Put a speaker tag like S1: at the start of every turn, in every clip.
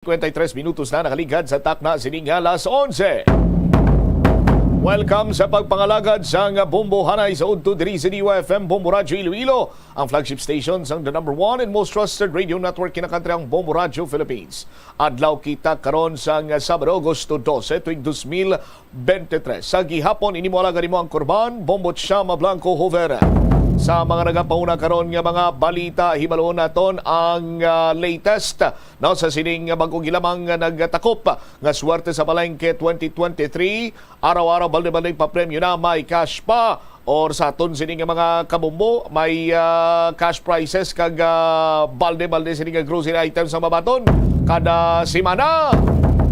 S1: 53 minutos na nakaligad sa takna sining alas 11. Welcome sa pagpangalagad sa Bombo Hanay sa Udto diri sa DYFM Bombo Radio Iloilo, ang flagship station sang the number 1 and most trusted radio network kinakantri ang Bombo Radio Philippines. Adlaw kita karon sang Sabado, Agosto 12, tuig 2023. Sa gihapon inimo alaga nimo ang Kurban, Bombo Chama Blanco Hover. Sa mga nagapauna karon nga mga balita, hibalon naton ang latest sa sining bagong gilamang nagtakop nga swerte sa palengke 2023. Araw-araw balde-balde pa premyo na, may cash pa or sa aton sining mga kabumbo may cash prizes kag balde-balde sining grocery items sa mabaton kada semana.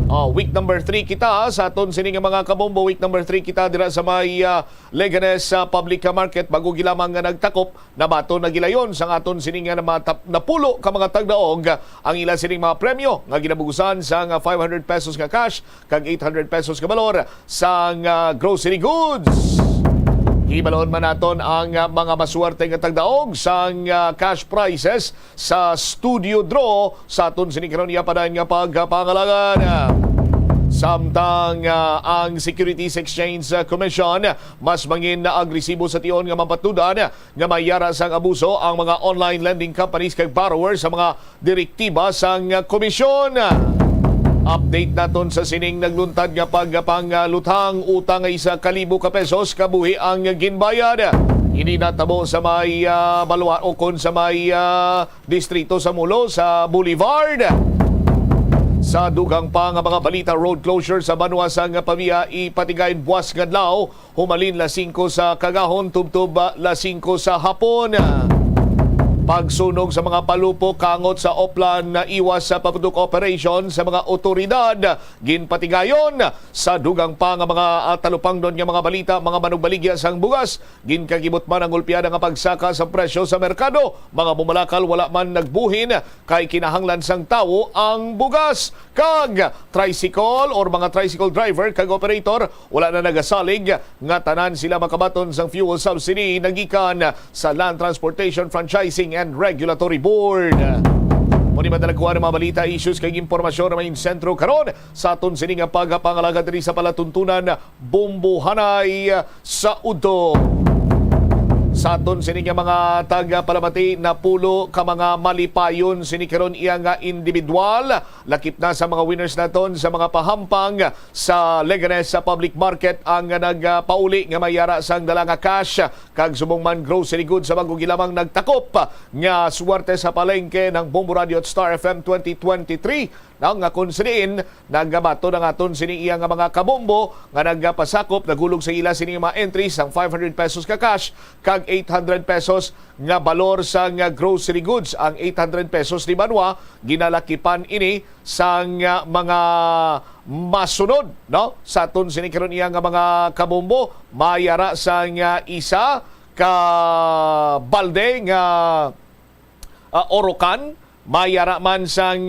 S1: Week number 3 kita sa aton sining mga kabombo. Week number 3 kita dira sa may Leganes Public Market bago gilamang nga nagtakop na bato na gilayon sa aton sining nga napulo ka mga tagdaog ang ila sining mga premyo nga ginabugusan sa 500 pesos nga cash kag 800 pesos nga balor sa grocery goods. Ibalon man naton ang mga maswerte nga tagdaog sa cash prizes sa studio draw sa aton sining karon padayon nga pagpangalagan. Samtang ang Securities Exchange Commission mas mangin na agresibo sa tion nga mapatudan nga mayara sang abuso ang mga online lending companies kag borrowers sa mga direktiba sang komisyon. Update naton sa sining nagluntad nga pagpanglutang utang nga 1,000 ka pesos kabuhi ang ginbayad. Ini natabo sa may Balwa o kon sa may distrito sa Mulo sa Boulevard. Sa dugang pa nga mga balita, road closure sa Banwa sang Pavia ipatigayon buwas nga adlaw, humalin las 5 sa kagahon tubtob las 5 sa hapon. Pagsunog sa mga palupo kangot sa Oplan na iwas sa paputok operation sa mga otoridad. Ginpatigayon sa dugang pa nga mga talupang doon nga mga balita, mga manugbaligya sang bugas. Ginkagibot man ang gulpiada nga pagsaka sa presyo sa merkado. Mga bumalakal wala man nagbuhin kay kinahanglan sang tawo ang bugas. Kag tricycle or mga tricycle driver kag operator wala na nagasalig nga tanan sila makabaton sang fuel subsidy nagikan sa Land Transportation Franchising and Regulatory Board. Muni madalagkuha ng mga balita, issues kay impormasyon na may sentro karon sa aton sining pagpangalaga diri sa palatuntunan Bombo Hanay sa Udto. Sa aton sining mga taga-palamati na pulo ka mga malipayon sinikaron iya nga individual. Lakip na sa mga winners naton sa mga pahampang sa Leganes sa public market ang nagpauli nga mayara sang dala nga cash kag sumungman grocery goods sa bagong gilamang nagtakop nga swerte sa palengke ng Bombo Radio at Star FM 2023. Nang konsidiin naggabato ng aton sini iya nga mga kabombo nga nagpasakop nagulog sa ila sini mga entries ang 500 pesos ka cash kag 800 pesos nga balor sa nga grocery goods. Ang 800 pesos ni Banwa ginalakipan ini sa mga masunod sa aton sini karon iya nga mga kabombo mayara sa nga isa ka balde nga orokan. Mayara man sang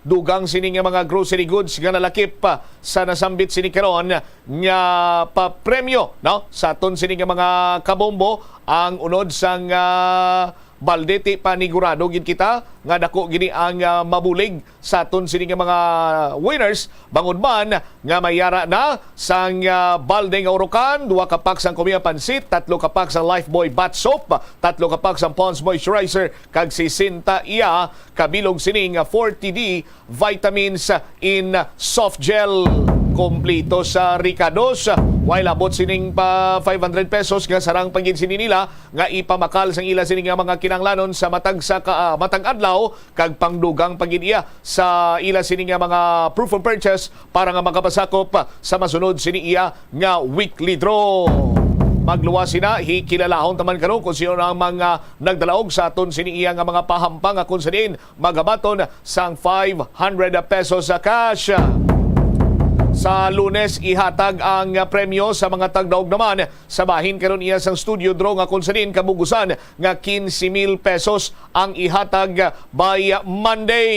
S1: dugang sining mga grocery goods nga nalakip sa nasambit sini karon nga papremyo sa aton sining mga kabombo. Ang unod sang balde ti panigurado gid kita nga dako gini ang mabulig sa aton sining mga winners bangod man nga mayara na sang balde nga orokan, 2 ka packs ang kumiya pansit, 3 ka packs ang Lifebuoy bath soap, 3 ka packs ang Pond's moisturizer kag 60 iya kabilog sining 40D vitamins in soft gel. Kompleto sa Ricados. While abot sining pa 500 pesos nga sarang pagin sini nila nga ipamakal sang ila sining mga kinanglanon sa matag adlaw kag pangdugang pagin iya sa ila sining mga proof of purchase para nga makapasakop sa masunod sini iya nga weekly draw. Magluwas sina, hikilalahon taman karon kung sino ang mga nagdalaog sa aton sini iya nga mga pahampang kung sinin magabaton sang 500 pesos sa cash. Sa Lunes, ihatag ang premyo sa mga tagdaog naman. Sa bahin karon iya sang studio draw nga konsanin kabugusan nga 15,000 pesos ang ihatag by Monday.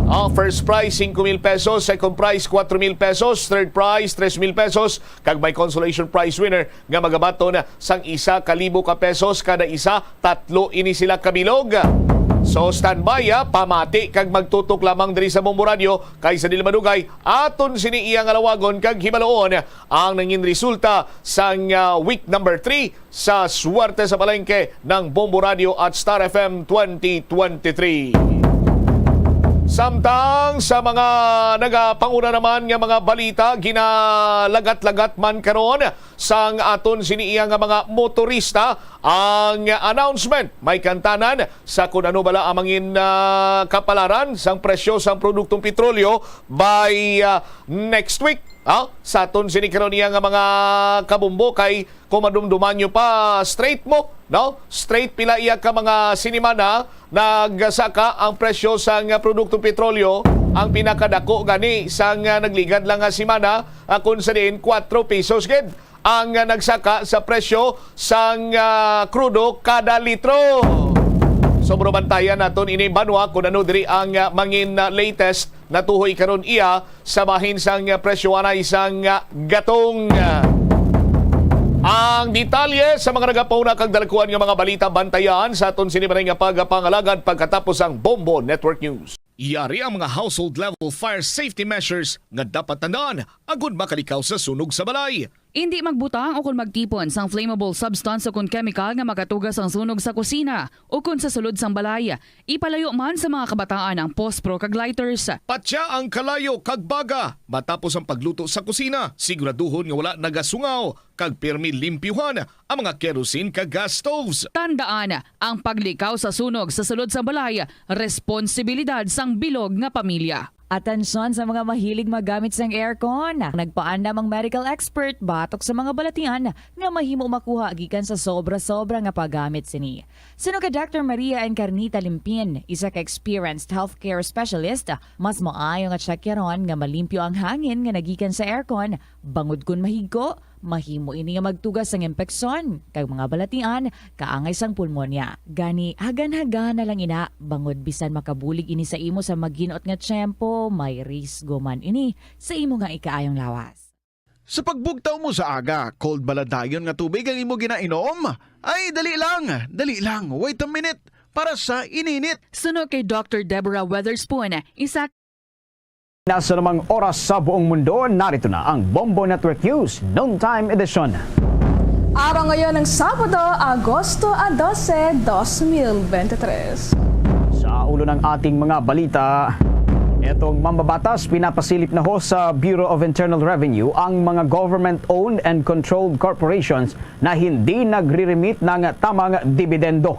S1: First prize 5,000 pesos, second prize 4,000 pesos, third prize 3,000 pesos, kag may consolation prize winner nga magabaton sang 1,000 ka pesos kada isa, 3 ini sila kabilog. So standby pamati kag magtutok lamang diri sa Bombo Radio kay sa dili madugay aton sini iyang alawagon kag hibaloon ang nangin resulta sang week number 3 sa Swerte sa Palengke ng Bombo Radio at Star FM 2023. Samtang sa mga nagapanguna naman nga mga balita, ginalagat-lagat man karon sang aton siniiyang nga mga motorista ang announcement. May kantanan sa kung ano bala ang mangin kapalaran sang presyo sang produktong petrolyo by next week. Sa aton sinikaron niya nga mga kabumbo kay kumadumduman nyo pa straight mo, no? Straight pila iya ka mga sinimana nagsaka ang presyo sang produktong petrolyo. Ang pinakadako gani sang nagligad lang nga simana kung sa din 4 pesos gid ang nagsaka sa presyo sang krudo kada litro. Sobro bantayan naton ini banwa kung ano diri ang mangin latest na tuhoy karon iya sa bahin sang presyo anay sang gatong. Ang detalye sa mga nagapauna kag dalakuan nga mga balita bantayan sa aton sinimanay nga pagpangalagad pagkatapos ang Bombo Network News. Iyari ang mga household level fire safety measures nga dapat tandaan agud makalikaw sa sunog sa balay.
S2: Hindi magbutang o kung magtipon sang flammable substance o kung chemical nga makatugas ang sunog sa kusina o kung sa sulod sang balay. Ipalayo man sa mga kabataan ang pospro kag lighters.
S1: Patya ang kalayo kag baga matapos ang pagluto sa kusina. Siguraduhon nga wala nagasungaw kag pirmi limpyuhan ang mga kerosene kag gas stoves.
S2: Tandaan, ang paglikaw sa sunog sa sulod sa balay, responsibilidad sang bilog nga pamilya.
S3: Atensyon sa mga mahilig magamit sang aircon. Nagpaandam ang medical expert batok sa mga balatian nga mahimo makuha gikan sa sobra-sobra nga paggamit sini. Sino ka Dr. Maria Encarnita Limpin, isa ka experienced healthcare specialist, mas maayo nga tsakyaron nga malimpyo ang hangin nga nagikan sa aircon, bangod kun mahigko, mahimo ini nga magtugas sang impeksyon kay mga balatian kaangay sang pulmonya. Gani hagan-hagan na lang ina bangod bisan makabulig ini sa imo sa maginot nga tiyempo, may risgo man ini sa imo nga ikaayong lawas.
S4: Sa pagbugtaw mo sa aga, cold baladayon nga tubig ang imo ginainom? Ay, dali lang, wait a minute, para sa ininit.
S2: Suno kay Dr. Deborah Weatherspoon, isa
S5: Nasa namang oras sa buong mundo, narito na ang Bombo Network News Noontime Edition.
S6: Araw ngayon ng Sabado, Agosto 12, 2023.
S5: Sa ulo ng ating mga balita, etong mambabatas pinapasilip na ho sa Bureau of Internal Revenue ang mga government-owned and controlled corporations na hindi nagre-remit ng tamang dividendo.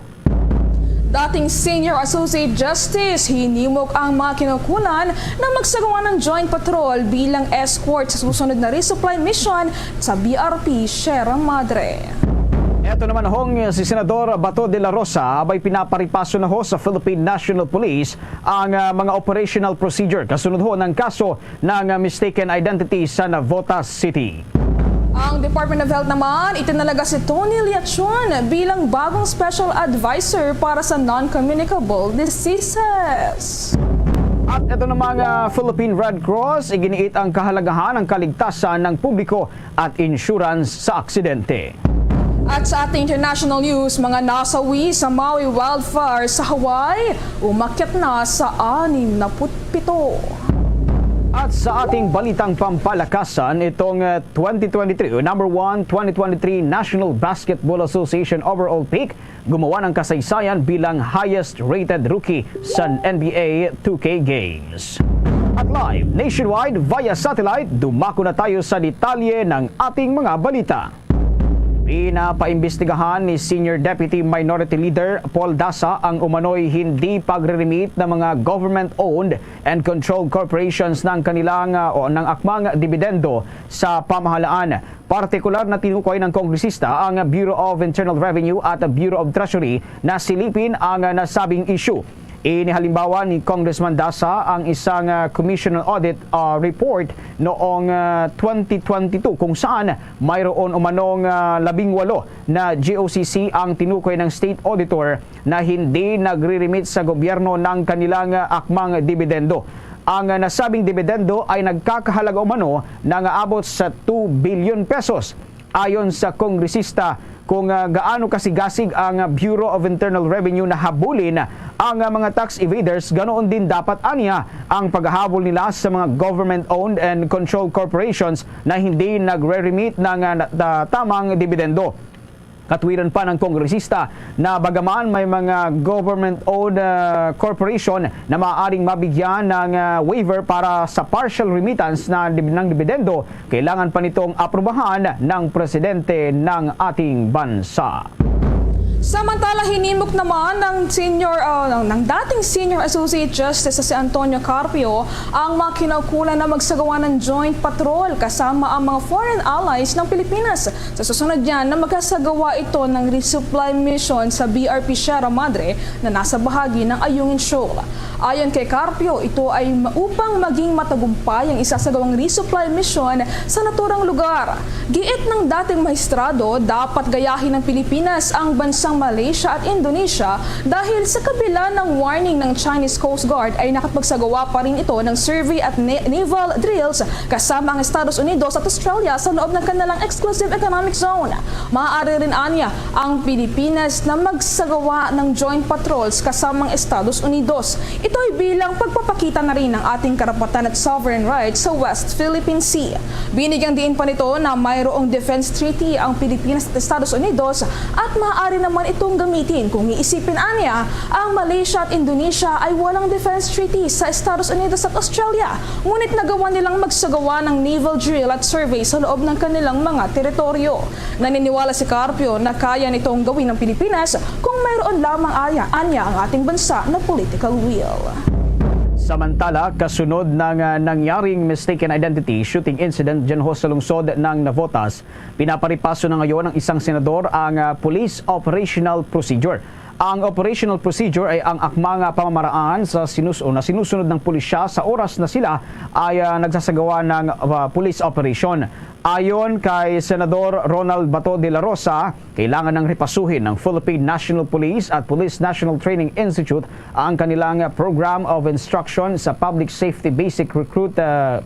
S6: Dating Senior Associate Justice hinimok ang mga kinukunan na magsagawa ng joint patrol bilang escort sa susunod na resupply mission sa BRP Sierra Madre.
S5: Ito naman hong si Senador Bato de la Rosa abay pinaparipaso na ho sa Philippine National Police ang mga operational procedure kasunod ho ng kaso ng mistaken identity sa Navotas City.
S6: Ang Department of Health naman itinalaga si Tony Liachon bilang bagong Special Advisor para sa non-communicable diseases.
S5: At ito namang Philippine Red Cross, iginiit ang kahalagahan ng kaligtasan ng publiko at insurance sa aksidente.
S6: At sa ating international news, mga nasawi sa Maui wildfire sa Hawaii, umakyat na sa 67.
S5: At sa ating balitang pampalakasan, itong 2023, number 1, 2023 National Basketball Association overall pick, gumawa ng kasaysayan bilang highest-rated rookie sa NBA 2K Games. At live, nationwide, via satellite, dumako na tayo sa detalye ng ating mga balita. Pinapaimbestigahan ni Senior Deputy Minority Leader Paul Dasa ang umano'y hindi pagre-remit ng mga government-owned and controlled corporations ng kanilang o ng akmang dividendo sa pamahalaan. Partikular na tinukoy ng kongresista ang Bureau of Internal Revenue at Bureau of Treasury na silipin ang nasabing issue. Inihalimbawa ni Congressman Dasa ang isang Commission on Audit report noong 2022 kung saan mayroon umanong 18 na GOCC ang tinukoy ng State Auditor na hindi nagre-remit sa gobyerno ng kanilang akmang dividendo. Ang nasabing dividendo ay nagkakahalaga umano na aabot sa 2 billion pesos. Ayon sa kongresista, kung gaano kasigasig ang Bureau of Internal Revenue na habulin ang mga tax evaders, ganoon din dapat aniya ang paghahabol nila sa mga government-owned and controlled corporations na hindi nagre-remit ng tamang dividendo. Katwiran pa ng kongresista na bagaman may mga government-owned corporation na maaaring mabigyan ng waiver para sa partial remittance ng dividendo, kailangan pa nitong aprubahan ng presidente ng ating bansa.
S6: Samantala, hinimok naman ng dating Senior Associate Justice si Antonio Carpio ang mga kinaukulan na magsagawa ng joint patrol kasama ang mga foreign allies ng Pilipinas. Sa susunod yan na magkasagawa ito ng resupply mission sa BRP Sierra Madre na nasa bahagi ng Ayungin Shoal. Ayon kay Carpio, ito ay upang maging matagumpay ang isasagawang resupply mission sa naturang lugar. Giit ng dating maestrado, dapat gayahin ng Pilipinas ang bansang Malaysia at Indonesia dahil sa kabila ng warning ng Chinese Coast Guard ay nakapagsagawa pa rin ito ng survey at naval drills kasama ang Estados Unidos at Australia sa loob ng kanilang exclusive economic zone. Maaari rin anya ang Pilipinas na magsagawa ng joint patrols kasama ang Estados Unidos. Ito ay bilang pagpapakita na rin ng ating karapatan at sovereign rights sa West Philippine Sea. Binigyang diin pa nito na mayroong defense treaty ang Pilipinas at Estados Unidos at maaari naman itong gamitin kung iisipin anya ang Malaysia at Indonesia ay walang defense treaty sa Estados Unidos at Australia. Ngunit nagawa nilang magsagawa ng naval drill at survey sa loob ng kanilang mga teritoryo. Naniniwala si Carpio na kaya nitong gawin ng Pilipinas kung mayroon lamang anya ang ating bansa na political will.
S5: Samantala, kasunod ng nangyaring mistaken identity shooting incident dyan ho sa lungsod ng Navotas, pinaparipaso na ngayon ng isang senador ang police operational procedure. Ang operational procedure ay ang akmang pamamaraan sa sinusunod ng pulisya sa oras na sila ay nagsasagawa ng police operation. Ayon kay Senador Ronald Bato de la Rosa, kailangan ng repasuhin ng Philippine National Police at Police National Training Institute ang kanilang Program of Instruction sa Public Safety Basic Recruit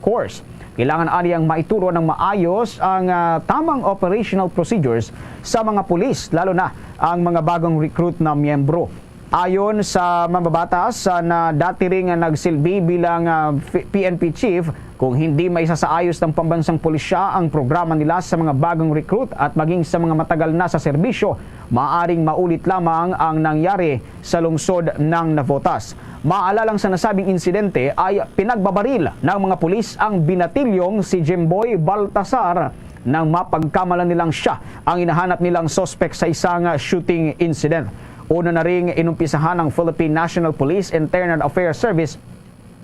S5: Course. Kailangan aniyang maituro ng maayos ang tamang operational procedures sa mga pulis, lalo na ang mga bagong recruit na miyembro. Ayon sa mambabatas na dati ring nagsilbi bilang PNP chief, kung hindi may sasaayos ng pambansang pulisya ang programa nila sa mga bagong recruit at maging sa mga matagal na sa serbisyo, maaaring maulit lamang ang nangyari sa lungsod ng Navotas. Maalalang sa nasabing insidente ay pinagbabaril ng mga pulis ang binatilyong si Jimboy Baltasar nang mapagkamalan nilang siya ang hinahanap nilang sospek sa isang shooting incident. Una na ring inumpisahan ng Philippine National Police Internal Affairs Service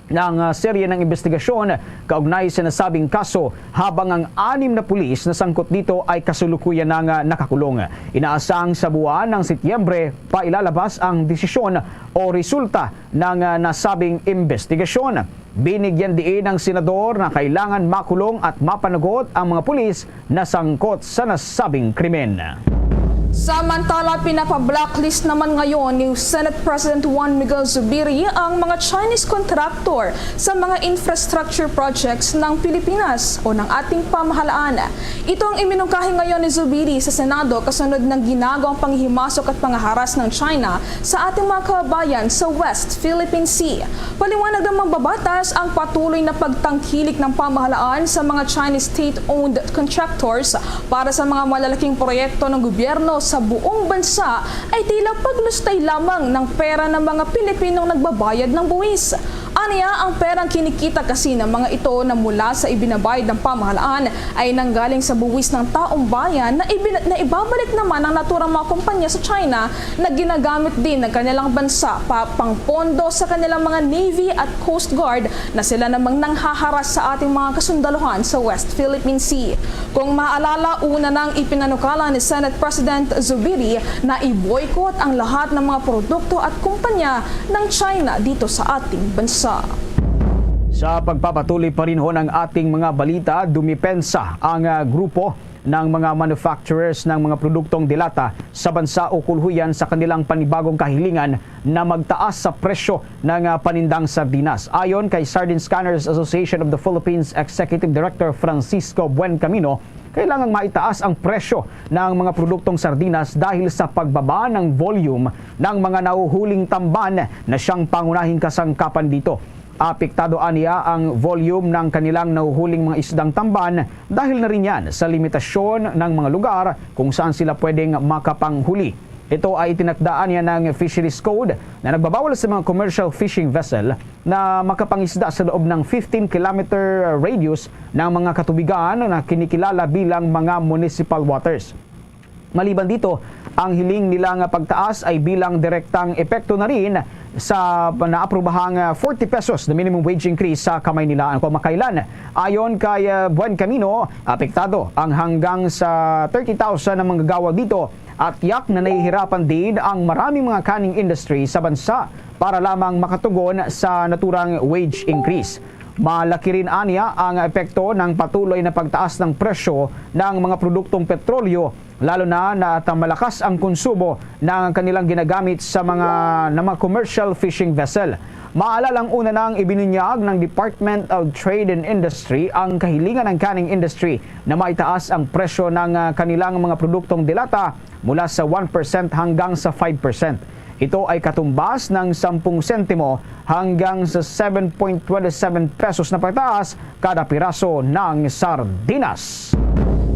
S5: ng serye ng investigasyon kaugnay sa nasabing kaso, habang ang 6 na pulis na sangkot dito ay kasulukuyan ng nakakulong. Inaasang sa buwan ng Setyembre pa ilalabas ang desisyon o resulta ng nasabing investigasyon. Binigyan diin ng senador na kailangan makulong at mapanagot ang mga pulis na sangkot sa nasabing krimen.
S6: Samantala, pinapa-blacklist naman ngayon ni Senate President Juan Miguel Zubiri ang mga Chinese contractor sa mga infrastructure projects ng Pilipinas o ng ating pamahalaan. Ito ang iminungkahi ngayon ni Zubiri sa Senado kasunod ng ginagawang panghihimasok at pangaharas ng China sa ating mga kababayan sa West Philippine Sea. Paliwanag ng mambabatas ang patuloy na pagtangkilik ng pamahalaan sa mga Chinese state-owned contractors para sa mga malalaking proyekto ng gobyerno sa buong bansa ay tila paglustay lamang ng pera ng mga Pilipinong nagbabayad ng buwis. Aniya, ang perang kinikita kasi ng mga ito na mula sa ibinabayad ng pamahalaan ay nanggaling sa buwis ng taong bayan na ibabalik naman ng naturang mga kumpanya sa China na ginagamit din ng kanilang bansa pangpondo sa kanilang mga Navy at Coast Guard na sila namang nanghaharas sa ating mga kasundaluhan sa West Philippine Sea. Kung maalala, una nang ipinanukala ni Senate President Zubiri na i-boycott ang lahat ng mga produkto at kumpanya ng China dito sa ating bansa.
S5: Sa pagpapatuloy pa rin ho ng ating mga balita, dumipensa ang grupo ng mga manufacturers ng mga produktong dilata sa bansa o kulhuyan sa kanilang panibagong kahilingan na magtaas sa presyo ng panindang sardinas. Ayon kay Sardine Scanners Association of the Philippines Executive Director Francisco Buencamino, kailangang maitaas ang presyo ng mga produktong sardinas dahil sa pagbaba ng volume ng mga nahuhuling tamban na siyang pangunahing kasangkapan dito. Apektado aniya ang volume ng kanilang nahuhuling mga isdang tamban dahil na rin yan sa limitasyon ng mga lugar kung saan sila pwedeng makapanghuli. Ito ay itinakdaan niya ng Fisheries Code na nagbabawal sa mga commercial fishing vessel na makapangisda sa loob ng 15-kilometer radius ng mga katubigan na kinikilala bilang mga municipal waters. Maliban dito, ang hiling nilang pagtaas ay bilang direktang epekto na rin sa naaprobahang 40 pesos na minimum wage increase sa kamay nila ang kamakailan. Ayon kay Buencamino, apektado ang hanggang sa 30,000 na manggagawa dito at yak na nahihirapan din ang maraming mga canning industry sa bansa para lamang makatugon sa naturang wage increase. Malaki rin aniya ang epekto ng patuloy na pagtaas ng presyo ng mga produktong petrolyo, lalo na malakas ang konsumo ng kanilang ginagamit sa mga commercial fishing vessel. Maalalang una nang ibinunyag ng Department of Trade and Industry ang kahilingan ng canning industry na maitaas ang presyo ng kanilang mga produktong dilata mula sa 1% hanggang sa 5%. Ito ay katumbas ng 10 sentimo hanggang sa 7.27 pesos na pagtaas kada piraso ng sardinas.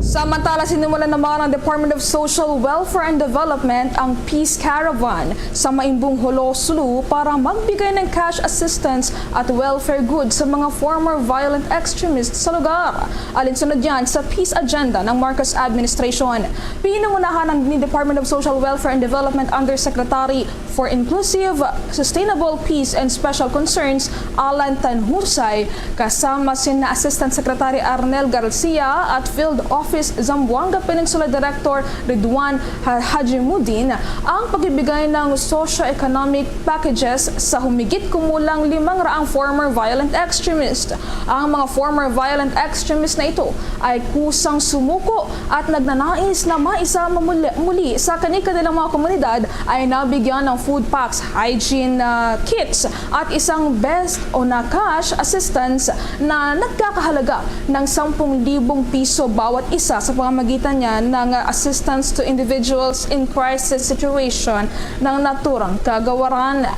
S6: Samantala, sinimulan naman ng Department of Social Welfare and Development ang Peace Caravan sa Maimbung Holo, Sulu para magbigay ng cash assistance at welfare goods sa mga former violent extremists sa lugar. Alinsunod yan sa Peace Agenda ng Marcos Administration. Pinangunahan ng Department of Social Welfare and Development Undersecretary for Inclusive, Sustainable Peace and Special Concerns, Alan Tanhusay, kasama sina Assistant Secretary Arnel Garcia at Field Office Zamboanga Peninsula Director Ridwan Hajimuddin ang pagbibigay ng socio-economic packages sa humigit kumulang 500 former violent extremists. Ang mga former violent extremists na ito ay kusang sumuko at nagnanais na maisama muli sa kanilang mga komunidad ay nabigyan ng food packs, hygiene kits at isang best o na cash assistance na nagkakahalaga ng 10,000 piso bawat isa sa pamamagitan niya ng assistance to individuals in crisis situation ng naturang kagawaran.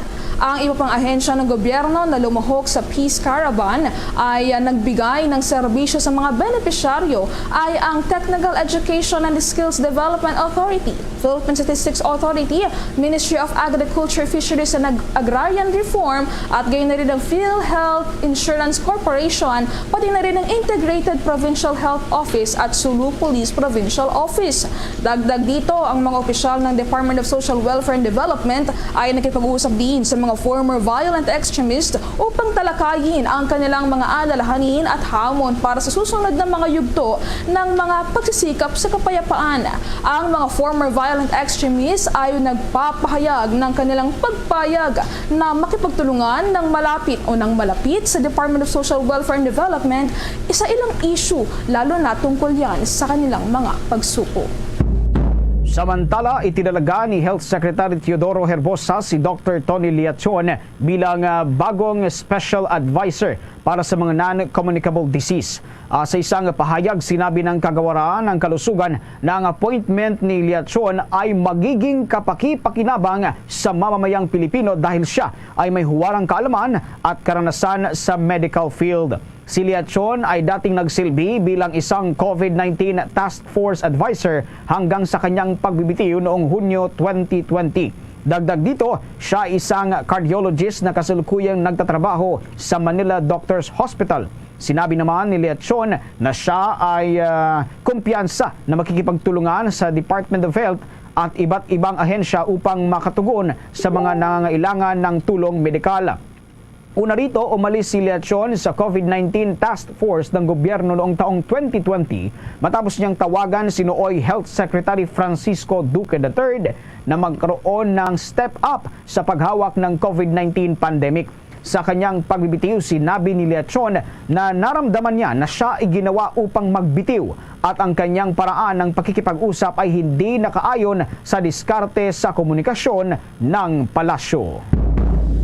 S6: Ang iba pang ahensya ng gobyerno na lumahok sa Peace Caravan ay nagbigay ng serbisyo sa mga benepisyaryo ay ang Technical Education and Skills Development Authority, Philippine Statistics Authority, Ministry of Agriculture, Fisheries and Agrarian Reform at gayon na rin ang PhilHealth Insurance Corporation, pati na rin ang Integrated Provincial Health Office at Sulu Police Provincial Office. Dagdag dito, ang mga opisyal ng Department of Social Welfare and Development ay nakipag-uusap din sa mga former violent extremists upang talakayin ang kanilang mga alalahanin at hamon para sa susunod na mga yugto ng mga pagsisikap sa kapayapaan. Ang mga former violent extremists ay nagpapahayag ng kanilang pagpayag na makipagtulungan ng malapit sa Department of Social Welfare and Development sa ilang issue, lalo na tungkol yan sa kanilang mga pagsuko.
S5: Samantala, itinalaga ni Health Secretary Teodoro Herbosa si Dr. Tony Liachon bilang bagong Special Advisor para sa mga non-communicable disease. Sa isang pahayag, sinabi ng kagawaran ng kalusugan na ang appointment ni Liachon ay magiging kapaki-pakinabang sa mamamayang Pilipino dahil siya ay may huwarang kaalaman at karanasan sa medical field. Si Liachon ay dating nagsilbi bilang isang COVID-19 Task Force Advisor hanggang sa kanyang pagbibitiw noong Hunyo 2020. Dagdag dito, siya isang cardiologist na kasalukuyang nagtatrabaho sa Manila Doctors Hospital. Sinabi naman ni Leachon na siya ay kumpiyansa na makikipagtulungan sa Department of Health at iba't ibang ahensya upang makatugon sa mga nangangailangan ng tulong medikal. Una rito, umalis si Leachon sa COVID-19 Task Force ng gobyerno noong taong 2020 matapos niyang tawagan si nooy Health Secretary Francisco Duque III na magkaroon ng step up sa paghawak ng COVID-19 pandemic. Sa kanyang pagbibitiw, sinabi ni Leachon na naramdaman niya na siya ay ginawa upang magbitiw at ang kanyang paraan ng pakikipag-usap ay hindi nakaayon sa diskarte sa komunikasyon ng palasyo.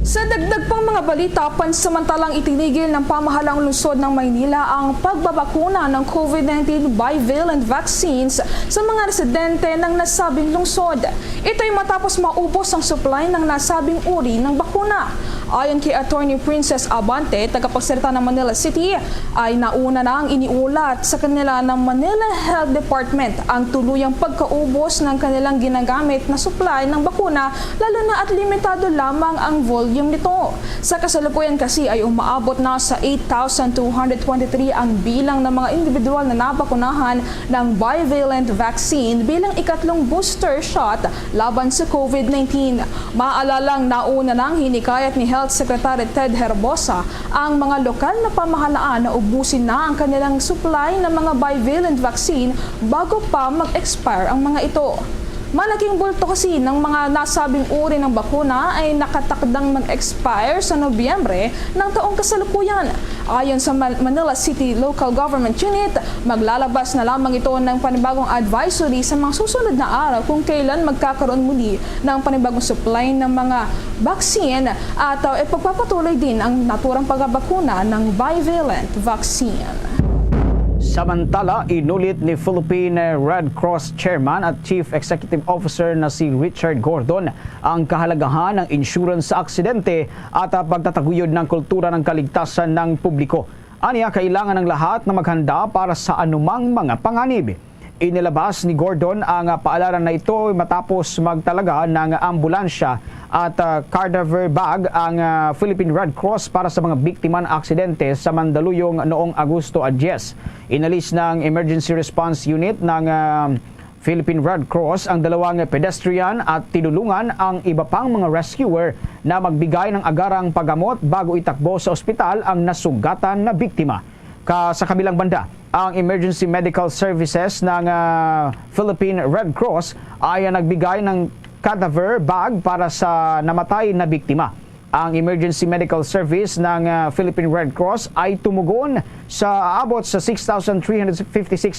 S6: Sa dagdag pang mga balita, pansamantalang itinigil ng pamahalang lungsod ng Maynila ang pagbabakuna ng COVID-19 bivalent vaccines sa mga residente ng nasabing lungsod. Ito ay matapos maubos ang supply ng nasabing uri ng bakuna. Ayon kay Attorney Princess Abante, tagapagsalita ng Manila City, ay nauna na ang iniulat sa kanila ng Manila Health Department ang tuluyang pagkaubos ng kanilang ginagamit na supply ng bakuna, lalo na at limitado lamang ang volume nito. Sa kasalukuyan kasi ay umaabot na sa 8,223 ang bilang ng mga individual na nabakunahan ng bivalent vaccine bilang ikatlong booster shot laban sa COVID-19. Maalalang nauna nang hinikayat ni Health Secretary Ted Herbosa ang mga lokal na pamahalaan na ubusin na ang kanilang supply ng mga bivalent vaccine bago pa mag-expire ang mga ito. Malaking bulto kasi ng mga nasabing uri ng bakuna ay nakatakdang mag-expire sa Nobyembre ng taong kasalukuyan. Ayon sa Manila City Local Government Unit, maglalabas na lamang ito ng panibagong advisory sa mga susunod na araw kung kailan magkakaroon muli ng panibagong supply ng mga vaccine at ipagpapatuloy din ang naturang pagbabakuna ng bivalent vaccine.
S5: Samantala, inulit ni Philippine Red Cross Chairman at Chief Executive Officer na si Richard Gordon ang kahalagahan ng insurance sa aksidente at pagtataguyod ng kultura ng kaligtasan ng publiko. Aniya, kailangan ng lahat na maghanda para sa anumang mga panganib. Inilabas ni Gordon ang paalaran na ito matapos magtalaga ng ambulansya at cadaver bag ang Philippine Red Cross para sa mga biktima ng aksidente sa Mandaluyong noong Agosto 10. Inalis ng Emergency Response Unit ng Philippine Red Cross ang dalawang pedestrian at tinulungan ang iba pang mga rescuer na magbigay ng agarang paggamot bago itakbo sa ospital ang nasugatan na biktima. Sa kabilang banda, ang Emergency Medical Services ng Philippine Red Cross ay nagbigay ng cadaver bag para sa namatay na biktima. Ang Emergency Medical Service ng Philippine Red Cross ay tumugon sa aabot sa 6,356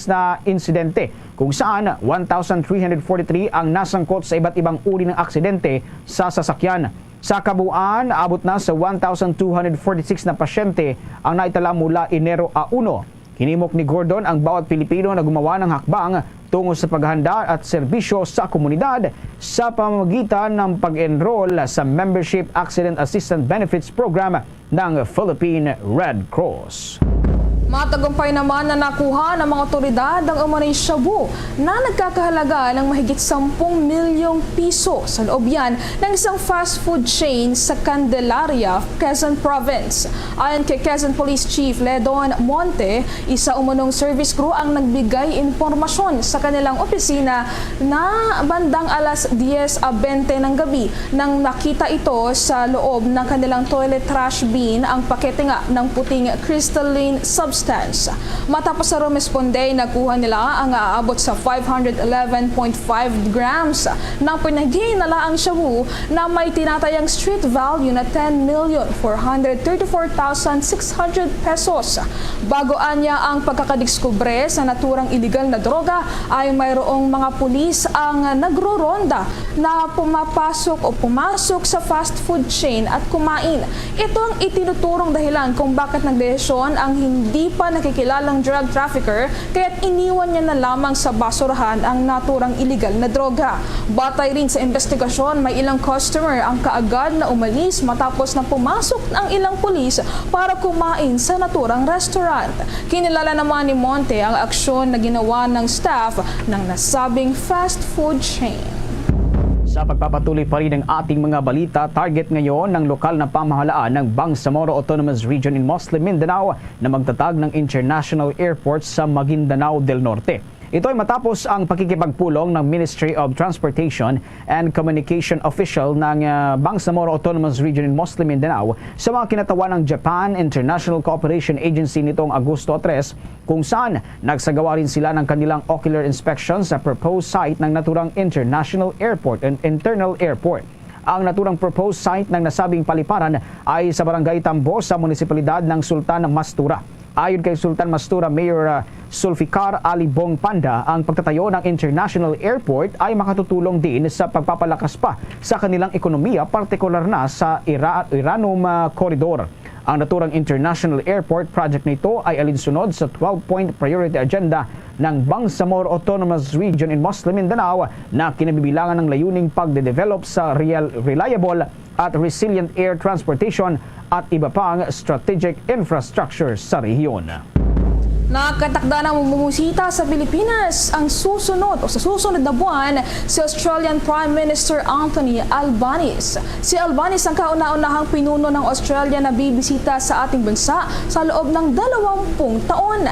S5: na insidente, kung saan 1,343 ang nasangkot sa iba't ibang uri ng aksidente sa sasakyan. Sa kabuuan, abot na sa 1,246 na pasyente ang naitala mula Enero 1. Hinimok ni Gordon ang bawat Pilipino na gumawa ng hakbang tungo sa paghahanda at serbisyo sa komunidad sa pamamagitan ng pag-enroll sa Membership Accident Assistance Benefits Program ng Philippine Red Cross.
S6: Matagumpay naman na nakuha ng mga otoridad ang umano'y shabu na nagkakahalaga ng mahigit 10 milyong piso sa loob yan ng isang fast food chain sa Candelaria, Quezon Province. Ayon kay Quezon Police Chief Ledon Monte, isa umunong service crew ang nagbigay impormasyon sa kanilang opisina na bandang alas 10:20 ng gabi nang nakita ito sa loob ng kanilang toilet trash bin ang pakete nga ng puting crystalline substance. Matapos sa rumesponde, nakuha nila ang aabot sa 511.5 grams ng pinaghinalaang shabu na may tinatayang street value na 10,434,600 pesos. Bagoan niya ang pagkakadiskubre sa naturang iligal na droga ay mayroong mga pulis ang nagro-ronda na pumasok sa fast food chain at kumain. Ito ang itinuturong dahilan kung bakit nagdesisyon ang hindi pa nakikilalang drug trafficker kaya't iniwan niya na lamang sa basurahan ang naturang iligal na droga. Batay rin sa investigasyon, may ilang customer ang kaagad na umalis matapos na pumasok ang ilang pulis para kumain sa naturang restaurant. Kinilala naman ni Monte ang aksyon na ginawa ng staff ng nasabing fast food chain.
S5: Sa pagpapatuloy pa rin ng ating mga balita, target ngayon ng lokal na pamahalaan ng Bangsamoro Autonomous Region in Muslim Mindanao na magtatag ng international airport sa Maguindanao del Norte. Ito ay matapos ang pakikipagpulong ng Ministry of Transportation and Communication official ng Bangsamoro Autonomous Region in Muslim Mindanao sa mga kinatawan ng Japan International Cooperation Agency nitong Agosto 3, kung saan nagsagawa rin sila ng kanilang ocular inspection sa proposed site ng naturang International Airport and Internal Airport. Ang naturang proposed site ng nasabing paliparan ay sa Barangay Tambo sa munisipalidad ng Sultan Mastura. Ayon kay Sultan Mastura Mayor Sulfikar Ali Bong Panda, ang pagtatayo ng International Airport ay makatutulong din sa pagpapalakas pa sa kanilang ekonomiya, partikular na sa Iranum Corridor. Ang naturang International Airport project nito ay alinsunod sa 12-point priority agenda ng Bangsamoro Autonomous Region in Muslim Mindanao na kinabibilangan ng layuning pagde-develop sa reliable at resilient air transportation at iba pang strategic infrastructure sa rehiyon.
S6: Nakatakda na bumusita sa Pilipinas ang susunod o sa susunod na buwan si Australian Prime Minister Anthony Albanese. Si Albanese ang kauna-unahang pinuno ng Australia na bibisita sa ating bansa sa loob ng 20 taon.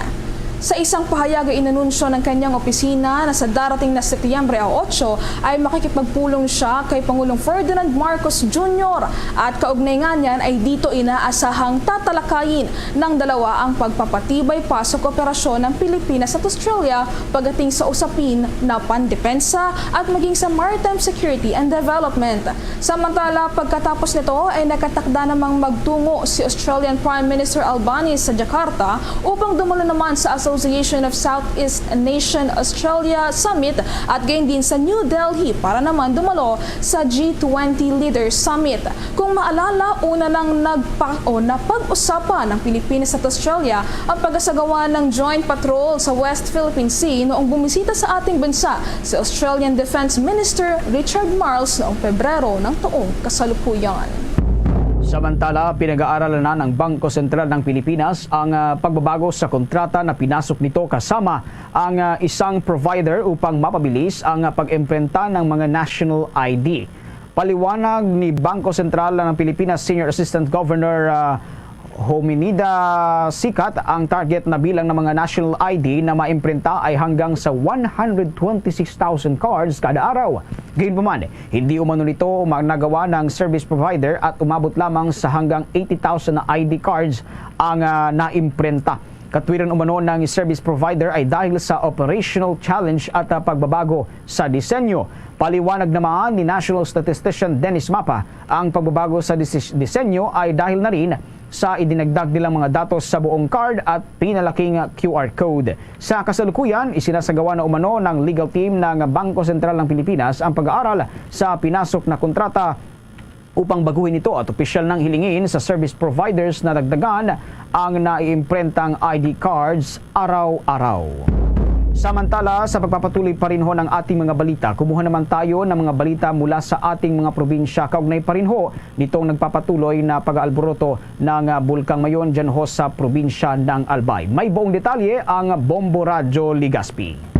S6: Sa isang pahayag ay inanunsyo ng kanyang opisina na sa darating na Setyembre 8 ay makikipagpulong siya kay Pangulong Ferdinand Marcos Jr. At kaugnay nga niyan ay dito inaasahang tatalakayin ng dalawa ang pagpapatibay pa sa kooperasyon ng Pilipinas at Australia pagdating sa usapin na pandepensa at maging sa maritime security and development. Samantala, pagkatapos nito ay nakatakda namang magtungo si Australian Prime Minister Albanese sa Jakarta upang dumalo naman sa Association of Southeast Nation Australia Summit at gayon din sa New Delhi para naman dumalo sa G20 Leaders Summit. Kung maalala, una nang napag-usapan ng Pilipinas at Australia ang pag-asagawa ng joint patrol sa West Philippine Sea noong bumisita sa ating bansa si Australian Defense Minister Richard Marles noong Pebrero ng taong kasalukuyan.
S5: Samantala, pinag-aaralan na ng Bangko Sentral ng Pilipinas ang pagbabago sa kontrata na pinasok nito kasama ang isang provider upang mapabilis ang pag-imprenta ng mga national ID. Paliwanag ni Bangko Sentral ng Pilipinas Senior Assistant Governor Hominida Sikat, ang target na bilang ng mga national ID na maimprinta ay hanggang sa 126,000 cards kada araw. Gayunpaman, hindi umano nito nagawa ng service provider at umabot lamang sa hanggang 80,000 na ID cards ang naimprinta. Katwiran umano ng service provider ay dahil sa operational challenge at pagbabago sa disenyo. Paliwanag naman ni National Statistician Dennis Mapa, ang pagbabago sa disenyo ay dahil na rin sa idinagdag nilang mga datos sa buong card at pinalaking QR code. Sa kasalukuyan, isinasagawa na umano ng legal team ng Bangko Sentral ng Pilipinas ang pag-aaral sa pinasok na kontrata upang baguhin ito at opisyal nang hilingin sa service providers na dagdagan ang naiimprentang ID cards araw-araw. Samantala, sa pagpapatuloy pa rin ho ng ating mga balita, kumuha naman tayo ng mga balita mula sa ating mga probinsya. Kaugnay pa rin ho nitong nagpapatuloy na pag-aalboroto ng Bulkang Mayon dyan ho sa probinsya ng Albay. May buong detalye ang Bombo Radyo Ligaspi.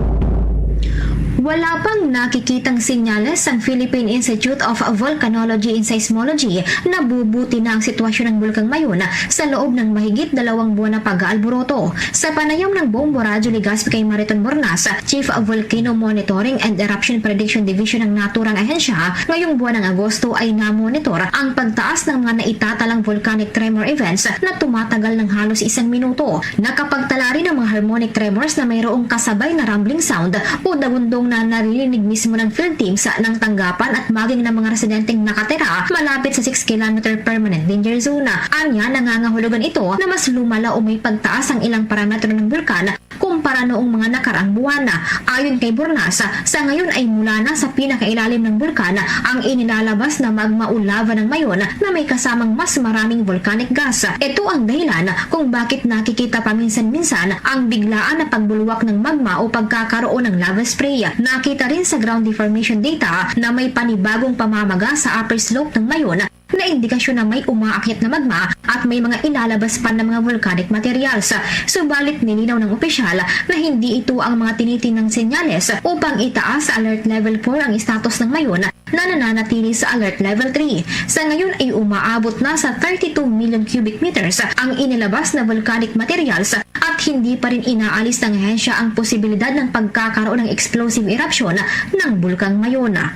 S7: Wala pang nakikitang senyales ang Philippine Institute of Volcanology and Seismology na bubuti na ang sitwasyon ng Bulkang Mayon sa loob ng mahigit 2 buwan na pag-aalboroto. Sa panayam ng Bombo Radyo Ligaspi kay Mariton Bornas, Chief of Volcano Monitoring and Eruption Prediction Division ng naturang ahensya, ngayong buwan ng Agosto ay namonitor ang pagtaas ng mga naitatalang volcanic tremor events na tumatagal ng halos 1 minuto. Nakapagtala rin ng mga harmonic tremors na mayroong kasabay na rumbling sound o dagundong na naririnig mismo ng field teams ng tanggapan at maging ng mga residenteng nakatira malapit sa 6 km permanent danger zone. Anya, nangangahulugan ito na mas lumala o may pagtaas ang ilang parametro ng bulkan kumpara noong mga nakaraang buwan. Ayon kay Bornas, sa ngayon ay mula na sa pinakailalim ng bulkan ang inilalabas na magma o lava ng Mayon na may kasamang mas maraming volcanic gas. Ito ang dahilan kung bakit nakikita paminsan-minsan ang biglaan na pagbulwak ng magma o pagkakaroon ng lava spray. Nakita rin sa ground deformation data na may panibagong pamamaga sa upper slope ng Mayon na indikasyon na may umaakyat na magma at may mga ilalabas pa ng mga volcanic materials. Subalit nilinaw ng opisyal na hindi ito ang mga tinitinang senyales upang itaas sa alert level 4 ang status ng Mayon na nananatili sa Alert Level 3. Sa ngayon ay umaabot na sa 32 million cubic meters ang inilabas na volcanic materials at hindi pa rin inaalis ng ahensya ang posibilidad ng pagkakaroon ng explosive eruption ng Bulkang Mayona.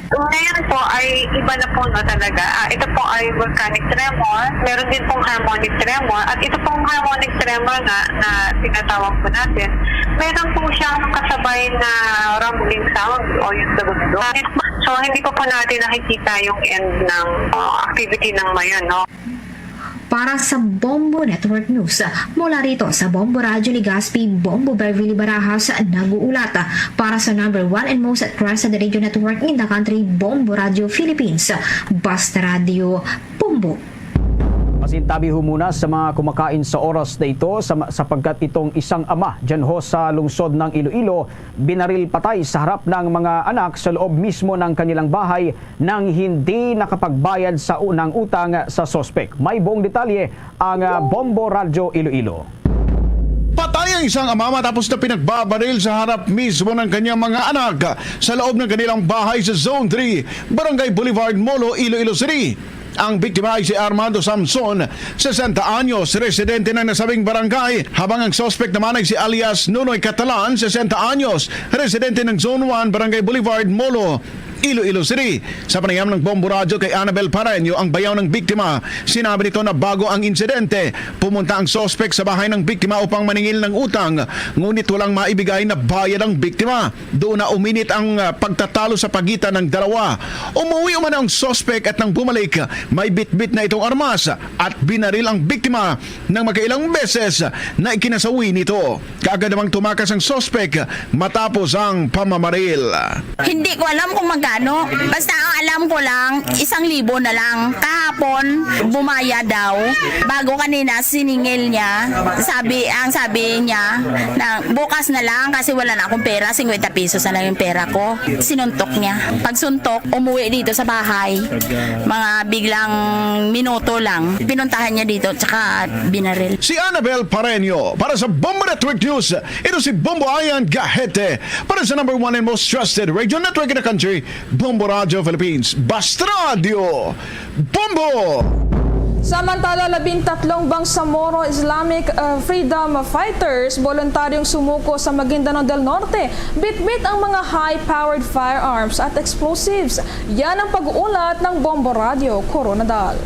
S8: Ngayon po ay iba na po talaga. Ito po ay volcanic tremor. Meron din pong harmonic tremor. At ito pong harmonic tremor na tinatawag po natin, meron po siyang kasabay na rumbling sound o yung dugtog. So hindi po natin nakikita yung end ng activity ng mayon. No?
S7: Para sa Bombo Network News, mula rito sa Bombo Radio Legazpi, Bombo Beverly Barajas, nag-uulat para sa number 1 and most trusted radio network in the country, Bombo Radio Philippines. Basta Radio, Bombo.
S5: Pasintabi ho muna sa mga kumakain sa oras na ito sapagkat itong isang ama dyan ho sa lungsod ng Iloilo binaril patay sa harap ng mga anak sa loob mismo ng kanilang bahay nang hindi nakapagbayad sa unang utang sa sospek. May buong detalye ang Bombo Radio Iloilo.
S4: Patay ang isang ama matapos na pinagbabaril sa harap mismo ng kanyang mga anak sa loob ng kanilang bahay sa Zone 3, Barangay Boulevard, Molo, Iloilo City. Ang biktima ay si Armando Samson, 60 anyos, residente ng nasabing barangay, habang ang suspect naman ay si alias Nunoy Catalan, 60 anyos, residente ng Zone 1, Barangay Boulevard, Molo, Iloilo City. Sa panayam ng Bombo Radio kay Annabel Pareño, ang bayaw ng biktima, sinabi nito na bago ang insidente, pumunta ang suspect sa bahay ng biktima upang maningil ng utang, ngunit walang maibigay na bayad ang biktima. Doon na uminit ang pagtatalo sa pagitan ng dalawa. Umuwi umano ang suspect at nang bumalik, may bitbit na itong armas at binaril ang biktima ng magkailang beses na ikinasawi nito. Kaagad namang tumakas ang suspect matapos ang pamamaril.
S9: Hindi ko alam kung magkano. Basta ang alam ko lang, 1,000 na lang. Kahapon, bumaya daw. Bago kanina, siningil niya. Ang sabi niya, na bukas na lang kasi wala na akong pera. 50 pesos na lang yung pera ko. Sinuntok niya. Pag suntok, umuwi dito sa bahay. Mga biglang minuto lang. Pinuntahan niya dito, tsaka binaril.
S4: Si Annabel Pareño para sa Bombo Network News. Ito si Bombo Ayan Gahete para sa number 1 and most trusted radio network in the country, Bombo Radio Philippines. Basta Radio, Bombo!
S6: Samantala, 13 Bangsamoro Islamic Freedom Fighters voluntaryong sumuko sa Maguindanao del Norte. Bit-bit ang mga high-powered firearms at explosives. Yan ang pag-uulat ng Bombo Radio Coronadal.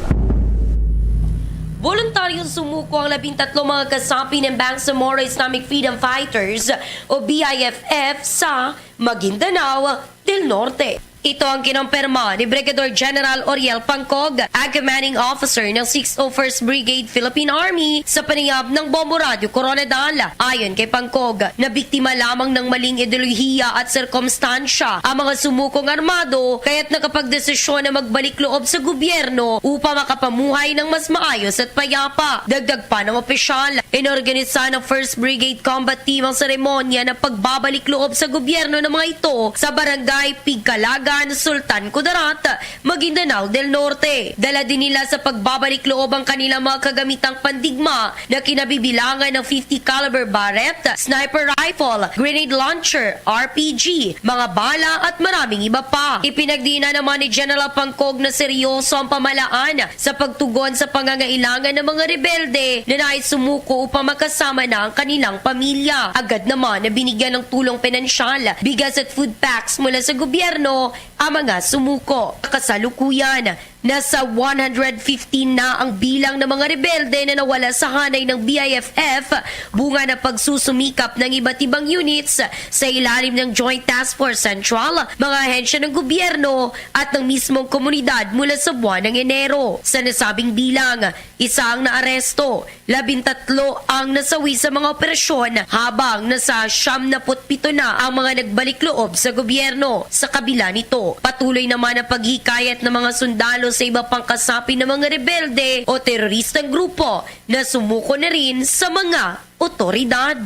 S10: Voluntaryong sumuko ang 13 mga kasapi ng Bangsamoro Islamic Freedom Fighters o BIFF sa Maguindanao del Norte. Ito ang kinumpirma ni Brigadier General Oriel Pancog, commanding officer ng 601st Brigade Philippine Army sa panayam ng Bombo Radio Coronadal. Ayon kay Pancog, na biktima lamang ng maling ideolohiya at sirkumstansya ang mga sumukong armado kaya't nakapagdesisyon na magbalik loob sa gobyerno upang makapamuhay ng mas maayos at payapa. Dagdag pa ng opisyal, inorganisa ng 1st Brigade Combat Team ang seremonya ng pagbabalik loob sa gobyerno ng mga ito sa Barangay Pigkalaga, Sultan Kudarat, Maguindanao del Norte. Dala din nila sa pagbabalik loob ang kanilang mga kagamitang pandigma na kinabibilangan ng 50 caliber barret, sniper rifle, grenade launcher, RPG, mga bala at maraming iba pa. Ipinagdina naman ni General Pancog na seryoso ang pamalaan sa pagtugon sa pangangailangan ng mga rebelde na nais sumuko upang makasama na ang kanilang pamilya. Agad naman na binigyan ng tulong pinansyal, bigas at food packs mula sa gobyerno ang mga sumuko. Kasalukuyan, nasa 115 na ang bilang ng mga rebelde na nawala sa hanay ng BIFF, bunga ng pagsusumikap ng iba't ibang units sa ilalim ng Joint Task Force Central, mga ahensya ng gobyerno at ng mismong komunidad mula sa buwan ng Enero. Sa nasabing bilang, isa ang naaresto, 13 ang nasawi sa mga operasyon, habang nasa 77 na ang mga nagbalik loob sa gobyerno. Sa kabila nito, patuloy naman ang paghikayat ng mga sundalo sa iba pang kasapi ng mga rebelde o teroristang grupo na sumuko na rin sa mga otoridad.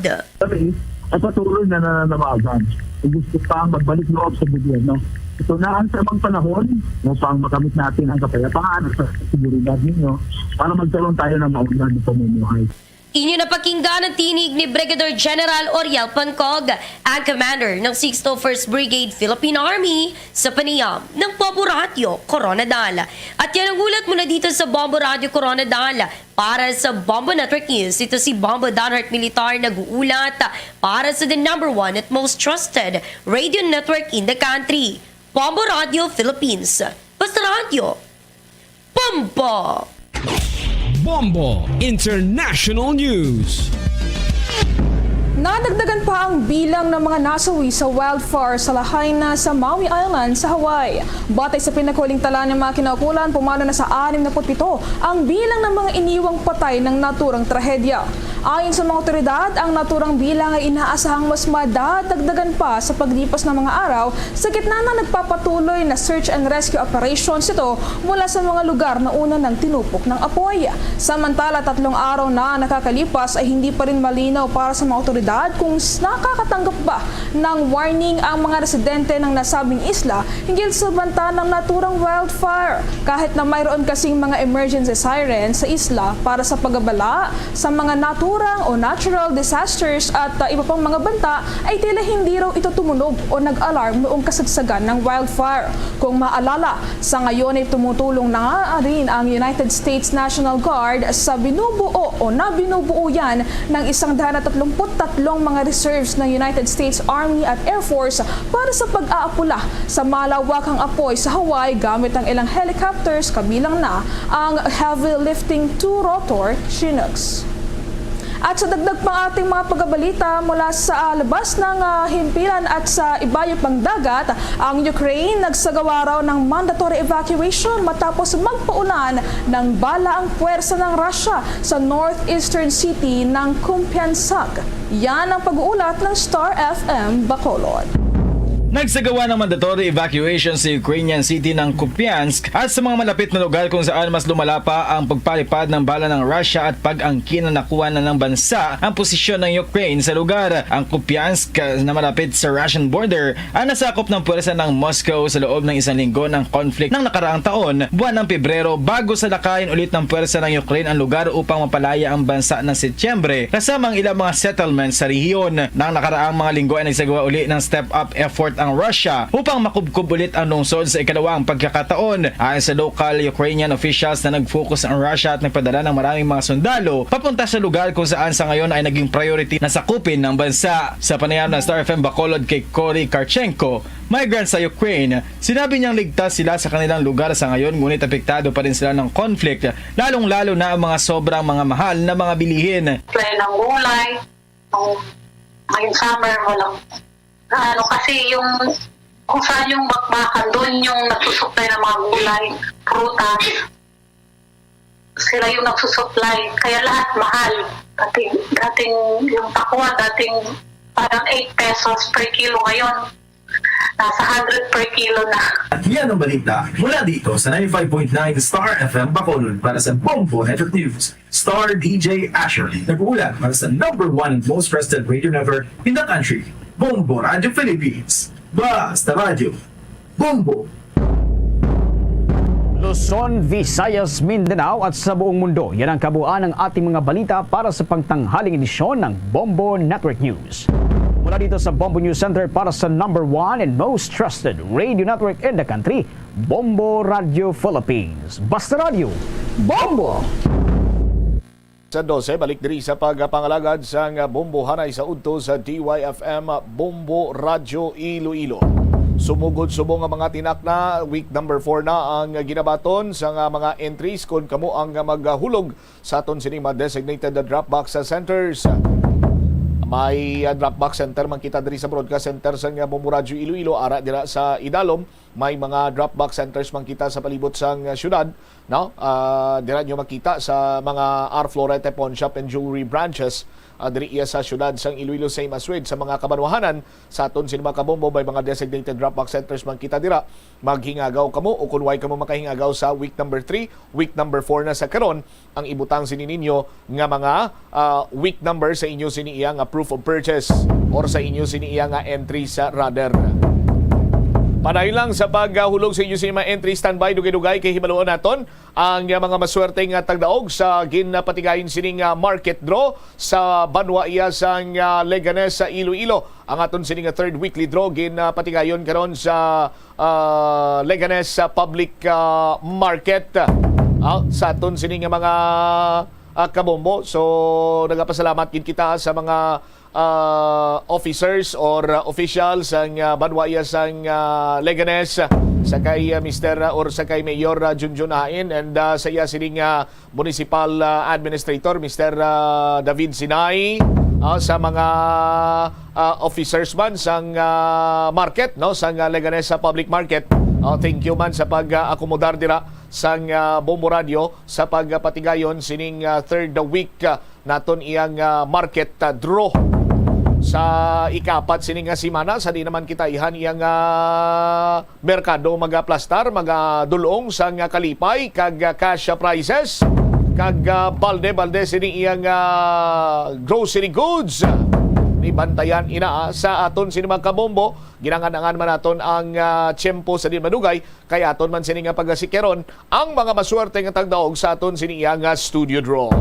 S11: At patuloy na nananawagan. Gusto pa magbalik loob sa gobyerno. Ito na ang tamang panahon upang makamit natin ang kapayapaan at seguridad ninyo para magkaroon tayo ng maunlad na pamumuhay.
S10: Inyo napakinggan ang tinig ni Brigadier General Oriel Pancog, ang commander ng 601st Brigade Philippine Army sa panayam ng Bombo Radio Coronadal. At yan ang ulat mula dito sa Bombo Radio Coronadal. Para sa Bombo Network News, ito si Bombo Danhart Militar nag-uulat para sa the #1 at most trusted radio network in the country, Bombo Radio Philippines. Basta Radio, Bombo!
S12: Bombo International News.
S6: Nadagdagan pa ang bilang ng mga nasawi sa wildfire sa Lahaina sa Maui Island sa Hawaii. Batay sa pinakuling tala ng mga kinaukulan, pumalo na sa 67 ang bilang ng mga iniwang patay ng naturang trahedya. Ayon sa mga otoridad, ang naturang bilang ay inaasahang mas madadagdagan pa sa paglipas ng mga araw sa gitna ng nagpapatuloy na search and rescue operations ito mula sa mga lugar na una ng tinupok ng apoy. Samantala, 3 araw na nakakalipas ay hindi pa rin malinaw para sa mga otoridad kung nakakatanggap ba ng warning ang mga residente ng nasabing isla hinggil sa banta ng naturang wildfire. Kahit na mayroon kasing mga emergency sirens sa isla para sa pagabala sa mga naturang o natural disasters at iba pang mga banta, ay tila hindi raw ito tumunog o nag-alarm noong kasagsagan ng wildfire. Kung maalala, sa ngayon ay tumutulong na nga rin ang United States National Guard sa binubuo o nabinubuo yan ng 133 mga reserves ng United States Army at Air Force para sa pag-aapula sa malawakang apoy sa Hawaii gamit ang ilang helicopters, kabilang na ang heavy lifting 2-rotor Chinooks. At sa dagdag pang ating mga pagbabalita mula sa labas ng himpilan at sa ibayo pang dagat, ang Ukraine nagsagawa raw ng mandatory evacuation matapos magpaulan ng bala ang puwersa ng Russia sa northeastern city ng Kupiansk. Yan ang pag-uulat ng Star FM Bacolod.
S13: Nagsagawa ng mandatory evacuation sa Ukrainian city ng Kupiansk at sa mga malapit na lugar kung saan mas lumala pa ang pagpalipad ng bala ng Russia at pag-angkin na nakuha na ng bansa ang posisyon ng Ukraine sa lugar. Ang Kupiansk na malapit sa Russian border ang nasakop ng puwersa ng Moscow sa loob ng 1 linggo ng conflict ng nakaraang taon, buwan ng Pebrero, bago salakayin ulit ng puwersa ng Ukraine ang lugar upang mapalaya ang bansa ng Setyembre, kasama ang ilang mga settlements sa rehiyon. Nang nakaraang mga linggo ay nagsagawa ulit ng step-up effort ang Russia upang makubkob ulit ang lungsod sa ikalawang pagkakataon. Ayon sa local Ukrainian officials na nag-focus ang Russia at nagpadala ng maraming mga sundalo papunta sa lugar kung saan sa ngayon ay naging priority na sakupin ng bansa. Sa panayam ng Star FM Bacolod kay Cory Karchenko, migrant sa Ukraine, sinabi niyang ligtas sila sa kanilang lugar sa ngayon ngunit apektado pa rin sila ng conflict, lalong-lalo na ang mga sobrang mga mahal na mga bilihin.
S8: Play ng gulay, ngayong summer, walang kasi yung kung saan yung bakbakan, doon yung nagsusupply ng mga gulay, prutas. Sila yung nagsusupply. Kaya lahat mahal. Dating yung takwa, dating parang 8 pesos per kilo ngayon. Nasa 100 per kilo na.
S14: At yan ang balita mula dito sa 95.9 Star FM Bacolod para sa Bombo Network News. Star DJ Asher, nag-uulat para sa #1 and most trusted radio network in the country, Bombo Radio Philippines. Basta Radio, Bombo.
S5: Luzon, Visayas, Mindanao at sa buong mundo. Yan ang kabuuan ng ating mga balita para sa pangtanghaling edisyon ng Bombo Network News. Mula dito sa Bombo News Center para sa #1 and most trusted radio network in the country, Bombo Radio Philippines. Basta Radio, Bombo!
S1: Sa 12, balik diri sa pagpangalagad sa Bombo Hanay sa udto sa DYFM Bombo Radio Iloilo. Sumugod-subong ang mga tinakna, week number 4 na ang ginabaton sa mga entries kung kamo ang maghulog sa aton sining mga designated drop-box centers. May drop-box center man kita diri sa broadcast center sa Bombo Radio Iloilo, ara dira sa Idalom. May mga drop-box centers man kita sa palibot sang syudad, no? Dira nyo makita sa mga R. Florete Pawn Shop and Jewelry branches diri iya sa syudad sang Iloilo, same as with sa mga kabanwahanan sa aton sinima kabombo. May mga designated drop-box centers man kita dira. Maghingagaw kamo o kung way kamo makahingagaw sa week number 3, week number 4 na sa karon, ang ibutang sini ninyo nga mga week number sa inyo sini iya nga proof of purchase or sa inyo sini iya nga entry sa radar. Panayon lang sa paghulog sa inyo sa mga entry standby dugay-dugay kay hibaluan naton ang mga maswerteng tagdaog sa ginapatigayon sining market draw sa Banwa iya sang Leganes sa Iloilo. Ang aton sining third weekly draw ginapatigayon karon sa Leganes sa public market. Sa aton sining mga kabombo. So nagapasalamat gid kita sa mga officers or officials ang Banwaya sang Leganes sa kay Mr. or sa kay Mayor Junjun Hain and sa iya sining municipal administrator Mr. David Sinay, sa mga officers man sang market no sang Leganes sa public market. Thank you man sa pag-akomodar dira sang Bombo Radio sa pagpatigayon sining third week naton iyang market draw sa ikapat sining simana sa di naman kita ihan iyang merkado magaplastar magadulong sang kalipay kag cash prizes kag balde sining iyang grocery goods ni bantayan ina sa aton sining mga kabombo. Ginangan-angan man naton ang tiyempo sa din madugay kay aton man sining pagasikeron ang mga maswerte nga tagdaog sa aton sining iyang studio draw.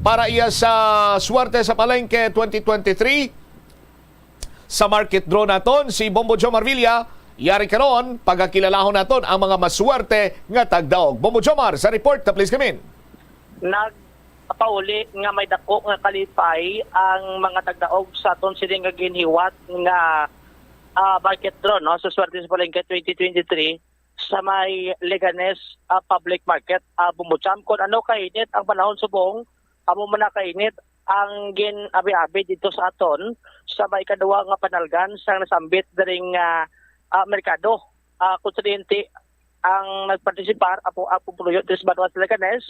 S1: Para iya sa swerte sa Palengke 2023 sa market draw naton si Bombo Jomar Villa yari karon pagkakilalahon naton ang mga maswerte nga tagdaog. Bombo Jomar sa report na please come in.
S15: Pauli nga may dako nga kalipay ang mga tagdaog sa aton sining nga ginhiwat nga market draw no sa swerte sa Palengke 2023 sa may Leganes public market. Bumutsam kon ano kainit ang panahon subong amo man kainit ang gin-abi-abi dito sa aton sa may kadua nga panalgan sa nasambit daring merkado. Konsidente ang nagpartisipar apo puluyo sa Banwa sa Leganes,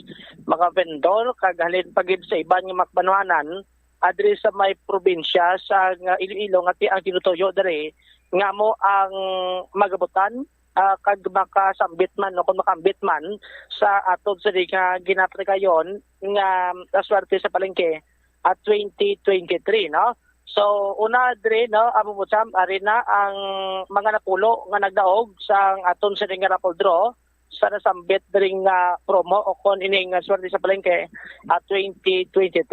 S15: mga vendor kag halin pagid sa iban nga makbanwanan adri sa may probinsya sa Iloilo nga ang tinutuyo diri nga mo ang magabutan kag makasambit man no kung makambit man sa aton sa nga ginaprikayon nga swerte sa Palengke at 2023 no. So una dre no abubutsam ari na ang mga napulo nga nagdaog sa aton sa nga raffle draw sa nasambit dring promo o kon ining swerte sa Palengke at 2023.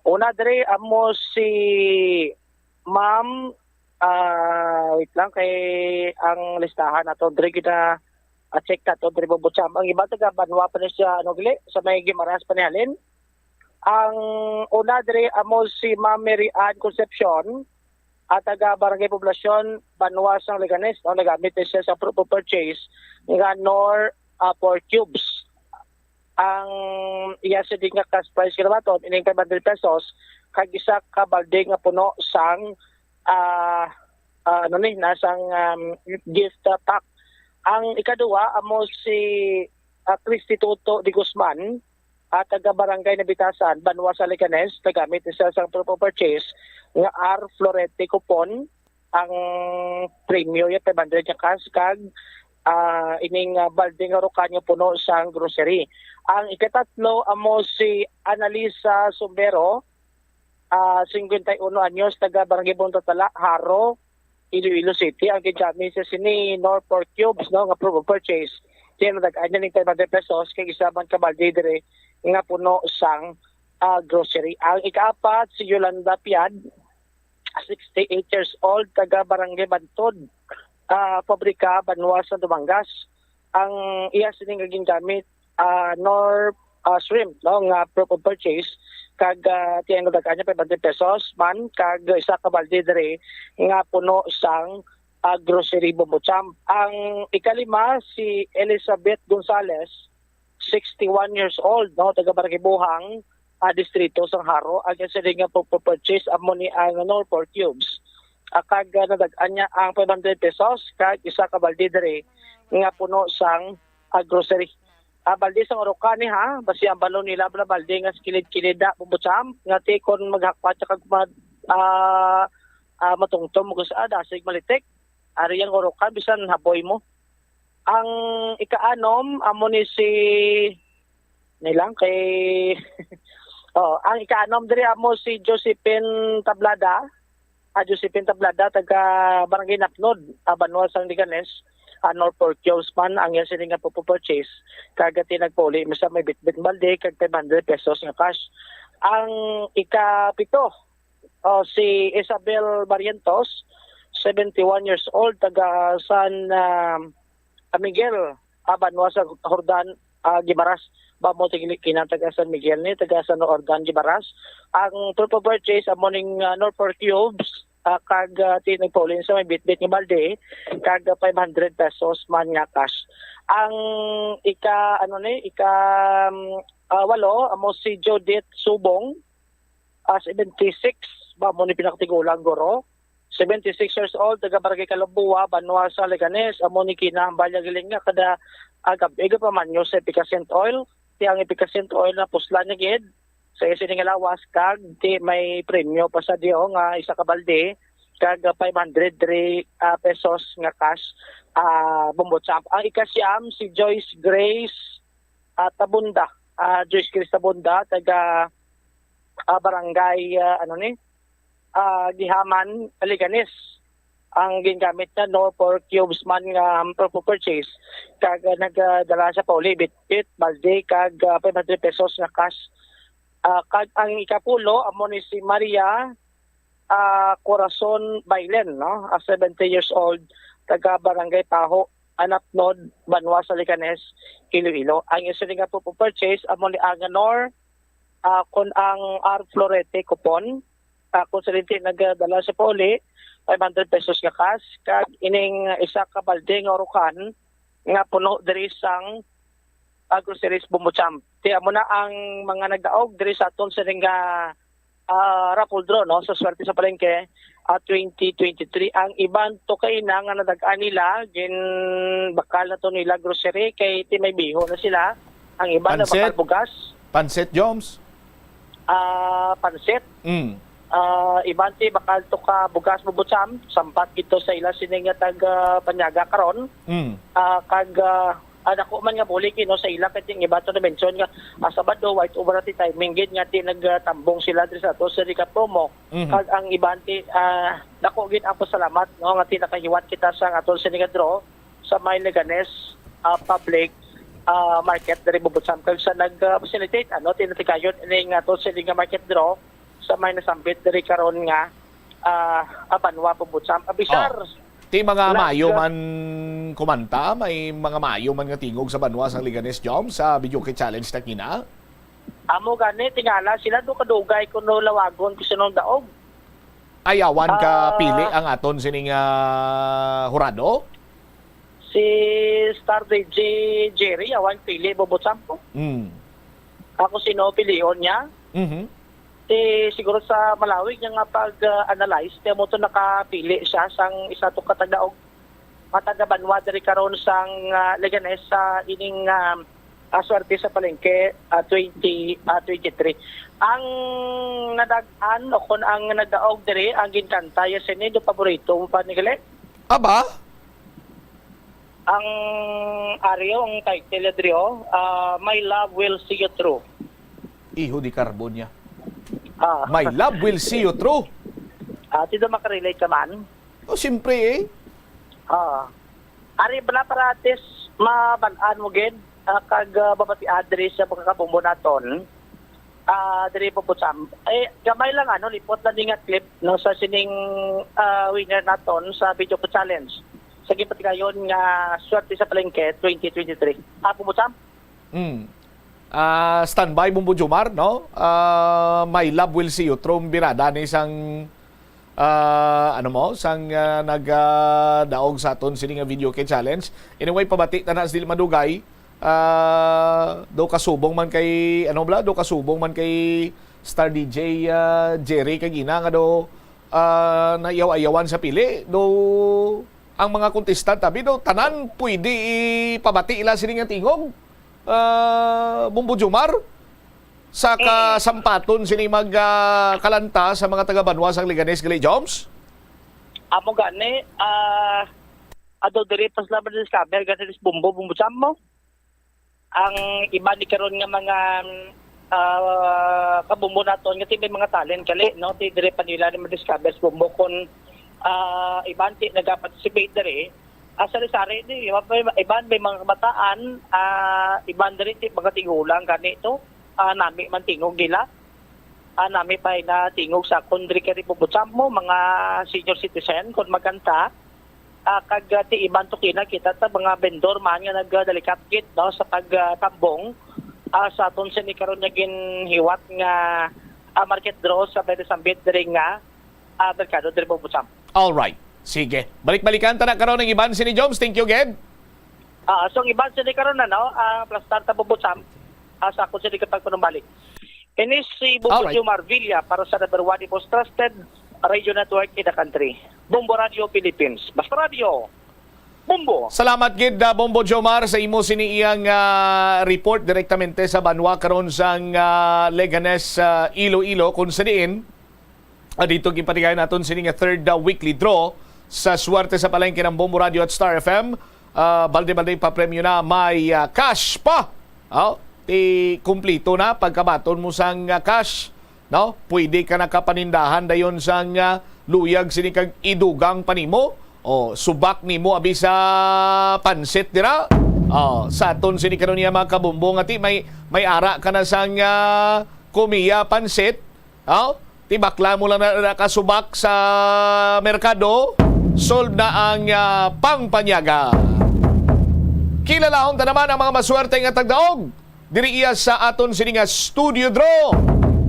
S15: Una dre amo si Ma'am wait lang kay ang listahan nato dre kita check nato dre bubutsam ang iba taga Banwa pa siya gili sa may Gimaras panihalin. Ang una dre amo si Ma'am Mary Ann Concepcion at taga Barangay Poblasyon Banwa sang Leganes no nagamit siya sa proof of purchase nga nor 4 cubes. Ang iya sa nga cash price kinabaton ining 500 pesos kag isa ka balde nga puno sang nasang gift pack. Ang ikaduwa amo si Christy Toto de Guzman at taga Barangay Nabitasan, Banwa sa Leganes, nagamit isa sa proof of purchase nga R. Florete coupon ang premium yung 500 nga cash kag ining balde nga rokanyo puno sang grocery. Ang ikatatlo amo si Analisa Sumbero, 51 anyos, taga Barangay Buntatala, Haro, Iloilo City. Ang kinjami sa sini North 4 cubes no nga proof of purchase. Kaya nag-anya ng 500 pesos kay isaban ka balde dire nga puno sang grocery. Ang ikaapat si Yolanda Piad, 68 years old, taga Barangay Bantod, pabrika Banwa sa Dumangas. Ang iya sining gingamit nor shrimp no nga proof of purchase kag tiyang daghan niya 500 pesos man kag isa ka balde dire nga puno sang grocery bumbutsam. Ang ikalima si Elizabeth Gonzales, 61 years old no taga Barangay Buhang, distrito sang Haro. Ang sa nga purchase amo ni ang 4 cubes. Kag nadaghan niya ang 500 pesos kag isa ka balde dire nga puno sang grocery. Balde sang Orokani ha, basi ang balon nila bala balde nga kilid-kilid bumbutsam nga kon maghakpat kag matungtom mo sa dasig malitik. Ari ang Orokan bisan haboy mo. Ang ikaanom amo ni si nilang kay ang ikaanom diri amo si Josephine Tablada, Josephine Tablada taga Barangay Napnod, Banwa sang Liganes, Norfolk Kiosman ang yan sila nga purchase kag tinagpuli sa may bitbit balde kag 500 pesos nga cash. Ang ikapito si Isabel Barrientos, 71 years old, taga San Miguel, Banwa sa Hordan, Gibaras. Bamo tingin taga San Miguel ni taga San Hordan, Gibaras. Ang total purchase amoning Norfolk Cubes kag tinagpulin sa may bitbit nga balde kag 500 pesos man nga cash. Ang walo amo si Judith Subong, 76, bamo ni pinakatigulang guro, 76 years old, taga Barangay Kalabua, Banwa sa Leganes. Amo ni kinahambal giling nga kada agab-ega pa man yo sa efficacent oil. Tiyang efficacent oil na pusla niya gid sa isining lawas kag di may premyo pa sa diyo nga isa ka balde kag 500 pesos nga cash bumbotsap. Ang ikasyam si Joyce Grace Tabunda, Joyce Grace Tabunda taga barangay Gihaman, Liganes. Ang gingamit na Norfolk Cubes man nga purchase kag nagdala sa pauli bitbit balde kag 500 pesos nga cash. Kag ang ikapulo amo ni si Maria Corazon Bailen, no? 70 years old, taga Barangay Taho, Anapnod, Banwa sa Liganes, Iloilo. Ang isa nga purchase amo ni Aganor kun ang R. Florete coupon kung sa rinti nagdala sa pauli 500 pesos nga cash kag ining isa ka balde nga orukan nga puno diri sang groceries Bumbucham. Tiya mo na ang mga nagdaog diri sa aton sa nga raffle draw, no, sa swerte sa palengke 2023. Ang iban to kay na nga nadagaan nila gin bakal na to nila grocery kay ti may biho na sila. Ang iban na bakal bugas.
S1: Pansit Joms.
S15: Pansit. Iban ti bakal to ka bugas Bumbucham, sampat ito sa ila sining nga taga Panyaga karon. Kag dako man nga bulik no sa ila kay iba to na mention nga Sabado white over ti timing gid nga ti nagtambong sila diri sa to sa Rica promo. Kag ang iban ti dako gid ang pasalamat no nga ti nakahiwat kita sa atol sa draw sa may Leganes public market diri Bumbucham kag sa nag-facilitate tinatikayon ini nga atol sa market draw sa may nasambit diri karon nga Banwa Bumbucham. Abisar
S1: Ti mga mayo man kumanta, may mga mayo man nga tingog sa Banwa sang Liganes Jom sa video kay challenge na kina.
S15: Amo gani tingala sila do kadugay kuno lawagon kuno daog.
S1: Ayawan ka pili ang aton sining hurado.
S15: Si Star DJ Jerry awan pili Bumbucham po. Ako sino pilion niya? Siguro sa Malawi nga pag-analyze mo to nakapili siya sang isa to katagdaog mataga Banwa diri karon sang Leganes sa ining swerte sa palengke 2023. Ang nadagan o kun ang nagdaog diri ang ginkanta ya sini do paborito mo pa ni Gale?
S1: Aba?
S15: Ang aryo ang title diri My Love Will See You Through.
S1: Iho di Carbonia. My love will see you through.
S15: Tito makarelate ka man?
S1: Siyempre
S15: Ari bala parates mabalaan mo gid kag babati address sa pagkakabumbo naton. Diri Bumbucham. Gamay lang lipot lang nga clip no sa sining winner naton sa video ko challenge. Sa gipatigayon nga swerte sa palengke 2023. Bumbucham?
S1: Standby Bumbo Jumar, no? My love will see you. Trom birada ni isang sang nagdaog sa aton sining video kay challenge. Anyway, pabati na sa dili madugay. Do kasubong man kay do kasubong man kay Star DJ Jerry kay gina nga do nayaw-ayawan sa pili. Do ang mga contestant tabi do tanan pwede ipabati ila sining nga tingog. Bumbo Jumar sa kasampaton sini magkalanta sa mga taga Banwa sang Liganes Gali Joms.
S15: Amo gani ado diri pas laban sa camera gani Bumbo Jam mo. Ang iba ni karon nga mga kabumbo naton nga may mga talent kali no ti dire pa nila ni madiscover bumbo kon iban ti nagaparticipate dire sari-sari di iban may mga kabataan iban dire ti mga tigulang kanito nami man tingog nila nami pa na tingog sa kundri kari pubutsam mo mga senior citizen kon magkanta kag ti iban to kita sa mga vendor man nga nagdalikat kit no sa pagtambong sa aton sini karon naging hiwat nga market draw sa pwede sambit diri nga merkado diri pubutsam.
S1: All right. Sige. Balik-balikan ta na karon ng iban sini Joms. Thank you, Ged.
S15: So iban sini karon na no plus tarta pubutsam sa ako sini kapag panumbalik. Inis si Bubut Jomar Villa para sa number 1 most trusted radio network in the country. Bombo Radio Philippines. Basta Radio. Bombo.
S1: Salamat gid Bombo Jomar sa imo siniiyang report direktamente sa Banwa karon sang Leganes Iloilo kung sa diin dito gipatigay naton sini nga third weekly draw sa swerte sa palengke ng Bombo Radio at Star FM. Balde-balde pa premyo na may cash pa. Ti kumplito na pagkabaton mo sang cash. No? Pwede ka nakapanindahan dayon sang luyag sini kag idugang panimo. Subak nimo abi sa pansit dira. Sa aton sini karon niya mga kabumbong ati may ara ka na sang kumiya pansit. Ti bakla mo lang na nakasubak sa merkado. Solve na ang pangpanyaga. Kilalahon ta naman ang mga maswerte nga tagdaog. Diri iya sa aton sini nga studio draw.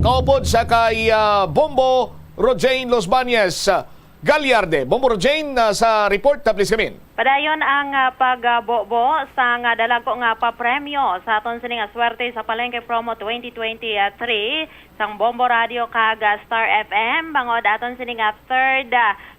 S1: Kaupod sa kay Bombo Rojane Los Bañez Gallarde. Bombo Rojane sa report na please kamin.
S16: Padayon ang pagbobo sa nga dalago nga papremyo sa aton sini nga swerte sa Palengke Promo 2023 sang Bombo Radio kag Star FM bangod aton sini nga third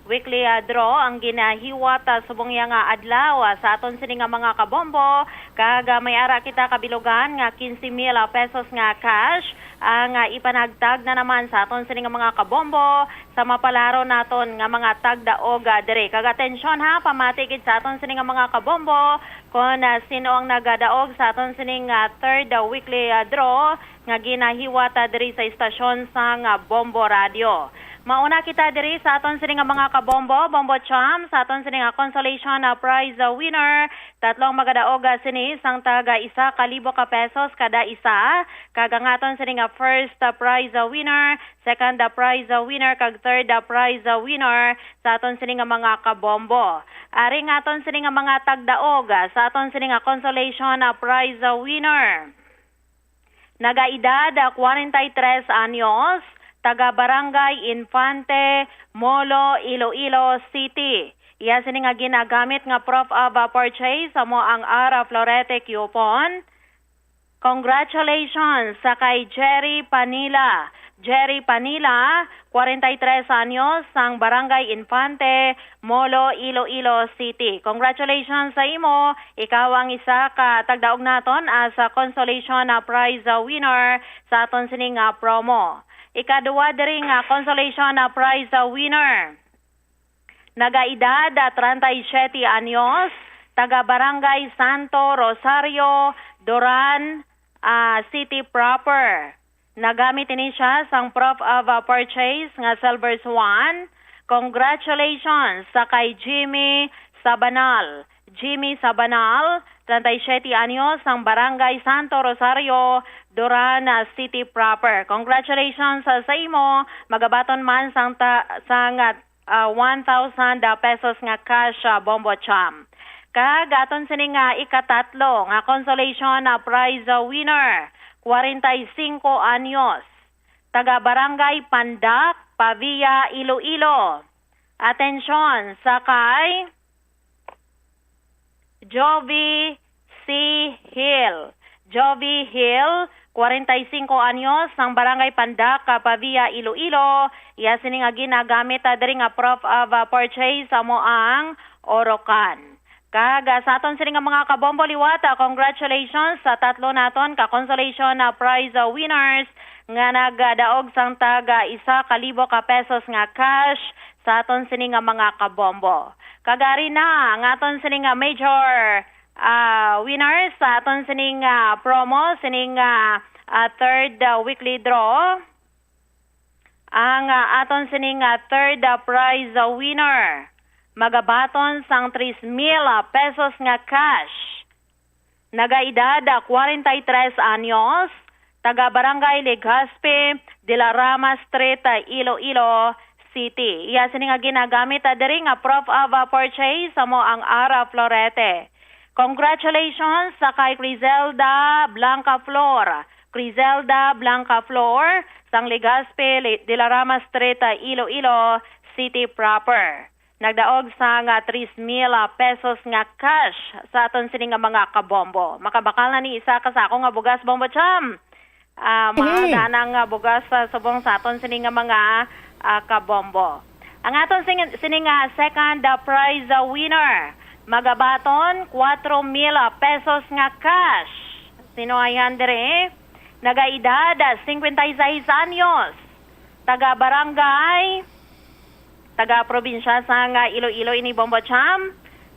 S16: weekly draw ang ginahiwat subong nga adlaw sa aton sini nga mga kabombo kag may ara kita kabilugan nga 15,000 pesos nga cash ang ipanagtag na naman sa aton sini nga mga kabombo sa mapalaro naton nga mga tagdaog dire kag atensyon ha pamatikid sa aton sini nga mga kabombo kung sino ang nagadaog sa aton sini nga third weekly draw nga ginahiwat diri sa istasyon sang Bombo Radio. Mauna kita diri sa aton sini nga mga kabombo, Bombo Cham, sa aton sini nga consolation prize winner, tatlong magadaog sini sang taga 1,000 ka pesos kada isa, kag ang aton sini nga first prize winner, second prize winner kag third prize winner sa aton sini nga mga kabombo. Ari nga aton sini nga mga tagdaog sa aton sini nga consolation prize winner. Nagaedad 43 anyos, taga Barangay Infante, Molo, Iloilo City. Iya sini nga ginagamit nga proof of purchase mo ang Ara Florete coupon. Congratulations sa kay Jerry Panila. Jerry Panila, 43 anyos, sang Barangay Infante, Molo, Iloilo City. Congratulations sa imo. Ikaw ang isa ka tagdaog naton as a consolation prize winner sa aton sining promo. Ikaduwa diri nga consolation prize winner. Nagaedad 37 anyos, taga Barangay Santo Rosario, Duran City proper. Nagamit ini siya sang proof of purchase nga Silver Swan. Congratulations sa kay Jimmy Sabanal. Jimmy Sabanal, 37 anyos, sang Barangay Santo Rosario, Duran City proper. Congratulations sa imo. Magabaton man sang 1,000 pesos nga cash Bombo Cham. Kag aton sini nga ikatatlo nga consolation prize winner. 45 anyos, taga Barangay Pandak, Pavia, Iloilo. Atensyon sa kay Jovi C. Hill. Jovi Hill, 45 anyos, sang Barangay Pandak, Pavia, Iloilo. Iya sini nga ginagamit diri nga proof of purchase mo ang Orocan. Kag sa aton sini nga mga kabombo liwata, congratulations sa tatlo naton ka consolation prize winners nga nagdaog sang taga 1,000 ka pesos nga cash sa aton sini nga mga kabombo. Kagari na nga aton sini nga major winners sa aton sini nga promo, sini nga third weekly draw. Ang aton sining third prize winner magabaton sang 3,000 pesos nga cash. Nagaedad 43 anyos, taga Barangay Legazpi, De la Rama Street, Iloilo City. Iya sini nga ginagamit diri nga proof of purchase mo ang Ara Florete. Congratulations sa kay Crizelda Blanca Flor. Crizelda Blanca Flor sang Legazpi, De la Rama Street, Iloilo City proper. Nagdaog sa nga 3,000 pesos nga cash sa aton sini nga mga kabombo. Makabakal na ni isa ka sa ako nga bugas bombo cham. Maganang bugas sa subong sa aton sini nga mga kabombo. Ang aton sini nga second prize winner magabaton 4,000 pesos nga cash. Sino ayan dire? Nagaedad 56 anyos. Taga barangay taga probinsya sa nga Iloilo ini Bombo Cham.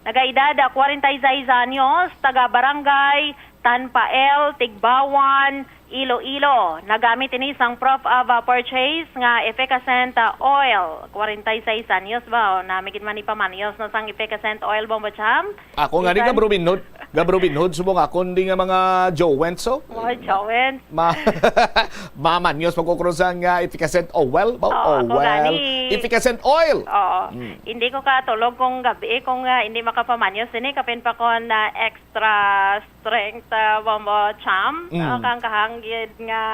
S16: Nagaedad 46 anyos, taga barangay Tanpael, Tigbawan, Iloilo. Nagamit ini sang proof of purchase nga efficacent oil. 46 anyos ba? O, namigit man ipamanyos na sang efficacent oil Bombo Cham.
S1: Ako nga ni Gabrobin Hood, subong akon di nga mga Jowenso.
S16: Jowen.
S1: Mamanyos magkukuroon sa nga efficacent oil. Efficacent oil.
S16: Oo. Hindi ko katulog kung gabi kung hindi makapamanyos ini kapin pa ko na extra strength Bombo Cham. Kang kahanggid nga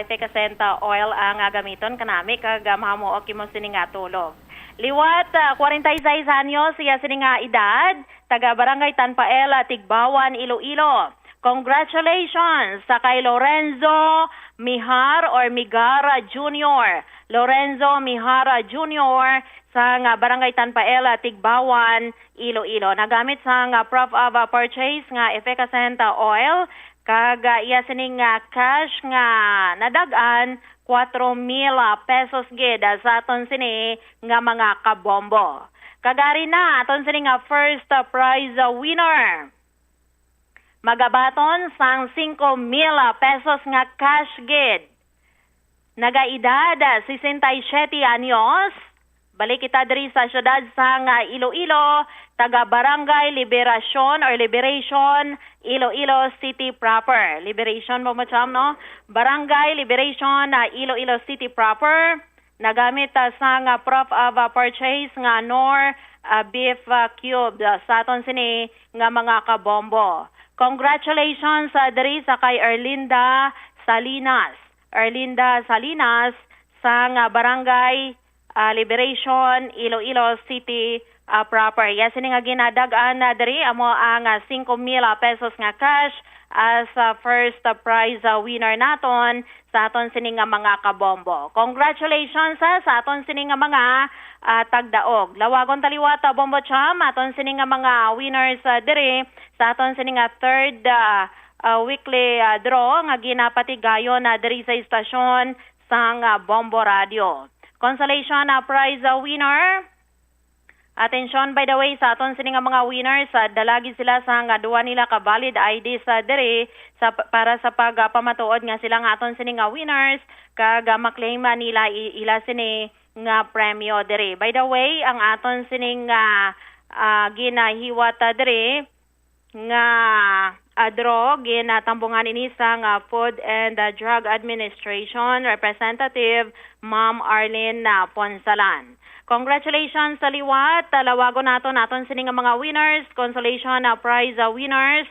S16: efficacent oil ang gamiton kanami kag mahamo o kimo sini nga tulog. Liwat 46 anyos siya sini nga edad, taga Barangay Tanpael, Tigbawan, Iloilo. Congratulations sa kay Lorenzo Mihar or Migara Jr. Lorenzo Mihara Jr. sa nga Barangay Tanpael, Tigbawan, Iloilo. Nagamit sa nga proof of purchase nga efficacent oil kag iya sining cash nga nadagan 4,000 pesos gid sa aton sini nga mga kabombo. Kagari na aton sini nga first prize winner. Magabaton sang 5,000 pesos nga cash gid. Nagaedad 67 anyos. Balik kita diri sa syudad sa nga Iloilo, taga Barangay Liberation, Iloilo City proper. Liberation mo cham no? Barangay Liberation Iloilo City proper. Nagamit sa nga proof of purchase nga nor beef cube sa aton sini nga mga kabombo. Congratulations diri sa kay Erlinda Salinas. Erlinda Salinas sa nga Barangay Liberation, Iloilo City proper. Yes, ini nga ginadagaan na diri amo ang 5,000 pesos nga cash as first prize winner naton sa aton sini nga mga kabombo. Congratulations sa aton sini nga mga tagdaog. Lawagon taliwat Bombo Cham, aton sini nga mga winners diri sa aton sini nga third weekly draw nga ginapatigayon diri sa istasyon sang Bombo Radio. Consolation prize winner. Attention by the way sa aton sini nga mga winners, dalagi sila sa nga duwa nila ka valid ID sa diri para sa pagpamatuod nga sila nga aton sini nga winners kag maklaim nila ila sini nga premyo diri. By the way, ang aton sini nga ginahiwat diri nga draw ginatambungan ini sa nga Food and Drug Administration Representative Ma'am Arlene Ponsalan. Congratulations sa liwat. Lawagon naton sini nga mga winners. Consolation prize winners.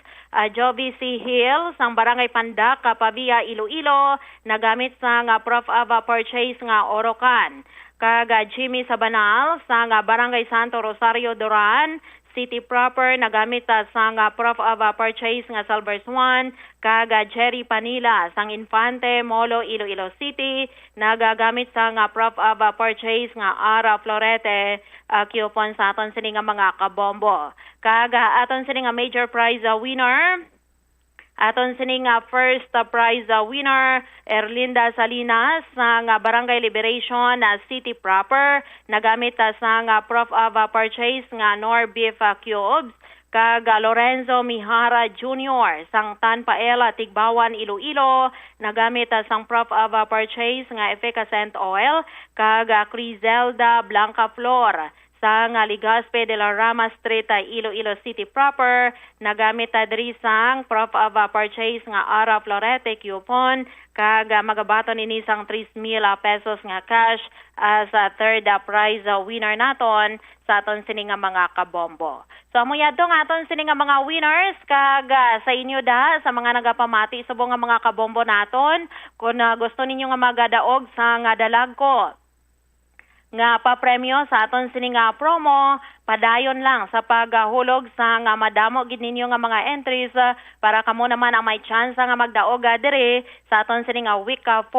S16: Joby C. Hill sang Barangay Pandak, Pavia, Iloilo. Nagamit sa nga proof of purchase nga Orocan. Kag Jimmy Sabanal sang Barangay Santo Rosario, Duran City proper. Nagamit sa nga proof of purchase nga Salvers 1. Kag Jerry Panila sang Infante, Molo, Iloilo City. Nagagamit sa nga proof of purchase nga Ara Florete coupon sa aton sini nga mga kabombo. Kag aton sini nga major prize winner. Aton sini nga first prize winner Erlinda Salinas sa nga Barangay Liberation City proper. Nagamit sa nga proof of purchase nga nor beef cubes. kag Lorenzo Mihara Jr. sang Tanpaela Tigbawan Iloilo nagamit sang proof of purchase nga efficacent oil kag Crizelda Blanca Flor sa Legazpi de la Rama Street, Iloilo City proper, nagamit diri sang proof of purchase nga Ara Florete coupon kag magabaton ini sang 3,000 pesos nga cash as third prize winner naton sa aton sini nga mga kabombo. So amuyado nga aton sini nga mga winners kag sa inyo da sa mga nagapamati subong nga mga kabombo naton kung gusto ninyo nga magadaog sa nga dalagko nga papremyo sa aton sini nga promo, padayon lang sa paghulog sa nga madamo gid ninyo nga mga entries para kamo naman ang may chance nga magdaog diri sa aton sini nga week 4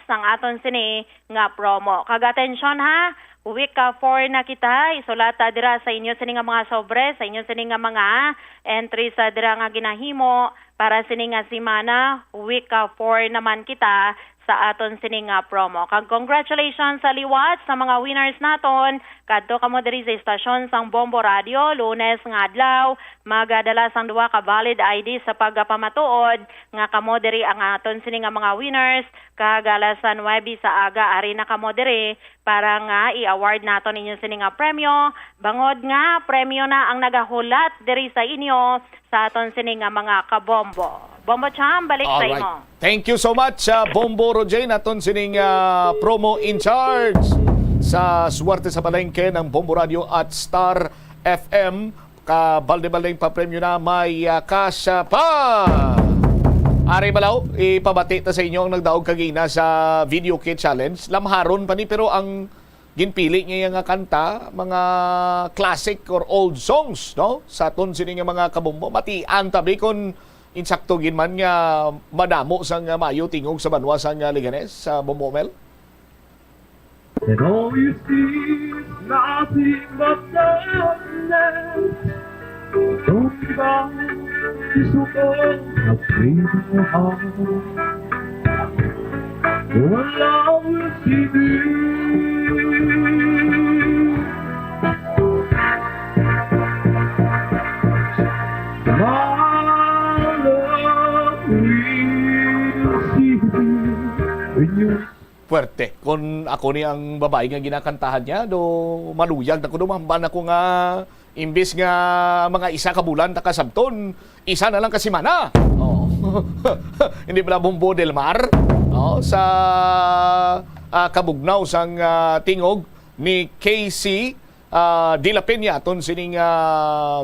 S16: sang aton sini nga promo. Kag atensyon ha, week 4 na kita isulat dira sa inyo sini nga mga sobre, sa inyo sini nga mga entries dira nga ginahimo para sini nga semana, week 4 naman kita sa aton sini nga promo. Kag congratulations sa liwat sa mga winners naton. Kadto kamo diri sa istasyon sang Bombo Radio Lunes nga adlaw magadala sang 2 ka valid ID sa pagpamatuod nga kamo diri ang aton sini nga mga winners kag alas 9 sa aga ari na kamo diri para nga i-award naton inyo sini nga premyo. Bangod nga premyo na ang nagahulat diri sa inyo sa aton sini nga mga kabombo. Bombo Cham, balik sa imo.
S1: Thank you so much, Bombo Roger, naton sining promo in charge sa Suwerte sa Palengke ng Bombo Radio at Star FM. Kabalde-baldeng pa-premyo na may cash pa. Ari Balaw, ipabati ta sa inyo ang nagdaog kagina sa Video Kit Challenge. Lamharon pa ni pero ang ginpili niya nga kanta, mga classic or old songs, no? Sa aton sining mga kabombo. Matian tabi kon insakto gin man nga madamo sang mayo tingog sa banwa sang Liganes sa Bombomel.
S11: And all you see is nothing but darkness. Don't give up, this will go a freedom heart. Your love will see me.
S1: Puwerte. Kung ako ni ang babae nga ginakantahan niya, do maluyag na ko dumamban ako nga imbis nga mga isa ka bulan ta kasabton, isa na lang kasi mana. Oh. Hindi pala Bombo del Mar sa kabugnaw sang tingog ni KC De La Peña ton sining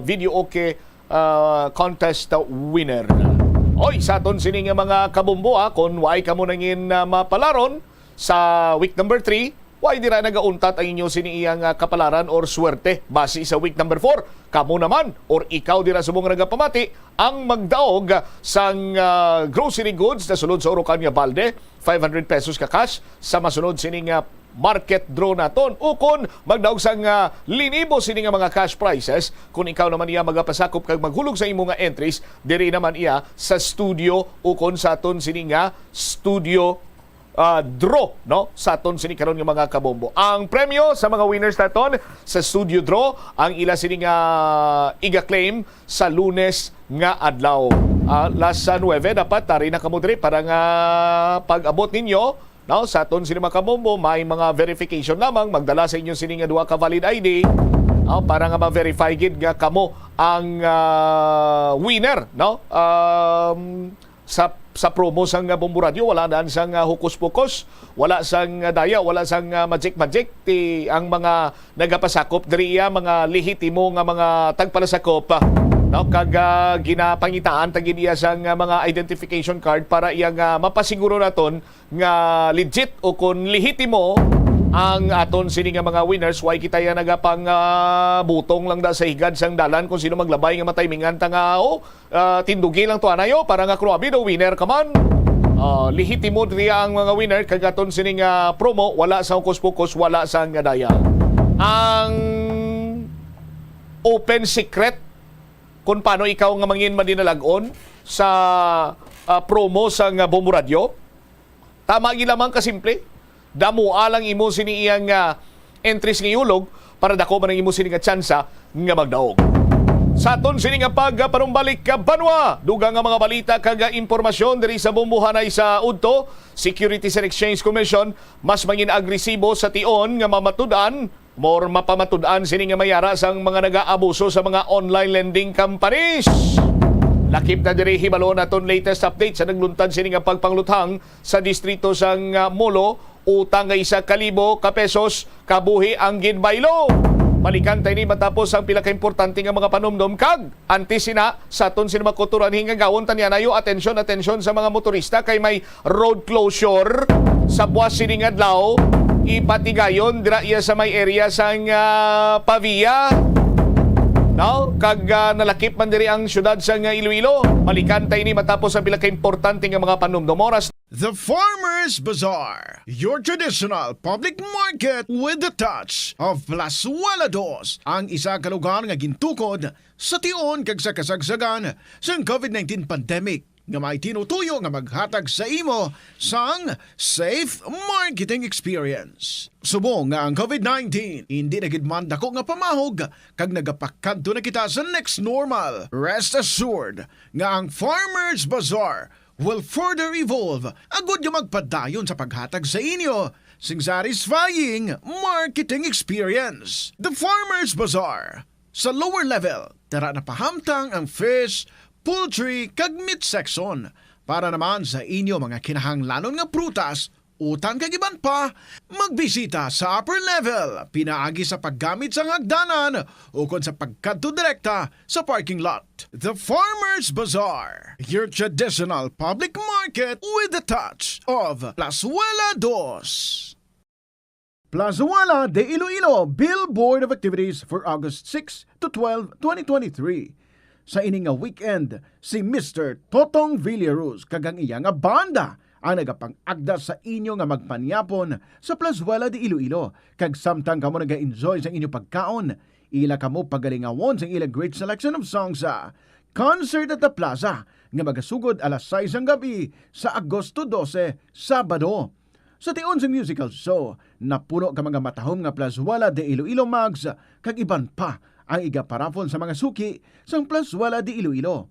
S1: video okay contest winner. Oy, sa ton sining mga kabombo kung why kamo nangin mapalaron sa week number 3, why di ra nagauntat ang inyo siniyang kapalaran or swerte base sa week number 4. Kamo naman or ikaw di ra subong nagapamati ang magdaog sang grocery goods na sulod sa Orocanio Balde, 500 pesos ka cash sa masunod sining market draw naton ukon magdaog sang linibo sini nga mga cash prizes kung ikaw naman iya magapasakop kag maghulog sa imo nga entries diri naman iya sa studio ukon sa aton sini nga studio draw no sa aton sini karon nga mga kabombo. Ang premyo sa mga winners naton sa studio draw ang ila sini nga iga-claim sa Lunes nga adlaw. Las 9 dapat tari na kamo diri para nga pag-abot ninyo. Now, sa aton sini mga kabombo, may mga verification lamang. Magdala sa inyo sini nga 2 ka valid ID para nga ma-verify gid nga kamo ang winner. No? Sa promo sang Bombo Radio, wala na sang hukus-pukus, wala sang daya, wala sang magic-magic. Ang mga nagapasakop diri mga lehitimo nga mga tagpalasakop. No, kag ginapangitaan tagid iya sang mga identification card para iyang mapasiguro naton nga legit o kun lehitimo ang aton sini nga mga winners. Why kita ya nagapang butong lang da sa higad sang dalan kung sino maglabay nga mataymingan ta nga tindugi lang to anayo para nga kruabi do winner ka man. Lehitimo diya ang mga winner kag aton sini nga promo, wala sa hukus-pukus, wala sang daya. Ang open secret kung paano ikaw nga mangin madinalagon sa promo sa Bombo Radio, tama gilamang kasimple. Damua lang imo sini iyang entries nga iulog para dako man ang imo sini nga tsansa nga magdaog. Sa aton sini nga pagpanumbalik ka banwa, dugang nga mga balita kag impormasyon diri sa bumbuhanay sa udto, Securities and Exchange Commission mas mangin agresibo sa tion nga mamatud-an, more mapamatud-an sini nga mayara sang mga nagaabuso sa mga online lending companies. Lakip na diri hibalo naton latest update sa nagluntad sini nga pagpangluthang sa distrito sang Molo, utang nga 1,000 ka pesos kabuhi ang ginbaylo. Balikan tayo ni matapos ang pila ka-importante nga mga panumdum kag antisina sa aton sini makuturan hingga gawon tanya nayo atensyon sa mga motorista kay may road closure sa buwas sini nga adlaw ipatigayon dira iya sa may area sang Pavia. No, kag nalakip man diri ang syudad sa Iloilo. Balikan tayo ni matapos ang pila ka-importante nga mga panumdum oras.
S4: The Farmers Bazaar, your traditional public market with the touch of Plazuela Dos, ang isa ka lugar nga gintukod sa tion kag sa kasagsagan sa COVID-19 pandemic nga may tinutuyo nga maghatag sa imo sang safe marketing experience. Subong nga ang COVID-19 hindi na gid man dako nga pamahog kag nagapakadto na kita sa next normal. Rest assured nga ang Farmers Bazaar will further evolve agud nga magpadayon sa paghatag sa inyo sing satisfying marketing experience. The Farmers Bazaar. Sa lower level, tara na pahamtang ang fish, poultry, kag meat section para naman sa inyo mga kinahanglanon nga prutas, utang kag iban pa, magbisita sa upper level, pinaagi sa paggamit sa hagdanan o kon sa pagkadto direkta sa parking lot. The Farmers Bazaar, your traditional public market with the touch of Plazuela Dos. Plazuela de Iloilo Billboard of Activities for August 6 to 12, 2023. Sa ining nga weekend, si Mr. Totong Villaruz kagang iya nga banda ang nagapang-agda sa inyo nga magpanyapon sa Plazuela de Iloilo. Kag samtang kamo naga-enjoy sa inyo pagkaon, ila kamo pagalingawon sa ilang great selection of songs sa Concert at the Plaza nga magasugod alas 6 ang gabi sa Agosto 12, Sabado. Sa tion sa musical show, napuno ka mga matahom nga Plazuela de Iloilo Mags kag iban pa ang igaparapon sa mga suki sang Plazuela de Iloilo.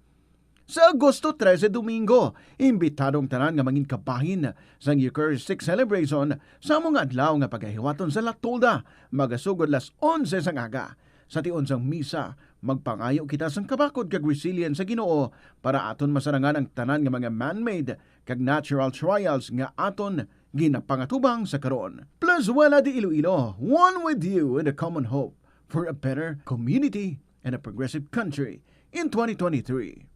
S4: Sa Agosto 13, Domingo, imbitadong tanan nga mangin kabahin sa Eucharistic Celebration sa mga adlaw nga pagahiwaton sa Latolda, magasugod las 11 sang aga. Sa tion sang misa, magpangayo kita sang kabakod kag resilience sa Ginoo para aton masarangan ang tanan nga mga man-made kag natural trials nga aton ginapangatubang sa karon. Plazuela de Iloilo, one with you in a common hope for a better community and a progressive country in 2023.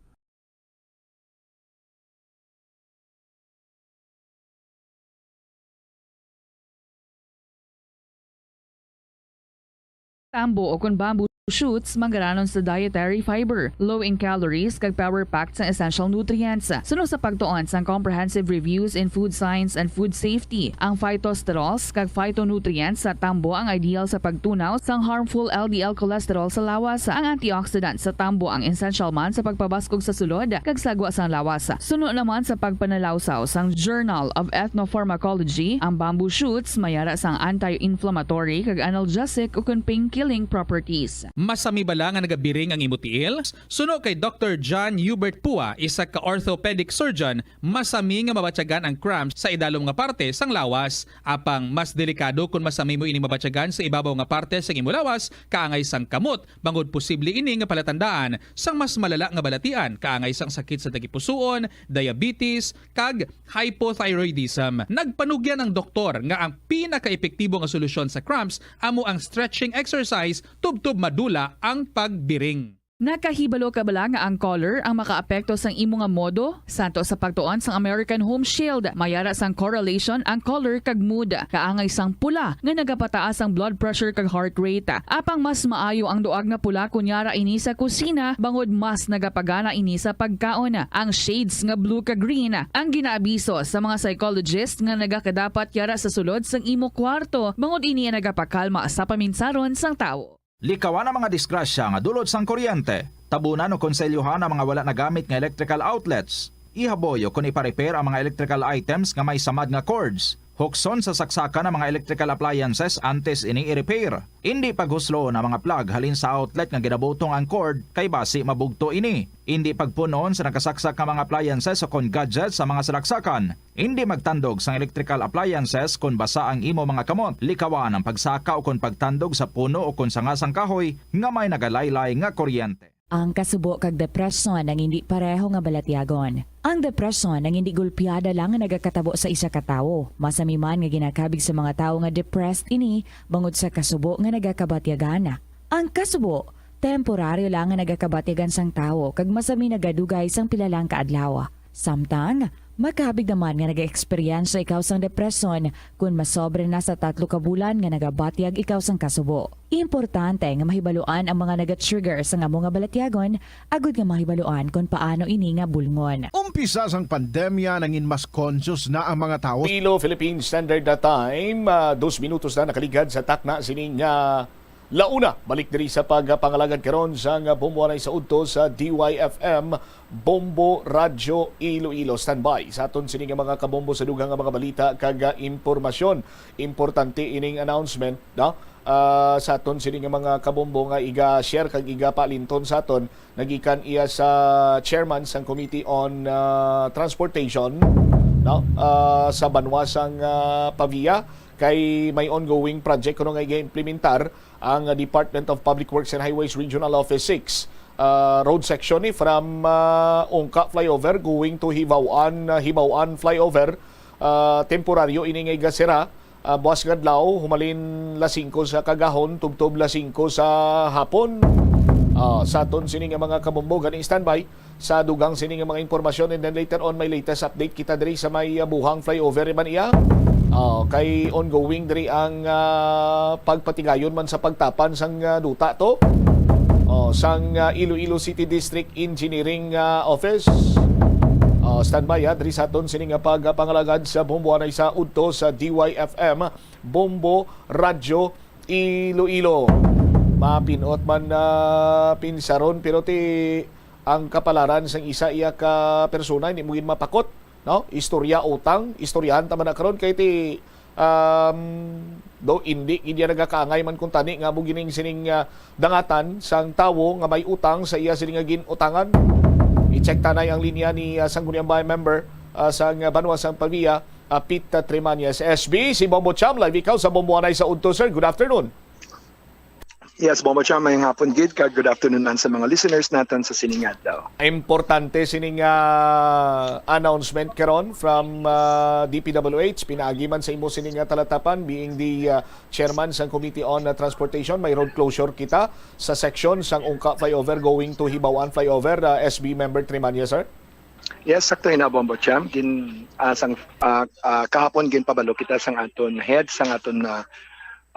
S2: Tambo o kung bamboo shoots manggaranon sa dietary fiber, low in calories kag power-packed sa essential nutrients. Suno sa pagtuon sa comprehensive reviews in food science and food safety, ang phytosterols kag phytonutrients sa tambo ang ideal sa pagtunaw sang harmful LDL cholesterol sa lawas. Ang antioxidants sa tambo ang essential man sa pagpabaskog sa sulod kag sagwa sang lawas. Suno naman sa pagpanalawsaw sang Journal of Ethnopharmacology, ang bamboo shoots mayara sang anti-inflammatory kag analgesic o kun pain-killing properties.
S17: Masami bala nga nagabiring ang imutiil? Suno kay Dr. John Hubert Pua, isa ka orthopedic surgeon, masami nga mabatyagan ang cramps sa idalom nga parte sang lawas. Apang mas delikado kung masami mo ini mabatyagan sa ibabaw nga parte sang imo lawas, kaangay sang kamot, bangod posible ini nga palatandaan sang mas malala nga balatian, kaangay sang sakit sa tagipusoon, diabetes, kag hypothyroidism. Nagpanugyan ang doktor nga ang pinaka-epektibo nga solusyon sa cramps amo ang stretching exercise tubtub madula ang pagbiring.
S2: Nakahibalo ka bala nga ang color ang makaapekto sang imo nga modo? Santo sa pagtuon sang American Home Shield, mayara sang correlation ang color kag mood. Kaangay sang pula nga nagapataas ang blood pressure kag heart rate. Apang mas maayo ang duag nga pula kunyara ini sa kusina, bangod mas nagapagana ini sa pagkaon. Ang shades nga blue kag green ang ginaabiso sa mga psychologist nga nagakadapat yara sa sulod sang imo kwarto, bangod ini ang nagapakalma sa paminsaron sang tawo.
S18: Likawan ang mga disgrasya nga dulot sang kuryente. Tabunan o konselyuhan ang mga wala nagamit nga electrical outlets. Ihaboyo kung ipa-repair ang mga electrical items nga may samad nga cords. Hukson sa saksakan ng mga electrical appliances antes ini i-repair. Hindi paghuslo na mga plug halin sa outlet nga ginabutong ang cord kay basi mabugto ini. Hindi pagpunon sa nakasaksak nga mga appliances o kon gadgets sa mga salaksakan. Hindi magtandog sa electrical appliances kung basa ang imo mga kamot. Likawan ang pagsaka o kon pagtandog sa puno o kon sangasang kahoy nga may nagalaylay nga kuryente.
S3: Ang kasubo kag depresyon ang hindi pareho nga balatyagon. Ang depresyon ang hindi gulpiyada lang nga nagakatabo sa isa ka tawo. Masami man nga ginakabig sa mga tawo nga depressed ini bangod sa kasubo nga nagakabatyagan. Ang kasubo temporaryo lang nga nagakabatyagan sang tawo kag masami nagadugay sang pilalang kaadlaw. Samtang makabig naman nga nag-experience ikaw sang depresyon kung masobre na sa 3 ka bulan nga nagabatyag ikaw sang kasubo. Importante nga mahibaluan ang mga naga-trigger sa nga mga balatyagon agud nga mahibaluan kung paano ini nga bulngon.
S4: Umpisa sang pandemya nangin mas conscious na ang mga tao.
S1: Pilo Philippine Standard Time, 2 minutos na nakaligad sa takna sining launa. Balik diri sa pagpangalagad karon sa bumbuanay sa udto sa DYFM Bombo Radyo Iloilo. Standby sa aton sining mga kabombo sa dugang mga balita kag impormasyon. Importante ining announcement, no? Sa aton sining mga kabombo nga iga-share kag iga-palinton sa aton nagikan iya sa chairman sang Committee on Transportation, no? Sa banwasang Pavia kay may ongoing project kuno nga i-implementar ang Department of Public Works and Highways Regional Office 6 road section ni from Ongka flyover going to Hibauan flyover. Temporaryo ini nga igasira buwas ngadlaw humalin lasingko sa kagahon tubtob lasingko sa hapon. Sa aton sining mga kabombo ganing standby sa dugang sining mga impormasyon, and then later on may latest update kita diri sa may buhang flyover man iya. Kay ongoing diri ang pagpatigayon man sa pagtapan sang duta to sang Iloilo City District Engineering Office. Standby diri sa aton sining pagpangalagad sa bumbuanay sa udto sa DYFM Bombo Radyo Iloilo. Mapinot man pinsaron pero ang kapalaran sang isa iya ka persona hindi mo gin mapakot, no? Istorya utang, istoryahan ta man karon kay ti do hindi nagakaangay man kung tani nga bugining sining dangatan sang tawo nga may utang sa iya sining ginutangan. I-check tanay ang linya ni Sangguniang Bayan member sang Banwasang Pavia, Pete Trimanias. SB, si Bombo Cham, live ikaw sa Bomboanay sa udto, sir. Good afternoon.
S19: Yes, Bombo Cham, mayang hapon gid ka. Good afternoon man sa mga listeners natin sa Siningad daw.
S1: Importante sining announcement karon from DPWH. Pinaagi man sa imo sining talatapan being the chairman sa Committee on Transportation. May road closure kita sa section sang Ongka flyover going to Hibauan flyover. SB member Trimania, sir.
S19: Yes, sakto na Bombo Cham. Kahapon gin pabalo kita sang aton head sang aton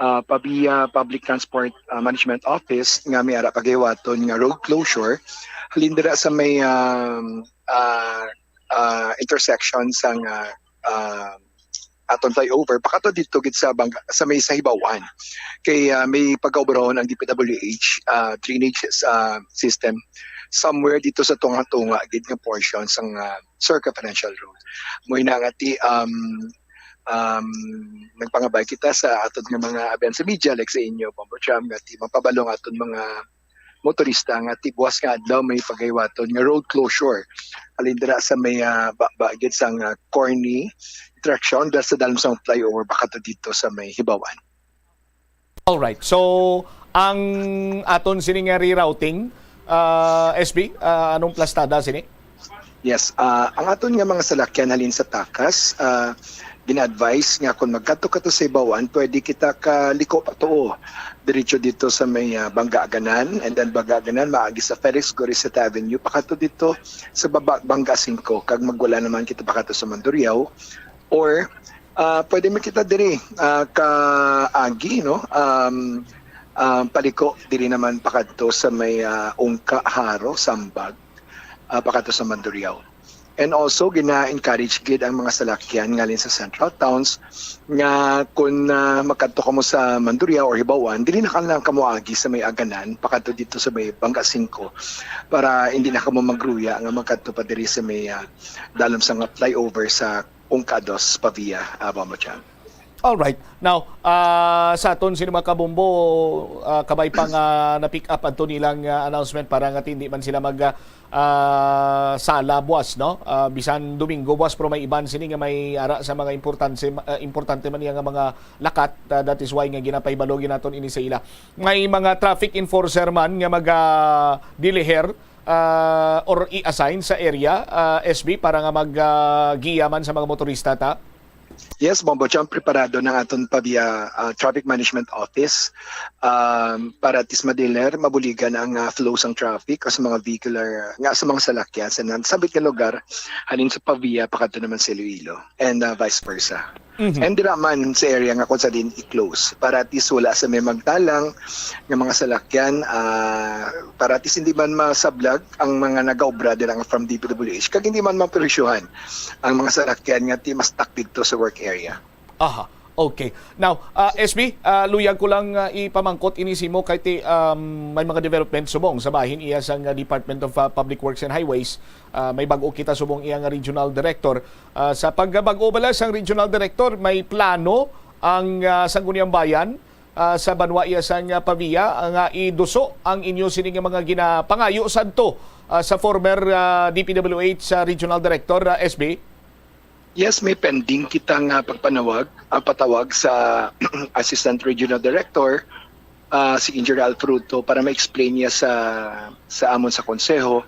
S19: Pavia Public Transport Management Office nga may ara pagaywaton nga road closure halindira sa may intersection sang aton flyover pakato dito gid sa may sa Hibauan kay may pag-overhaul ang DPWH drainage system somewhere dito sa tunga-tunga gid nga portion sang circumferential road mo ina nga ti nagpangabay kita sa aton nga mga aben sa media like sa inyo Bombo Cham nga ti mapabalong aton mga motorista nga ti buwas nga adlaw may pagaywaton nga road closure alindra sa may bagid sang corny traction dahil sa dalom sang flyover baka to dito sa may Hibauan.
S1: All right. So ang aton sining rerouting SB anong plastada sini?
S19: Yes, ang aton nga mga salakyan halin sa takas gina-advise nga kung magkato-kato sa Hibauan, pwede kita kaliko patuo diretso dito sa may Bangga-Aganan, and then Bangga-Aganan maagi sa Felix Goriseta Avenue pakato dito sa Bangga 5 kag magwala naman kita pakato sa Mandurriao, or pwede man kita diri kaagi no paliko diri naman pakato sa may Ongka Haro Sambag pakato sa Mandurriao. And also, gina-encourage gid ang mga salakyan ngalin sa central towns nga kung makadto ka mo sa Mandurriao or Hibauan, dili na ka lang kamuagi sa may Aganan, pakato dito sa may Bangga 5 para hindi na ka mo magruya nga makadto pa diri sa may dalom sa flyover sa Ungkados Pavia, Bombo Cham.
S1: Alright. Now, sa aton sino mga kabombo, kabay pang na-pick up ato nilang announcement para nga hindi man sila sala buwas, no? Bisan Domingo buwas, pero may iban sini nga may ara sa mga importante man nga mga lakat. That is why nga ginapaybalogin naton ini sa ila. May mga traffic enforcer man nga mag-deliher or i-assign sa area, SB, para nga mag-giya man sa mga motorista ta.
S19: Yes, Bombo Cham, preparado ng aton Pavia Traffic Management Office para at least madiler, mabuligan ang flow sang traffic o sa mga vehicular, nga sa mga salakyan sa sabit nga lugar, halin sa Pavia, pakato naman sa Iloilo, and vice versa. And dira man sa area nga kung sa din i-close para at least wala sa may magtalang ng mga salakyan, para at least hindi man masablag ang mga nagaobra din from DPWH, kag hindi man mapresyuhan ang mga salakyan nga mas taktig to sa work area.
S1: Aha. Okay. Now, SB, luyag ko lang ipamangkot inisimo kay may mga development subong sa bahin iya sang Department of Public Works and Highways. May bago kita subong iya nga regional director. Sa pagbago bala sang regional director, may plano ang Sangguniang Bayan sa banwa iya sang Pavia nga iduso ang inyo sining mga ginapangayo sadto sa former DPWH regional director, SB.
S19: Yes, may pending kitang patawag sa Assistant Regional Director, si Engineer Alfruto, para ma-explain niya sa amon sa konseho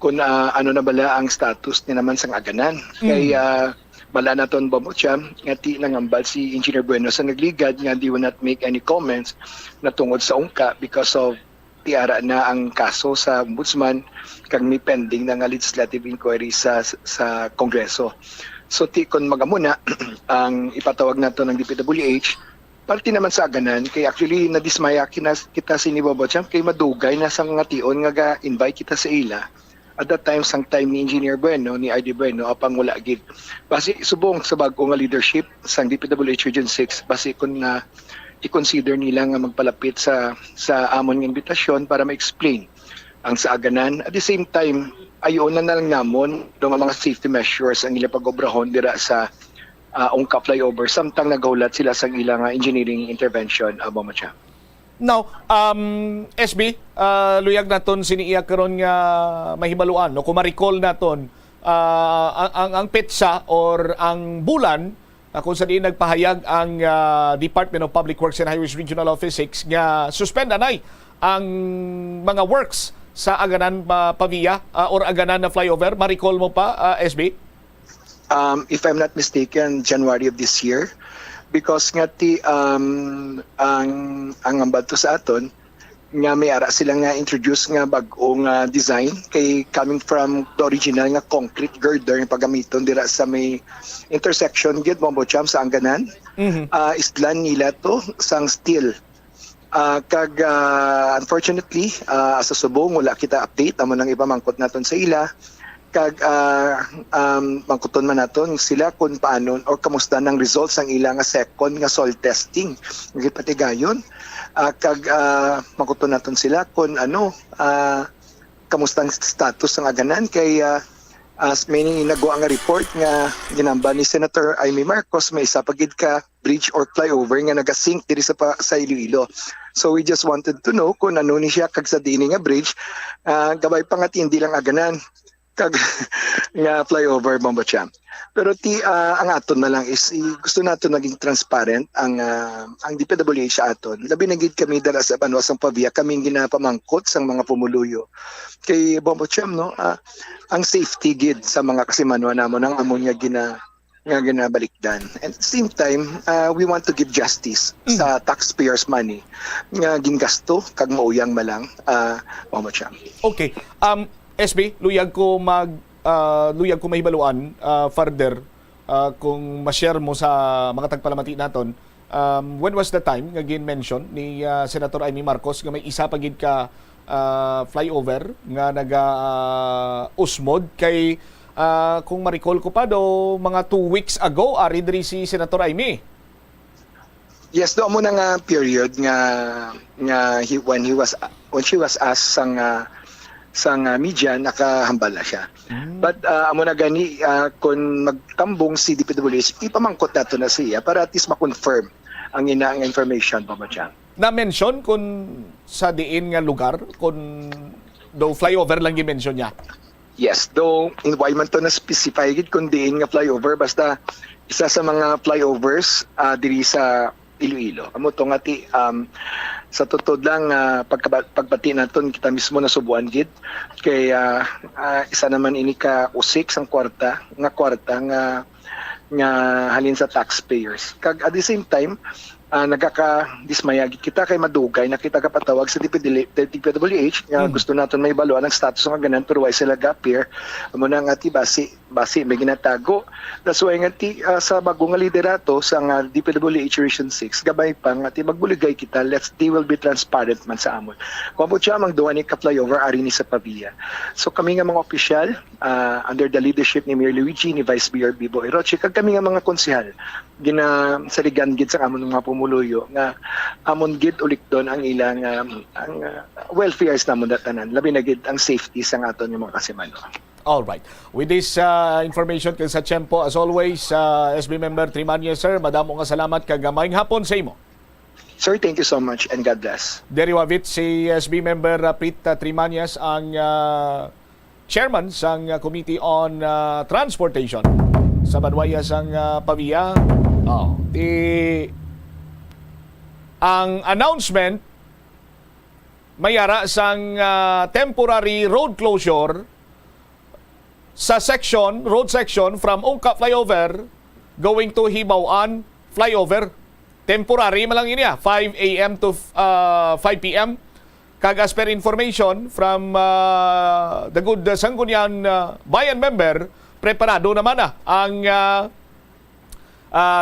S19: kung ano na bala ang status ni naman sang aganan. Kaya bala na ton Bombocham, nga ti nangambal si Engineer Bueno sa nagligad nga they will not make any comments na tungod sa ungka because of tiara na ang kaso sa ombudsman kag may pending na nga legislative inquiry sa Kongreso. So kon magamuna ang ipatawag nato ng DPWH, parte naman sa aganan kay actually nadismaya kita si ni Bobocham kay madugay na sa nga tion nga ga-invite kita sa ila. At that time sang time ni Engineer Bueno, ni ID Bueno, apang wala gid. Basi subong sa bago nga leadership sang DPWH Region 6, basi kun na i-consider nila nga magpalapit sa amon nga imbitasyon para ma-explain ang sa aganan. At the same time, ayon na lang namon ng mga safety measures ang ilang pag-obrahon dira sa Ungka flyover samtang nagaulat sila sa ilang engineering intervention, Bomacha.
S1: Now, SB, luyag naton siniiya karon nga mahibaluan, no? Kung ma-recall naton ang petsa or ang bulan kung saan nagpahayag ang Department of Public Works and Highways Regional Office 6 nga suspend anay ang mga works sa aganan Pavia or aganan na flyover. Ma-recall mo pa, SB?
S19: If I'm not mistaken, January of this year. Because nga ang ambad to sa aton, nga may ara sila nga introduce nga bagong design kay coming from the original nga concrete girder yung pagamiton dira sa may intersection gid Bombocham sa Anganan. Islan nila to sang steel. Unfortunately, sa subong wala kita update amo nang ipamangkot naton sa ila mangkuton man naton sila kung paano or kamusta ng results ang ila nga second nga soil testing gipatigayon mangkuton naton sila kung kamusta ang status ng aganan kay as many nagawa nga report nga ginamba ni Senator Amy Marcos may isa pagid ka bridge or flyover nga nagasink diri sa Iloilo. So we just wanted to know kung ano ni siya kag sa dini nga bridge gabay pa nga hindi lang aganan kag nga flyover Bombocham. Pero ang aton na lang is gusto nato naging transparent ang DPWH sa aton. Labi na gid kami dala sa banwa sang Pavia kaming ginapamangkot sang mga pumuluyo. Kay Bombocham no, ang safety gid sa mga kasimanwa namon ang amon nga ginabalikdan. And at the same time, we want to give justice sa taxpayers' money nga gingasto kag mauyang malang Bombocham.
S1: Okay. SB, luyag ko mahibaluan further kung ma-share mo sa mga tagpalamati naton. When was the time nga gin-mention ni Senator Amy Marcos nga may isa pagid ka flyover nga naga-usmod kay kung ma-recall ko pa do mga 2 weeks ago ari diri si Senator Amy.
S19: Yes, do mo na nga period nga when she was asked sang media nakahambal na siya. But amo na gani kung magtambong si DPWH, ipamangkot nato na siya para at least ma-confirm ang inaang information pa ba dyan.
S1: Na-mention kung sa diin nga lugar, kung do flyover lang i-mention niya.
S19: Yes, though why man to na specify gid kung diin nga flyover, basta isa sa mga flyovers diri sa Iloilo. Amo to nga ti sa tutod lang pagbati naton kita mismo na subuan gid kay isa naman ini ka usik sang kwarta nga halin sa taxpayers. Kag at the same time nagkaka-dismaya kita kay madugay na kita kapatawag sa DPWH nga gusto naton may baluan ang status ng ganan pero why sila gapir amo na nga ti basi may ginatago. That's why nga ti sa bagong nga liderato sa nga DPWH Region 6 gabay pa nga ti magbuligay kita, they will be transparent man sa amon. Kung siya mang duwa ni ka-flyover ari ni sa Pavilla. So kami nga mga opisyal under the leadership ni Mayor Luigi, ni Vice Mayor Bibo Eroche, kag kami nga mga konsehal saligan gid sa amon mga pumuluyo nga amon gid ulik doon ang ilang ang welfares namon datanan labi na gid ang safety sa aton yung mga kasimano.
S1: All right. With this information kay sa Tiyempo, as always, SB Member Trimañez, sir, madamo nga salamat kag mayong hapon sa imo.
S19: Sir, thank you so much and God bless.
S1: Deri wavit si SB Member Prit Trimañez, ang chairman sang Committee on Transportation sa Banwaya sang Pavilla. Ang announcement mayara sang temporary road closure sa road section from Ungka Flyover going to Hibaw-an Flyover. Temporary man lang ini 5 a.m. to 5 p.m. Kag as per information from the good Sangguniang Bayan member, preparado naman ang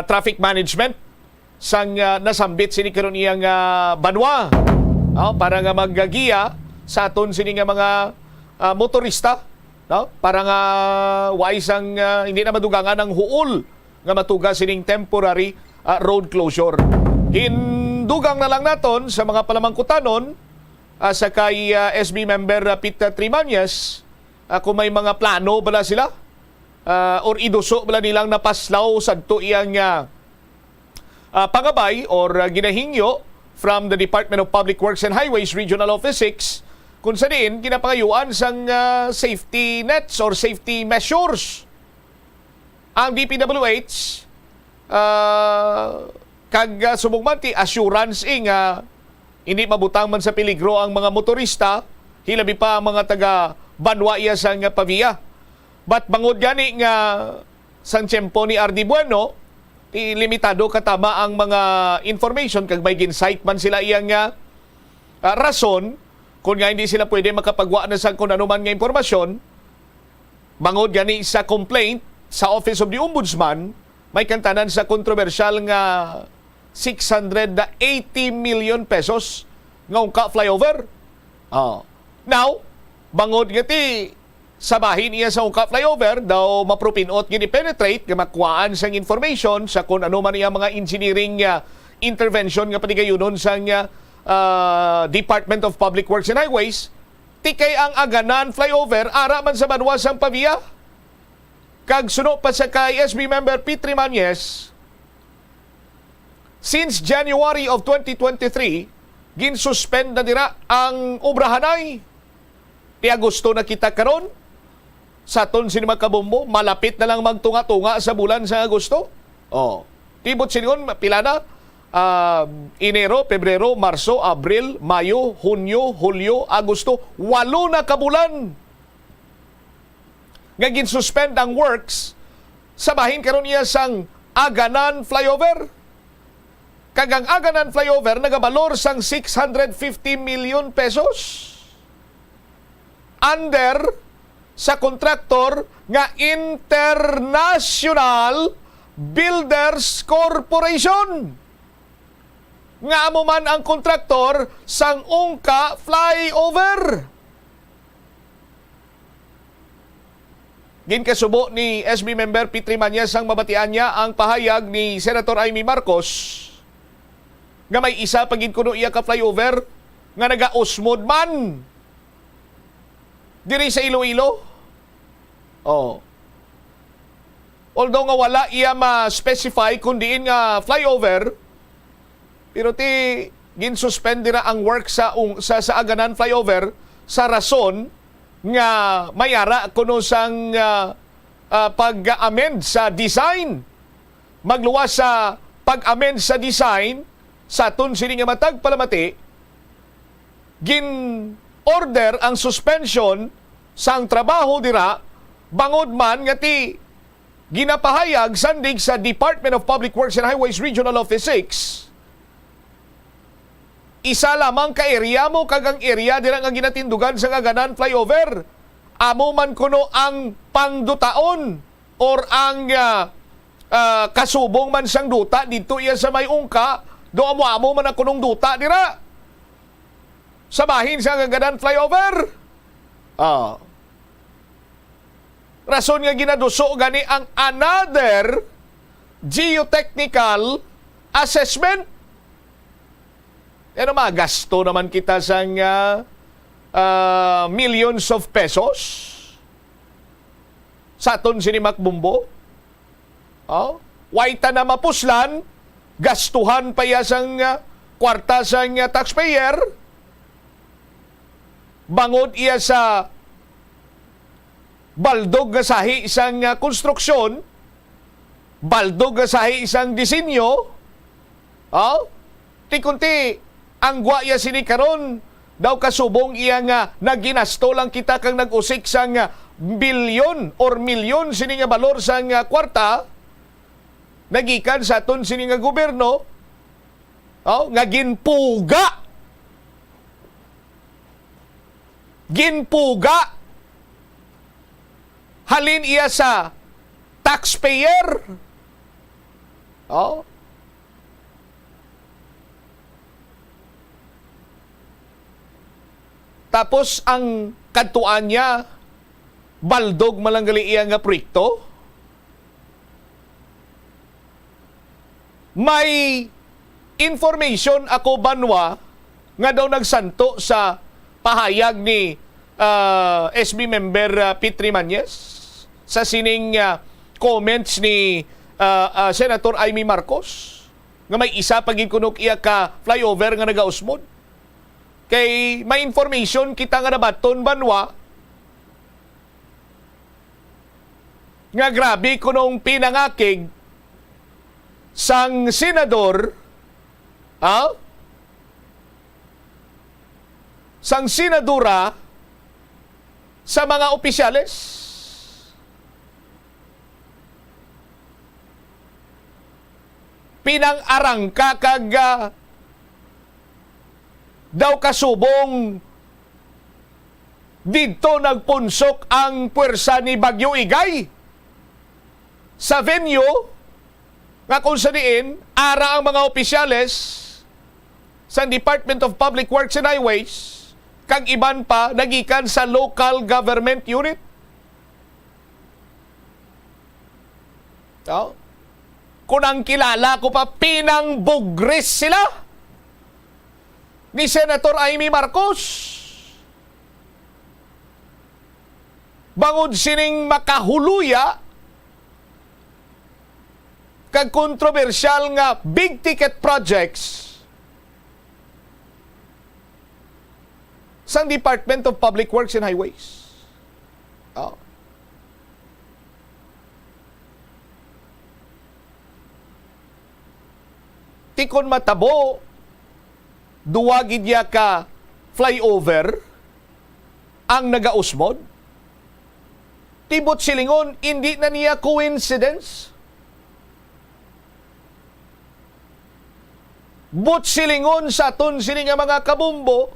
S1: traffic management sang nasambit sini karon iyang banwa para nga maggagiya sa aton sini nga mga motorista, no? Para nga wais ang hindi na madugangan ang huol nga matuga sining temporary road closure. Hindugang na lang naton sa mga palamangkutanon sa kay SB member Pita Trimañez kung may mga plano bala sila or iduso bala nilang napaslaw sadto iyang pangabay or ginahingyo from the Department of Public Works and Highways Regional Office 6 kung sa diin ginapangayuan sang safety nets or safety measures. Ang DPWH kag sumugmanti assurance nga hindi mabutang man sa peligro ang mga motorista, hilabi pa ang mga taga Banwaya sang Pavilla. But bangod gani nga sang tiyempo ni RD Bueno, limitado katama ang mga information kag may ginsight man sila iyang rason kung nga hindi sila pwede makapagwa na sa kung ano man nga impormasyon. Bangod gani sa complaint sa Office of the Ombudsman, may kantanan sa kontrobersyal nga 680 million pesos nga ungka flyover. Now, bangod nga ti sa bahin niya sa ungka flyover daw mapropinot gini penetrate nga makuhaan sang information sa kung ano man iya mga engineering intervention nga patigayunon sang Department of Public Works and Highways. Tikay ang aganan flyover ara man sa Banwa sang Pavilla. Kag suno pa sa kay SB member Pit Trimañez, since January of 2023 ginsuspend na dira ang obrahanay. Ti Agosto na kita karon sa aton sinima kabombo, malapit na lang magtunga-tunga sa bulan sa Agosto. Tibot siningon pila na Enero, Pebrero, Marso, Abril, Mayo, Hunyo, Hulyo, Agosto, 8 na kabulan nga ginsuspend ang works sa bahin karon iya sang Aganan Flyover. Kagang Aganan Flyover nagabalor sang 650 million pesos under sa kontraktor nga International Builders Corporation. Nga amo man ang kontraktor sang Ungka Flyover. Ginkasubo ni SB member Pit Trimañez ang mabatian niya ang pahayag ni Senator Amy Marcos nga may isa pagin kuno iya ka flyover nga nagausmod man diri sa Iloilo. Oh. Although nga wala iya ma-specify kung diin nga flyover, pero gin-suspend dira ang work sa Aganan flyover sa rason nga mayara kuno sang pag-amend sa design. Magluwas sa pag-amend sa design sa sini nga matag palamati, gin-order ang suspension sang trabaho dira bangod man nga ginapahayag sandig sa Department of Public Works and Highways Regional Office 6. Isa lamang ka area mo kagang area dira nga ginatindugan sa Aganan flyover. Amo man kuno ang pangdutaon or ang kasubong man sang duta dito iya sa may ungka, do amo man ang kunong duta dira. Sa bahin sa Aganan flyover. Rason nga ginaduso gani ang another geotechnical assessment. Ano gasto naman kita sang millions of pesos sa aton sini Macbumbo. Waita na mapuslan, gastuhan pa ya sang kwarta sang taxpayer. Bangod iya sa baldog nga sahi isang konstruksyon, baldog nga sahi isang disenyo, kunti ang guaya sini karon daw kasubong iya nga naginasto lang kita kang nag-usik sang bilyon or milyon sini nga balor sang kwarta nagikan sa aton sini nga gobyerno, nga ginpuga halin iya sa taxpayer. Tapos ang kadtuan niya baldog malanggali iya nga proyekto. May information ako banwa nga daw nagsanto sa pahayag ni SB member Petri Mañez sa sining comments ni Senator Amy Marcos nga may isa pagin kunok iya ka flyover nga nagausmod. Kay may information kita nga nabaton banwa nga grabe kunong pinangakig sang senador sang senadora sa mga opisyales. Pinang-arangka kag daw kasubong dito nagpunsok ang puwersa ni Bagyo Igay sa venue nga kung saniin ara ang mga opisyales sa Department of Public Works and Highways kag iban pa nagikan sa local government unit. Kung ang kilala ko pa, pinangbugris sila ni Senator Amy Marcos. Bangod sining makahuluya kag kontrobersyal nga big ticket projects sa Department of Public Works and Highways. Tikon matabo, duwagid niya ka flyover ang nagausmod. Tibot silingon, hindi na niya coincidence. But silingon sa aton sini nga mga kabumbo,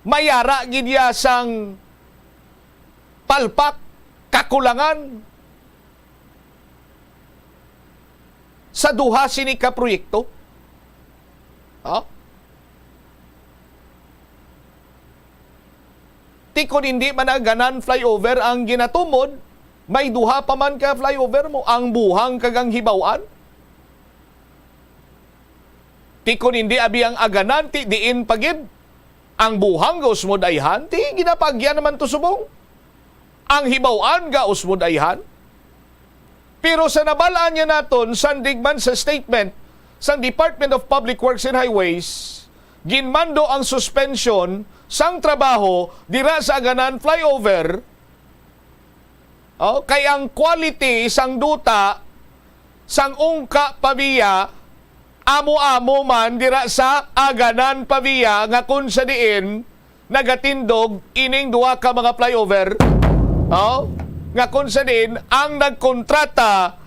S1: mayara gid niya sang palpak, kakulangan sa duha sini ka proyekto. Tikon hindi man ganan flyover ang ginatumod, may duha pa man ka flyover mo, ang buhang kagang hibawan. Tikon hindi abi ang aganan, diin pagid Ang buhang ga usmod ayhan, ti ginapagyan naman to subong. Ang hibawaan ga usmod ayhan. Pero sa nabalaan niya naton, sandigman sa statement sa Department of Public Works and Highways, ginmando ang suspension sang trabaho dira sa Aganan flyover. Kay ang quality sang duta sang ungka pabiya amo-amo man dira sa Aganan pabiya nga kun sa diin nagatindog ining duha ka mga flyover. Nga kun sa diin ang nagkontrata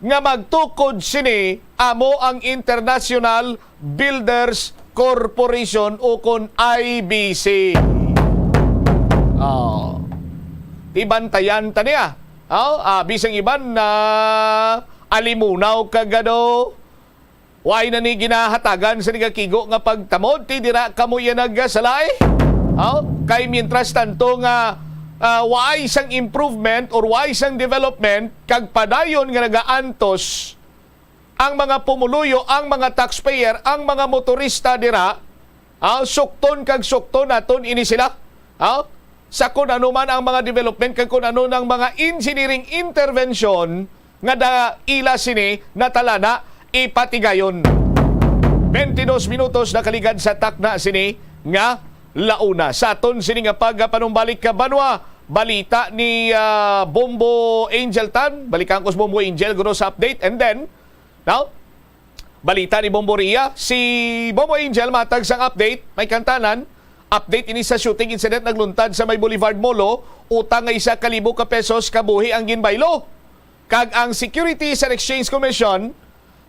S1: nga magtukod sini amo ang International Builders Corporation o kon IBC. Tibantayan ta niya. Bisang iban na alimunaw kagado. Why na ni ginahatagan sa nigakigo nga pagtamod ti dira kamo yan nagsalay? Kay mientras tanto nga why isang improvement or why isang development kag padayon nga nagaantos ang mga pumuluyo, ang mga taxpayer, ang mga motorista dira, sukton kag sukton naton ini sila. Sa kung ano man ang mga development kag kung ano ng mga engineering intervention nga da ila sini natalana ipatigayon. 22 minutos na kaligad sa takna sini nga launa. Sa aton sini nga pagpanumbalik ka banwa balita ni Bombo Angel Tan. Balikan ko sa Bombo Angel guro sa update. And then, now, balita ni Bombo Ria. Si Bombo Angel matag sang update. May kantanan. Update ini sa shooting incident nagluntad sa may Boulevard Molo. Utang nga 1,000 ka pesos kabuhi ang ginbaylo. Kag ang Securities and Exchange Commission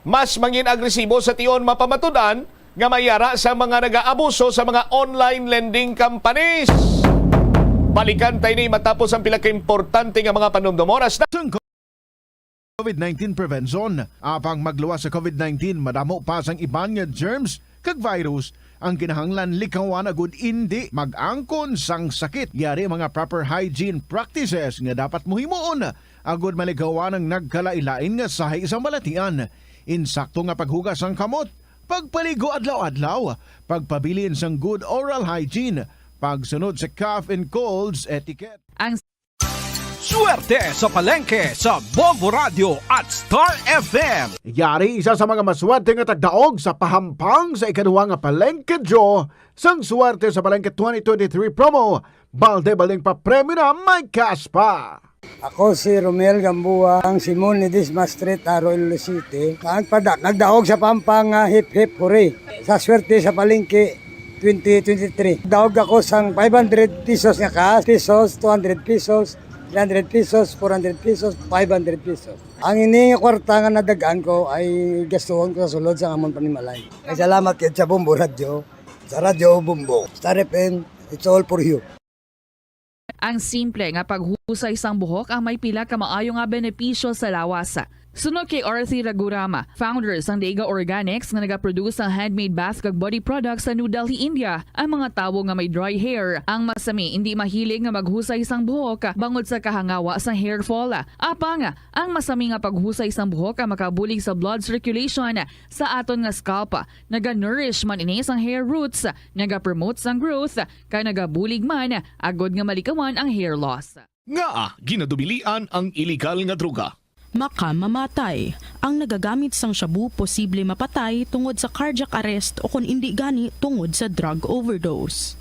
S1: mas mangin agresibo sa tion mapamatudan nga mayara sa mga nag-aabuso sa mga online lending companies. Balikan tayo ni matapos ang pila ka-importante nga mga panumdumoras na
S4: COVID-19 prevention. Apang magluwas sa COVID-19, madamo pa sang iban nga germs kag virus ang kinahanglan likawan agud hindi mag-angkon sang sakit. Yari mga proper hygiene practices nga dapat muhimuon agud maligawan ang nagkalailain nga sahay sa malatian. Insakto nga paghugas sang kamot, pagpaligo adlaw-adlaw, pagpabilin sang good oral hygiene, pagsunod sa cough and colds etiquette.
S2: Ang
S18: Swerte sa palengke sa Bombo Radio at Star FM.
S4: Yari isa sa mga maswerte nga tagdaog sa pahampang sa ikaduha nga palengke draw sang swerte sa palengke 2023 promo. Balde-balding pa premyo na may cash pa.
S20: Ako si Romel Gambua, ang Simon ni Disma Street, Arroyo City. Nagdaog sa pampang hip-hip hooray sa swerte sa palengke 2023. Daog ako sang 500 pesos nga cash, pesos, 200 pesos, 300 pesos, 400 pesos, 500 pesos. Ang ini kwarta nga nadagaan ko ay gastuhon ko sa sulod sa amon panimalay. Ay salamat kid sa Bombo Radio, sa Radio Bombo. Star FM, it's all for you.
S2: Ang simple nga paghusay sang buhok ang may pila ka maayo nga benepisyo sa lawas. Sunod kay Arthi Ragurama, founder sang Daiga Organics nga nagaproduce ng handmade bath kag body products sa New Delhi, India. Ang mga tawo nga may dry hair, ang masami hindi mahilig nga maghusay sang buhok bangod sa kahangawa sang hair fall. Apang ang masami nga paghusay sang buhok ang makabulig sa blood circulation sa aton nga scalp. Naga-nourish man ini sang hair roots, naga-promote sang growth, kay nagabulig man agod nga malikawan ang hair loss.
S1: Nga ginadubilian ang illegal nga droga.
S21: Makamamatay. Ang nagagamit sang shabu posible mapatay tungod sa cardiac arrest o kung hindi gani tungod sa drug overdose.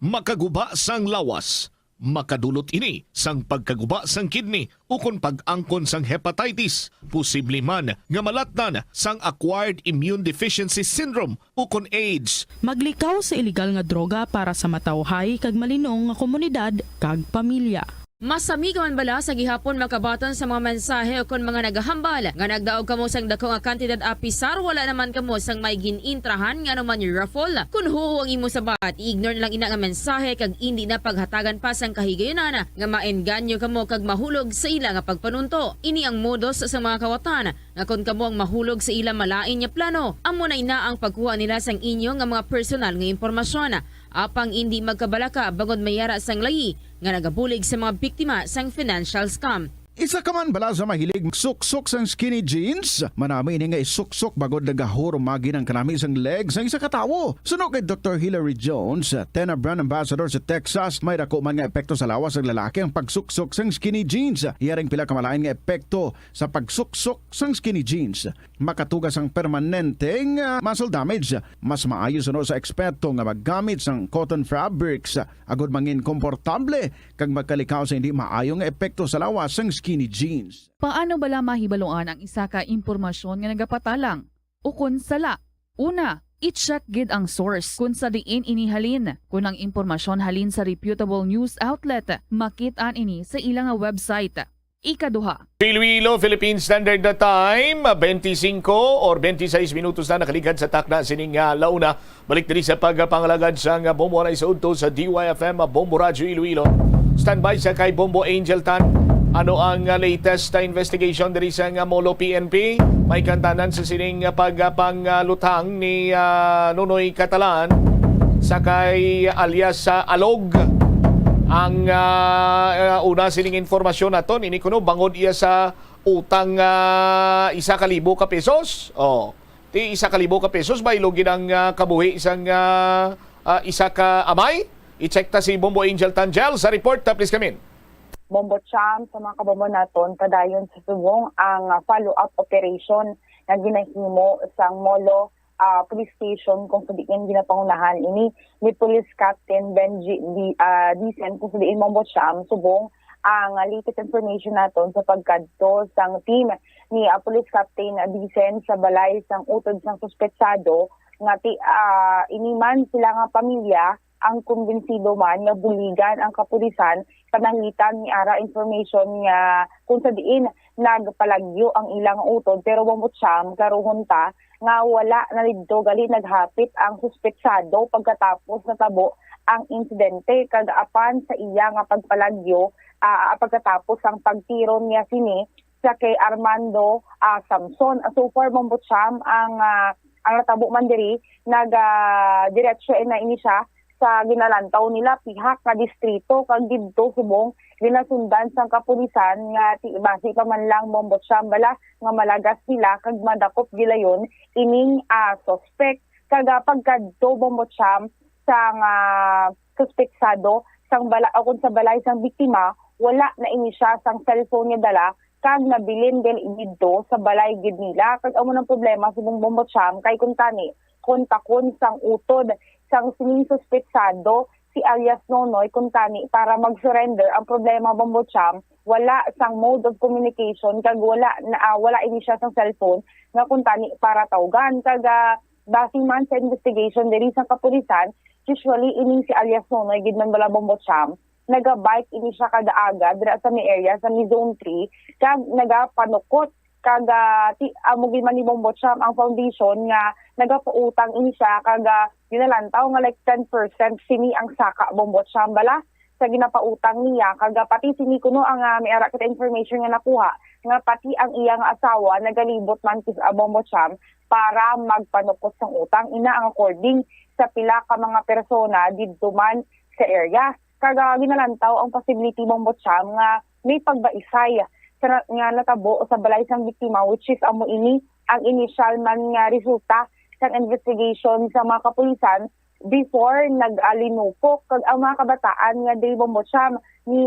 S1: Makaguba sang lawas. Makadulot ini sang pagkaguba sang kidney o kung pag-angkon sang hepatitis. Posible man nga malatnan sang acquired immune deficiency syndrome o kung AIDS.
S21: Maglikaw sa illegal nga droga para sa matawhay kag malinong nga komunidad kag pamilya.
S22: Masami ka man bala sa gihapon makabaton sa mga mensahe o kung mga nagahambal nga nagdaog kamo sang dako nga kantidad apisar wala naman kamo sang may ginintrahan nga naman yung raffle. Kung huo ang imo sabat, ignore na lang ina nga mensahe kag hindi na paghatagan pa sang kahigayonan nga maengganyo kamo kag mahulog sa ila nga pagpanunto. Ini ang modus sa mga kawatan nga kung kamo ang mahulog sa ila malain nga plano, amo na ina ang pagkuha nila sang inyo nga mga personal nga impormasyon. Apang hindi magkabalaka bangod mayara sang layi nga nagabulig sa mga biktima sang financial scam.
S4: Isa ka man bala sa mahilig suksok sang skinny jeans? Manami ini nga isuksok bagod nagahuro magi ng kanami sang legs ang isa ka tawo. Suno kay Dr. Hilary Jones, Tena brand ambassador sa Texas, may dako man nga epekto sa lawas ng lalaki ang pagsuksok sang skinny jeans. Iyaring pila kamalain nga epekto sa pagsuksok sang skinny jeans. Makatugas ang permanenteng muscle damage. Mas maayo suno sa eksperto nga maggamit sang cotton fabrics agod mangin komportable kag magkalikaw sa hindi maayong epekto sa lawas sang skinny jeans.
S2: Paano bala mahibaluan ang isa ka impormasyon nga nagapatalang? O kun sala? Una, i-check gid ang source kung sa diin inihalin. Kung ang impormasyon halin sa reputable news outlet, makit-an ini sa ilang website. Ikaduha,
S1: Iloilo, Philippine Standard Time, 25 or 26 minutos na nakaligad sa takna sining launa. Balik diri sa pagpangalagad sa Bombo na isaudto sa DYFM Bombo Radyo Iloilo. Standby sa kay Bombo Angel Tan. Ano ang latest investigation diri sa Molo PNP? May kantanan sa sining pagpanglutang ni Nunoy Catalan sa kay alias sa Alog. Ang una sining informasyon naton ini kuno bangod iya sa utang 1,000 ka pesos. Ti 1,000 ka pesos bailogin ang kabuhi isang isa ka amay. I-check ta si Bombo Angel Tangel sa report ta please kamin.
S7: Bombo Cham sa mga kabombo naton padayon sa subong ang follow-up operation na ginahimo sa Molo police station kung sa diin ginapangunahan ini ni Police Captain Benji Dicen kung sa diin Bombo Cham subong ang latest information naton sa pagkadto sang team ni Police Captain Dicen sa balay sang utod sang suspetsado nga iniman sila nga pamilya ang kumbinsido man nga buligan ang kapulisan panangitan ni ara information nga kung sa diin nagpalagyo ang ilang utod pero Bombo Cham karuhon ta nga wala na didto gali naghapit ang suspetsado pagkatapos natabo ang insidente kagaapan sa iya nga pagpalagyo pagkatapos ang pagtiro niya sini sa kay Armando Samson. So far Bombo Cham ang natabo man diri diretsyo na ini siya sa ginalantaw nila pihak ka distrito kag didto subong ginasundan sang kapulisan nga base pa man lang Bombo Cham bala nga malagas sila kag madakop gilayon ining suspect kaga pagkadto Bombo Cham sang suspetsado sang bala akon sa balay sang biktima wala na ini siya sang cellphone niya dala kag nabilin din didto sa balay gid nila kag amo ng problema subong Bombo Cham kay kun tani kontakon sang utod sang sining suspetsado si alias Nonoy kung tani para mag-surrender. Ang problema Bombo Cham, wala sang mode of communication kag wala ini siya sang cellphone nga kung tani para tawgan kag basing man sa investigation diri sa kapulisan usually ining si alias Nonoy gid man bala Bombo Cham naga-bike ini siya kada aga dira sa may area sa may zone 3 kag nagapanukot kag amo gid man ni Bombo Cham ang foundation nga nagapautang ini siya kag ginalantaw nga like 10% sini ang saka Bombo Cham bala sa ginapautang niya kag pati sini kuno ang may ara kita information nga nakuha nga pati ang iyang asawa nagalibot man kis Bombo Cham para magpanukot sang utang ina ang according sa pila ka mga persona didto man sa area kag ginalantaw ang possibility Bombo Cham nga may pagbaisay nga natabo sa balay sang biktima which is amo ini ang initial man nga resulta sa investigation sa mga kapulisan before nag-alinupok kag ang mga kabataan nga day Bombo Cham ni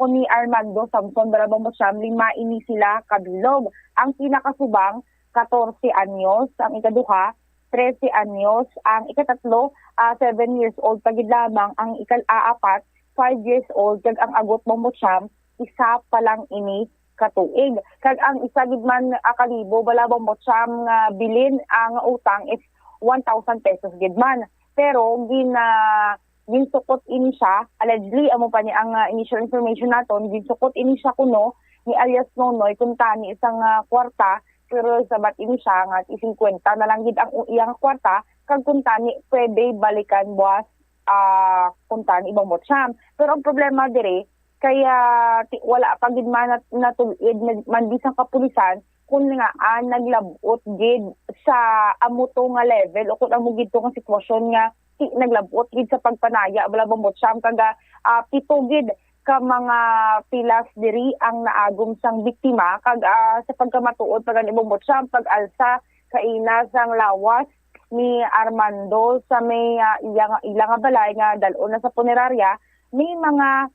S7: ni Armando Samson bala Bombo Cham 5 ini sila kabilog ang pinakasubang 14 anyos ang ikaduha 13 anyos ang ikatatlo 7 years old pagid lamang ang ikaapat 5 years old kag ang agot Bombo Cham isa pa lang ini katuig. Kag ang isa gid man kalibo bala Bombo Cham nga bilin ang utang is 1,000 pesos gid man. Pero ginsukot ini siya, allegedly amo pa ni ang initial information naton, ginsukot ini siya kuno ni alias Nonoy kung tani isang kwarta pero sabat ini siya nga 50 na lang gid ang iyang kwarta kag kung tani pwede balikan buwas kung tani Bombo Cham. Pero ang problema dire kaya wala pa gid man natulid man bisang kapulisan kung nga naglabot gid sa amo to nga level o kung amo gid to nga sitwasyon nga naglabot gid sa pagpanaya bala Bombo Cham kaga pito gid ka mga pilas diri ang naagom sang biktima kag sa pagkamatuod pag ibong siyang pag-alsa kaina sang lawas ni Armando sa may ilang balay nga dalon na sa punerarya, may mga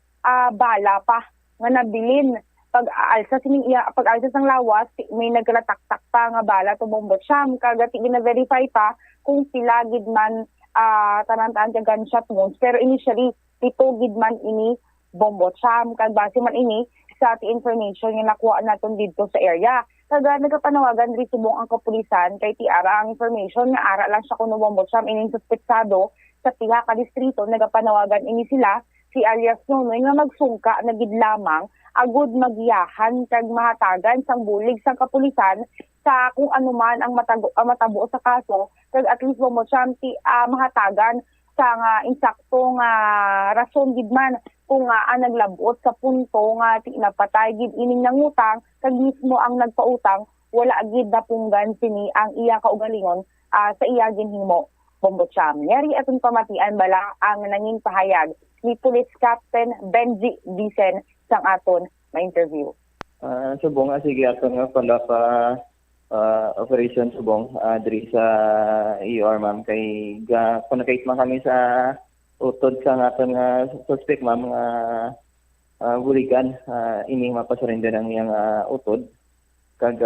S7: bala pa nga nabilin pag-alsa sang lawas, may naglataktak pa nga bala tubong siyam kag gina-verify pa kung pila gid man tanan-tanan ka gunshot wounds, pero initially 7 gid man ini bombot siyam kag base man ini sa information nga nakuha naton dito sa area. Kaga nagapanawagan ri subong ang kapulisan kay tiara ang information nga ara lang siya kuno bombot siyam ining suspetsado sa piha ka distrito. Nagapanawagan ini sila si alias Nonoy nga magsungka na gid lamang agud magiyahan kag mahatagan sang bulig sang kapulisan sa kung ano man ang matabo sa kaso kag at least bombot siyam mahatagan sa insaktong rason gid man kung ang naglabot sa punto nga napatay gid ining nangutang kag mismo ang nagpautang wala gid napunggan sini ang iya kaugalingon sa iya ginhimo bombot siyam. Yari atong pamatian bala ang nanging pahayag ni Police Captain Benji Dicen sang aton ma-interview.
S9: Subong sige aton nga pala pa operation subong diri sa ER ma'am kay kunakait man kami sa utod sa aton nga suspect ma'am nga buligan ining mapasurrender ang iyang utod kag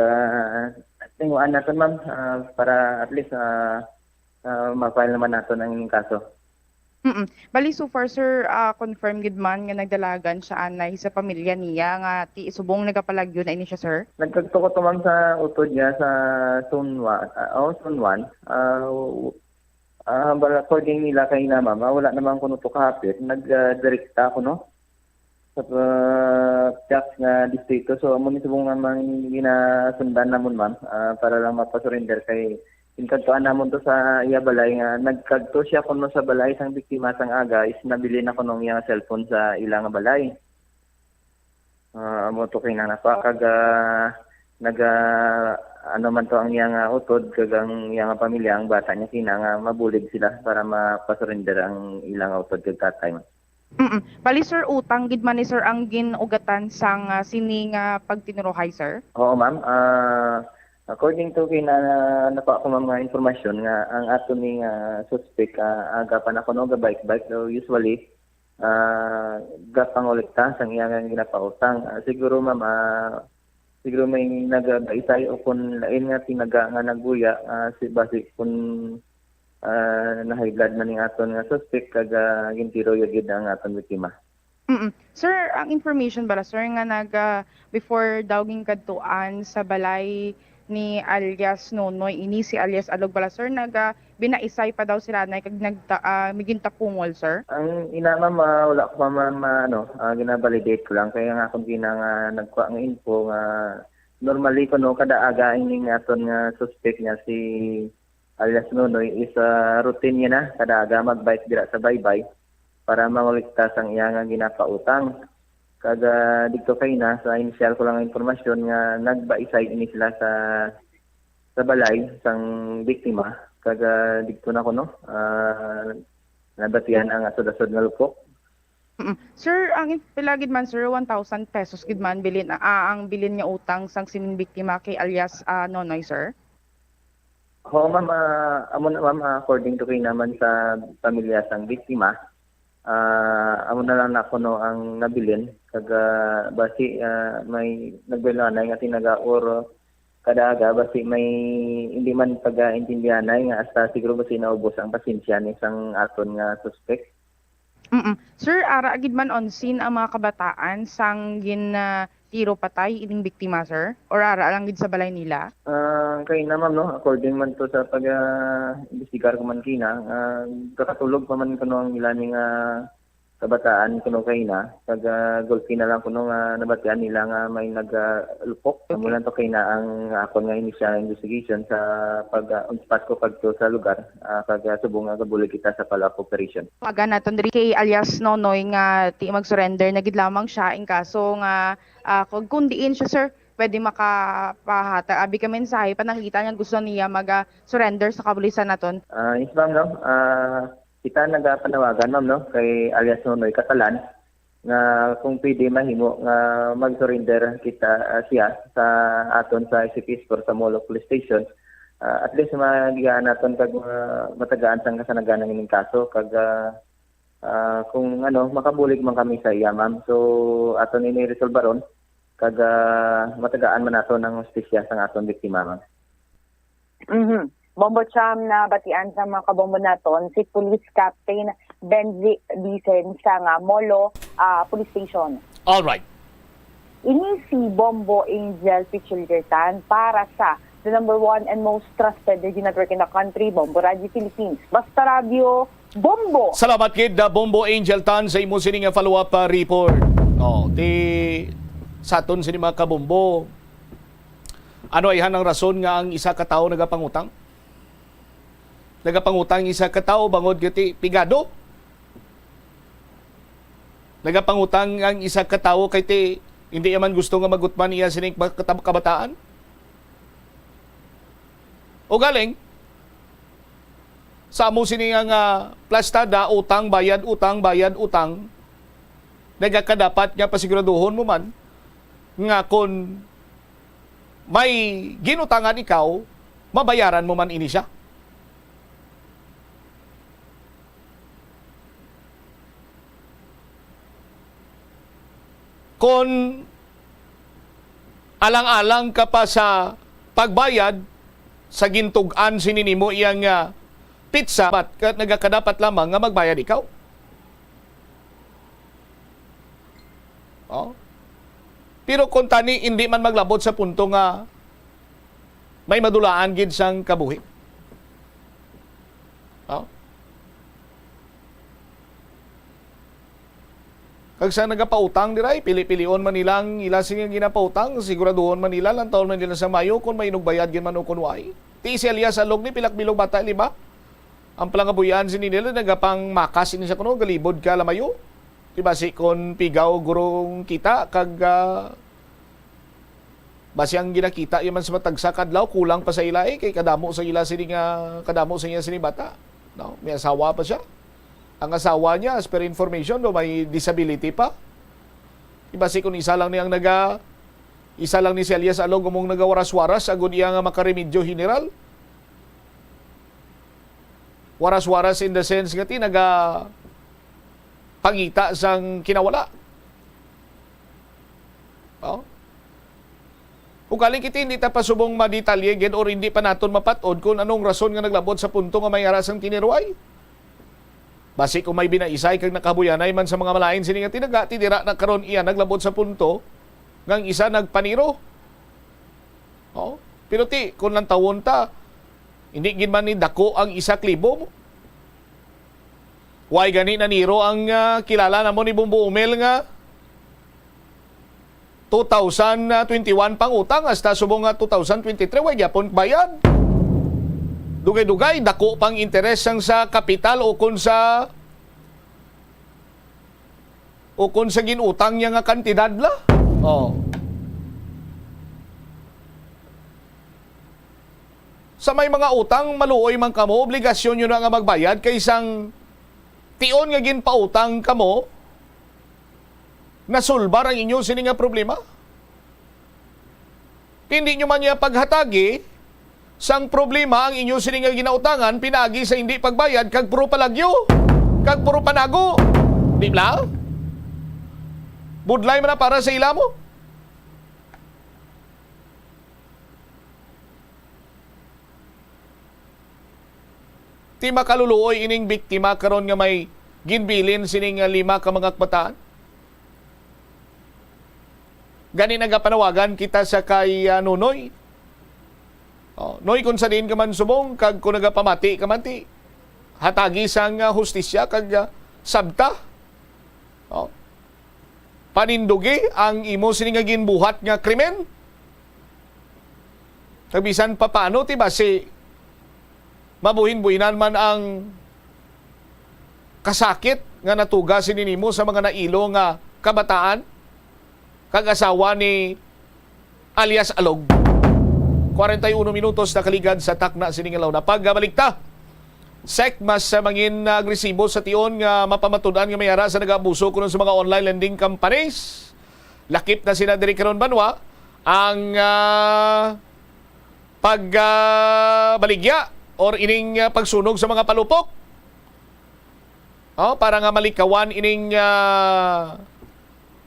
S9: tinguan naton ma'am para at least ma-file naman naton ang ining kaso.
S10: Bali so far sir, confirm gid man nga nagdalagan siya anay sa pamilya niya nga ti subong nagapalagyo na ini siya sir.
S9: Nagkagtukot man sa utod niya sa Zone 1. According nila kay na ma'am, wala naman kuno to kahapit. Nagdirekta ako no sa tax nga distrito. So amo ni subong naman ginasundan namon ma'am para lang mapasurrender kay inkadtuan namon to sa iya balay nga nagkadto siya kuno sa balay sang biktima sang aga is nabili na kuno iyang cellphone sa ilang balay. Amo to kay na pa kag ano man to ang iyang utod kag ang iyang pamilya ang bata niya kina nga mabulig sila para mapasurrender ang ilang utod kag tatay.
S10: Bali sir, utang gid man ni sir ang ginugatan sang sini nga pagtinuruhay sir?
S9: Oo ma'am. According to napa ko mga informasyon nga ang ato ning suspect aga pa na kuno ga bike so usually gapangolekta sang iyang ginapautang siguro ma'am siguro may nagabaitay o kun lain nga tinaga nga nagbuya si basi kun na high blood man ning aton nga suspect kag gintiro yagid ang aton biktima.
S10: Sir, ang information bala sir nga before dawging kadtuan sa balay ni alias Nonoy ini si alias Alog bala sir binaisay pa daw sila na kag migintapungol sir.
S9: Ang ina ma'am wala ko pa gina-validate ko lang kaya nga akong nagkuha ng info nga normally kuno kada aga ining aton nga suspect niya si alias Nonoy is routine niya na kada aga magbike dira sa baybay para mangoliktas ang iya nga ginapautang. Kada dito kay na sa initial ko lang informasyon nga nagbaisay ini sila sa balay sang biktima kaga dito na ko no nabatian ang asod-asod nga lupok.
S10: Sir, ang pilagid man sir 1,000 pesos gid man bilin ang bilin niya utang sang sining biktima kay alias Nonoy sir.
S9: Ho ma'am, amo na ma'am according to kay naman sa pamilya sang biktima amo na lang na kuno ang nabilin kag basi may nagbelanay nga tinaga or kada aga basi may hindi man pag-intindihanay nga hasta siguro basi naubos ang pasensya ni sang aton nga suspect.
S10: Sir, ara gid man on scene ang mga kabataan sang tiro patay ining biktima sir or ara lang gid sa balay nila?
S9: Kay na ma'am no, according man to sa pag-investigar ko man kina kakatulog pa man kuno ang ilang kabataan kuno kay na kag gulpi na lang kuno nga nabatian nila nga may naglupok. Amo lang to kay na ang akon nga initial investigation sa pag-unspot ko pagto sa lugar kag subong nga gabulig kita sa follow-up operation.
S10: Aga naton diri kay alias Nonoy nga ti mag-surrender na gid lamang siya in kaso nga kung diin siya sir pwede makapahata abi ka mensahe panangita niya gusto niya mag-surrender sa kapulisan naton.
S9: Yes ma'am no. Kita nagapanawagan ma'am no kay alias Nonoy Catalan nga kung pwede mahimo nga mag-surrender kita siya sa aton sa ICP Store sa Molo Police Station. At least magigaan naton kag matagaan sang kasanagan ng ining kaso kag kung makabulig man kami sa iya, ma'am. So aton ini resolve ron kag matagaan man naton ng hustisya sa aton biktima, ma'am.
S7: Bombo Cham na batian sa mga kabombo naton si Police Captain Benzi Dicen sa Molo Police Station.
S1: All right.
S7: Ini si Bombo Angel Pichulgertan para sa the number one and most trusted radio network in the country, Bombo Radio Philippines. Basta Radio Bombo.
S1: Salamat kid Bombo Angel Tan sa imo sining follow-up report. Sa aton sini mga kabombo. Ano ay hanang rason nga ang isa ka tawo nagapangutang? Nagapangutang isa ka tawo bangod giti pigado? Nagapangutang ang isa ka tawo kay ti hindi man gusto nga magutman iya sining kabataan? O galing sa amo sini nga plastada utang bayad utang nagakadapat nga pasiguraduhon mo man nga kon may ginutangan ikaw mabayaran mo man ini siya. Kung alang-alang ka pa sa pagbayad sa gintugan sininimo iyang pizza, ba't nagakadapat lamang nga magbayad ikaw? Pero kung tani hindi man maglabot sa punto nga may madulaan gid sang kabuhi. Kag sa nagapautang diray, pili-pilion man nilang ila sing ginapautang, siguraduhon man nila lang taon man nila sa Mayo kung may inugbayad gin man o kunway. Ti si Elias alog ni pilak bilog bata lima. Ang palangabuyan sin nila nagapang makas ini sa kuno galibod ka lamayo. Diba si kon pigaw gurong kita kag basi ang ginakita yaman sa matagsa kadlaw kulang pa sa ila kay kadamo sa ila sini nga kadamo sa iya sini bata. No, may asawa pa siya. Ang asawa niya, as per information, may disability pa. Ibasi kung isa lang ni si Elias Alog umong nagawaras-waras, agud iya nga makaremedyo general. Waras-waras in the sense nga pangita sang kinawala. Kung kalikiti, hindi ta pasubong madetalye gen or hindi pa naton mapatod kung anong rason nga naglabot sa punto nga may arasang tiniruay. Basi kung may binaisay kag nakabuyanay man sa mga malain sini nga tinaga tidira na karon iya naglabot sa punto ngang isa nagpaniro. Pero kung lang tawon ta hindi gid man ni dako ang 1,000 mo. Why gani na niro ang kilala namo ni Bumbo Umel nga 2021 pang utang hasta subong nga 2023 way gyapon bayad. Dugay-dugay, dako pang interes sang sa kapital o kung sa ginutang niya nga kantidad la. Sa may mga utang, maluoy man kamo, obligasyon nyo na nga magbayad kay isang tion nga ginpautang kamo, nasulbar ang inyo sini nga problema. Hindi nyo man niya paghatagi, sang problema ang inyo sining ginautangan pinagi sa hindi pagbayad kag puro palagyo kag puro panago, di ba? Budlay man na para sa ila mo. Ti makaluluoy ining biktima karon nga may ginbilin sining 5 ka mga kabataan. Gani nagapanawagan kita sa kay Nunoy. Noy kung sa din ka man subong, kag kung nagapamati ka man ti, hatagi sang hustisya, kag sabta. Panindugi ang imo siningagin buhat nga krimen. Kabisan pa paano, ti basi, mabuhin-buhinan man ang kasakit nga natugasin nimo sa mga nailo nga kabataan, kag asawa ni alias Alog. 41 minutos na kaligad sa takna siningalaw na pagbalik ta SEC mas mangin agresibo sa tion nga mapamatudan nga mayara sa nag-abuso kuno sa mga online lending companies. Lakip na sila diri karon banwa ang pagbaligya or ining pagsunog sa mga palupok. Para nga malikawan ining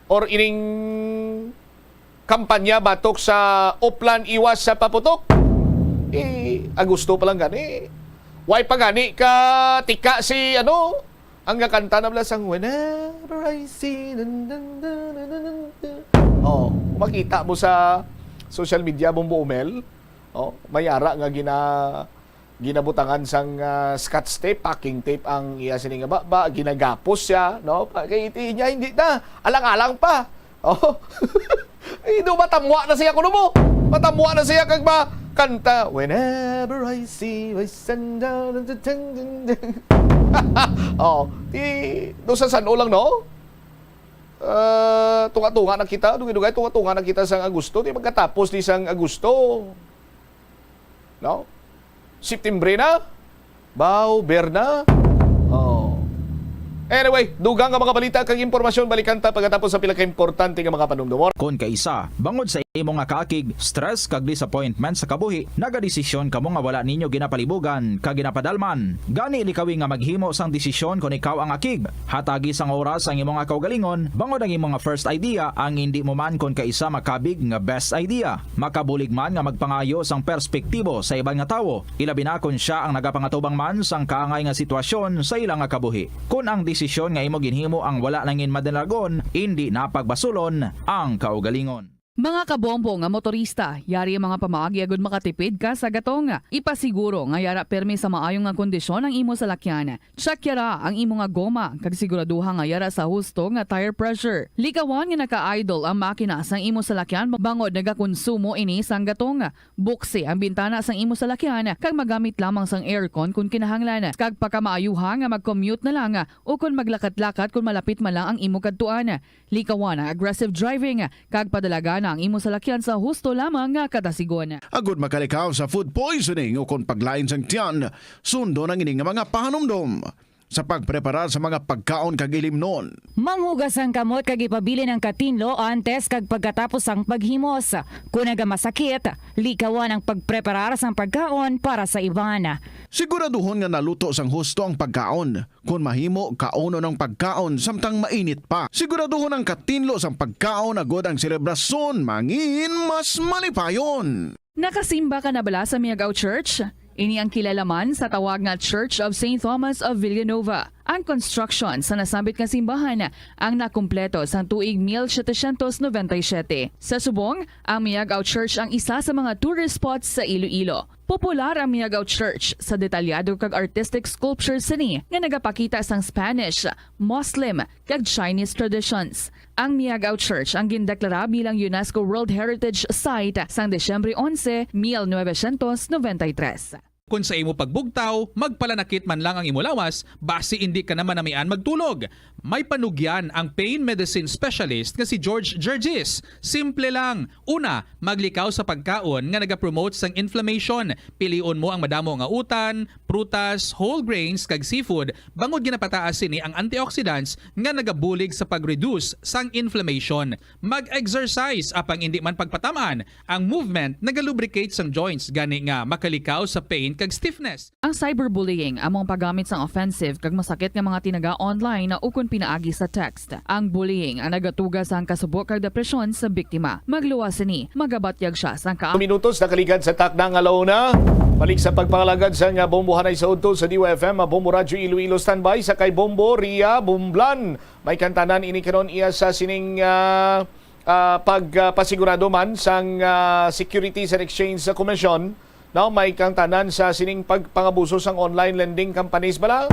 S1: or ining kampanya batok sa Uplan Iwas sa Paputok. Agosto pa lang gani. Why pa gani ka tika si ang kanta na blasang Whenever I See. Makita mo sa social media Bombo Umel. Mayara nga ginabutangan sang scotch tape, packing tape ang iya sini nga ba ginagapos siya, kay iti niya hindi na alang-alang pa. Matamwa na siya kuno mo. Matamwa na siya kag ba kanta Whenever I See my sun down do sa San lang tunga-tunga na kita, dugay tunga-tunga na kita sang Agosto, di magkatapos di sang Agosto. September na, Berna. Anyway, dugang nga mga balita kag impormasyon balikan ta pagkatapos sa pila ka importante nga mga panumdumor.
S18: Kon kaisa, bangod sa imo nga kaakig, stress kag disappointment sa kabuhi, nagadesisyon kamo nga wala ninyo ginapalibugan kag ginapadalman. Gani likawi nga maghimo sang desisyon kon ikaw ang akig. Hatagi sang oras ang imong kaugalingon, bangod ang imong nga first idea ang hindi mo man kon kaisa makabig nga best idea. Makabulig man nga magpangayo sang perspektibo sa ibang nga tawo, ilabi na kon siya ang nagapangatubang man sang kaangay nga sitwasyon sa ilang nga kabuhi. Kun ang desisyon nga imo ginhimo ang wala nangin madalagon, hindi napagbasulon ang kaugalingon.
S2: Mga kabombo nga motorista, yari ang mga pamaagi agud makatipid ka sa gatong. Ipasiguro nga yara permi sa maayong nga kondisyon ang imo salakyan. Check yara ang imo nga goma kag siguraduha nga yara sa husto nga tire pressure. Likawan nga naka-idle ang makina sang imo salakyan bangod nagakonsumo ini sang gatong. Buksi ang bintana sang imo salakyan kag magamit lamang sang aircon kung kinahanglan. Kag pagkamaayuha nga mag-commute na lang o kung maglakat-lakat kung malapit man lang ang imo kadtuan. Likawan ang aggressive driving kag padalaga ang imo salakyan sa husto lamang nga katasigon.
S4: Agud makalikaw sa food poisoning o kung paglain sang tiyan, sundo ng ining mga pahanumdom sa pagpreparar sa mga pagkaon kag ilimnon.
S3: Manghugas ang kamot kag ipabili ng katinlo antes kag pagkatapos ang paghimos. Kung nagamasakit, likawan ang pagpreparar sang pagkaon para sa iban.
S4: Siguraduhon nga naluto sang husto ang pagkaon. Kung mahimo, kauno ng pagkaon samtang mainit pa. Siguraduhon ang katinlo sang pagkaon agod ang selebrasyon mangin mas malipayon.
S2: Nakasimba ka na bala sa Miagaw Church? Ini ang kilalaman sa tawag nga Church of St. Thomas of Villanueva. Ang construction sa nasambit nga simbahan ang nakumpleto sa tuig 1797. Sa subong, ang Miagaw Church ang isa sa mga tourist spots sa Iloilo. Popular ang Miagaw Church sa detalyado kag artistic sculptures sini nga nagapakita sang Spanish, Muslim kag Chinese traditions. Ang Miagaw Church ang gindeklara bilang UNESCO World Heritage Site sang Desyembre 11, 1993.
S17: Kung sa imo pagbugtaw, magpalanakit man lang ang imo lawas, base hindi ka naman namian magtulog. May panugyan ang pain medicine specialist nga si George Gergis. Simple lang. Una, maglikaw sa pagkaon nga nagapromote sang inflammation. Pilion mo ang madamo nga utan, prutas, whole grains kag seafood. Bangod ginapataas sini ang antioxidants nga nagabulig sa pag-reduce sang inflammation. Mag-exercise apang hindi man pagpatamaan. Ang movement nagalubricate sang joints gani nga makalikaw sa pain kag stiffness.
S2: Ang cyberbullying among paggamit sang offensive kag masakit nga mga tinaga online na ukon pinaagi sa text. Ang bullying ang nagatuga sa kasubok kag depresyon sa biktima. Magluwas ni magabatyag siya sang
S1: 2 minutos nakaligad sa takdang alauna. Balik sa pagpangalagad sa nga bombohanay sa udto sa DWFM, Bombo Radyo Iloilo standby sa kay Bombo Ria Bumblan. May kantanan ini karon iya sa sining pagpasigurado man sang Securities and Exchange Commission. Now, may kang tanan sa sining pagpangabuso sang online lending companies bala.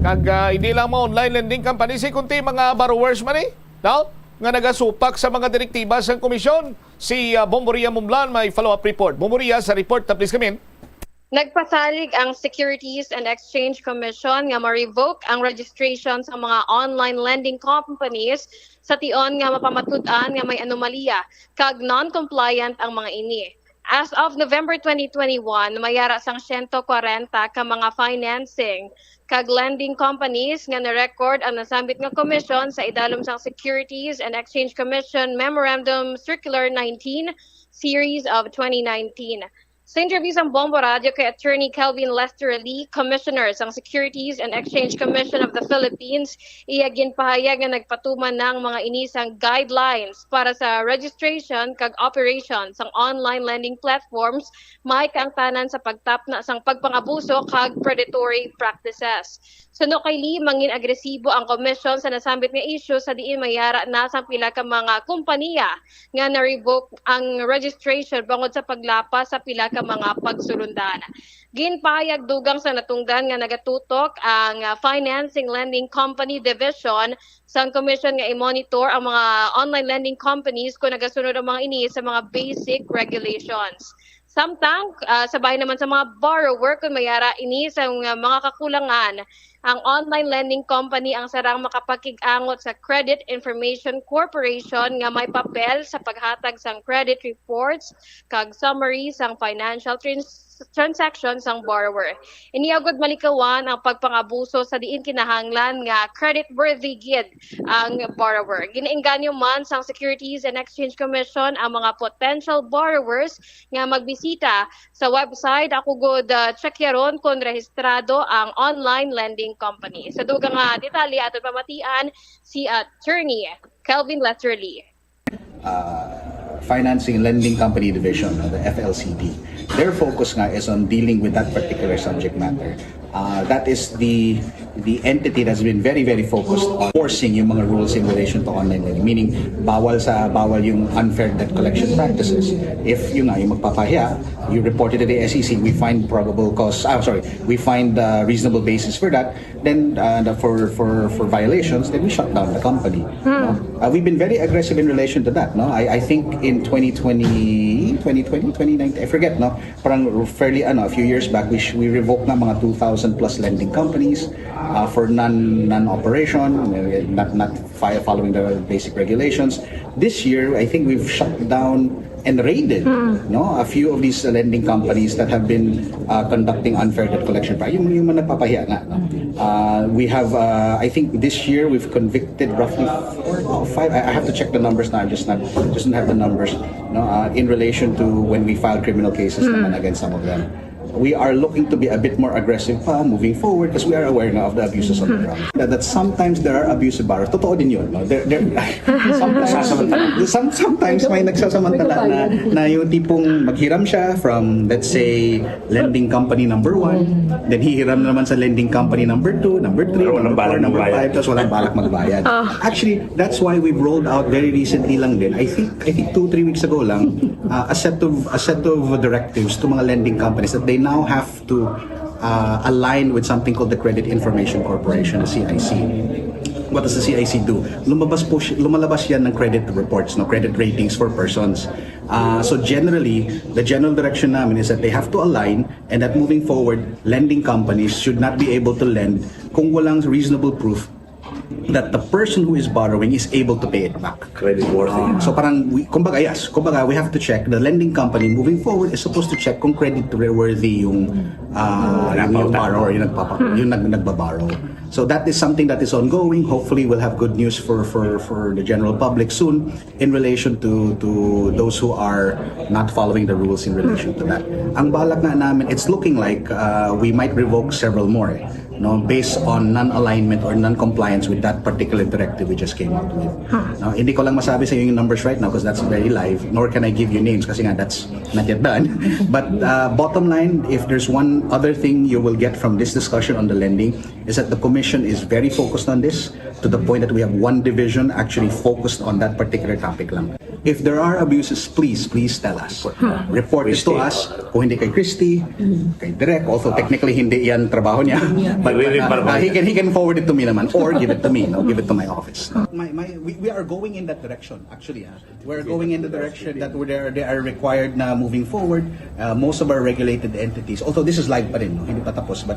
S1: Kag hindi lang mga online lending companies, kundi mga borrowers man Now, nga nagasupak sa mga direktiba sang komisyon. Si Bomboria Mumblan may follow-up report. Bomboria, sa report na please come in.
S6: Nagpasalig ang Securities and Exchange Commission nga ma-revoke ang registration sa mga online lending companies sa tion nga mapamatud-an nga may anomalya kag non-compliant ang mga ini. As of November 2021, mayara sang 140 ka mga financing kag lending companies nga na-record ang nasambit nga komisyon sa idalom sang Securities and Exchange Commission Memorandum Circular 19 Series of 2019. Sa interview sa Bombo Radio kay Attorney Kelvin Lester Lee, Commissioner sa Securities and Exchange Commission of the Philippines, iya ginpahayag nga nagpatuman ng mga inisang guidelines para sa registration kag operation sang online lending platforms may kaangtanan sa pagtapna sang pagpangabuso kag predatory practices. Suno kay Lee, mangin agresibo ang komisyon sa nasambit nga issue sa diin mayara na sa pila ka mga kompanya nga na-revoke ang registration bangod sa paglapas sa pila ka mga pagsulundan. Ginpahayag dugang sa natungdan nga nagatutok ang Financing Lending Company Division sa komisyon nga i-monitor ang mga online lending companies kung nagasunod ang mga ini sa mga basic regulations. Samtang, sabay naman sa mga borrower kung mayara ini sa mga kakulangan, ang online lending company ang sarang makapakig-angot sa Credit Information Corporation nga may papel sa paghatag sang credit reports kag summary sang financial transactions sang borrower. Iniagod malikawan ang pagpangabuso sa diin kinahanglan nga credit-worthy gid ang borrower. Ginainganyo man sang Securities and Exchange Commission ang mga potential borrowers nga magbisita sa website ako good checkyaron kung rehistrado ang online lending company. Sa dugang detalye aton pamatian si Attorney Kelvin Lester Lee.
S12: Financing Lending Company Division, the FLCD. Their focus nga is on dealing with that particular subject matter. That is the entity that's been very, very focused on enforcing yung mga rules in relation to online lending. Meaning, bawal yung unfair debt collection practices. If yung magpapahiya, you report it to the SEC, we find we find reasonable basis for that, then for violations, then we shut down the company. We've been very aggressive in relation to that. No, I think in 2019, I forget. No, parang fairly a few years back, we revoked na mga 2,000 plus lending companies for non-operation, not following the basic regulations. This year, I think we've shut down and raided a few of these lending companies that have been conducting unfair debt collection practices. Yung mga nagpapahiya nga. No? We have, I think this year we've convicted roughly 4 or 5. I have to check the numbers now. I just don't have the numbers. No, in relation to when we filed criminal cases naman against some of them. We are looking to be a bit more aggressive moving forward because we are aware now of the abuses on the ground. That sometimes there are abusive borrowers. Totoo din yun. No? Sometimes may nagsasamantala na yung tipong maghiram siya from, let's say, lending company number 1, then hihiram naman sa lending company number 2, number 3, number 4, number 5, tapos walang balak magbayad. Actually, that's why we've rolled out very recently lang din, I think 2-3 weeks ago lang, a set of directives to mga lending companies that they now have to align with something called the Credit Information Corporation, the CIC. What does the CIC do? Lumalabas yan ng credit reports, credit ratings for persons. So generally, the general direction namin is that they have to align and that moving forward, lending companies should not be able to lend kung walang reasonable proof that the person who is borrowing is able to pay it back.
S13: Credit worthy.
S12: So parang, kumbaga we have to check, the lending company moving forward is supposed to check kung credit worthy yung borrower, yung nagbaborrow. So that is something that is ongoing. Hopefully we'll have good news for the general public soon in relation to those who are not following the rules in relation to that. Ang balak na namin, it's looking like we might revoke several more. No, based on non-alignment or non-compliance with that particular directive we just came out with. Now, hindi ko lang masabi sa iyo yung numbers right now because that's very live, nor can I give you names kasi nga that's not yet done. But bottom line, if there's one other thing you will get from this discussion on the lending is that the Commission is very focused on this to the point that we have one division actually focused on that particular topic lang. If there are abuses, please tell us. Report this to us. Kung hindi kay Christy, kay Direk, although technically hindi yan trabaho niya. But he can forward it to me naman or give it to me, give it to my office. We are going in that direction actually. We're going in the direction that they are required na moving forward. Most of our regulated entities, although this is live pa rin, hindi pa tapos, but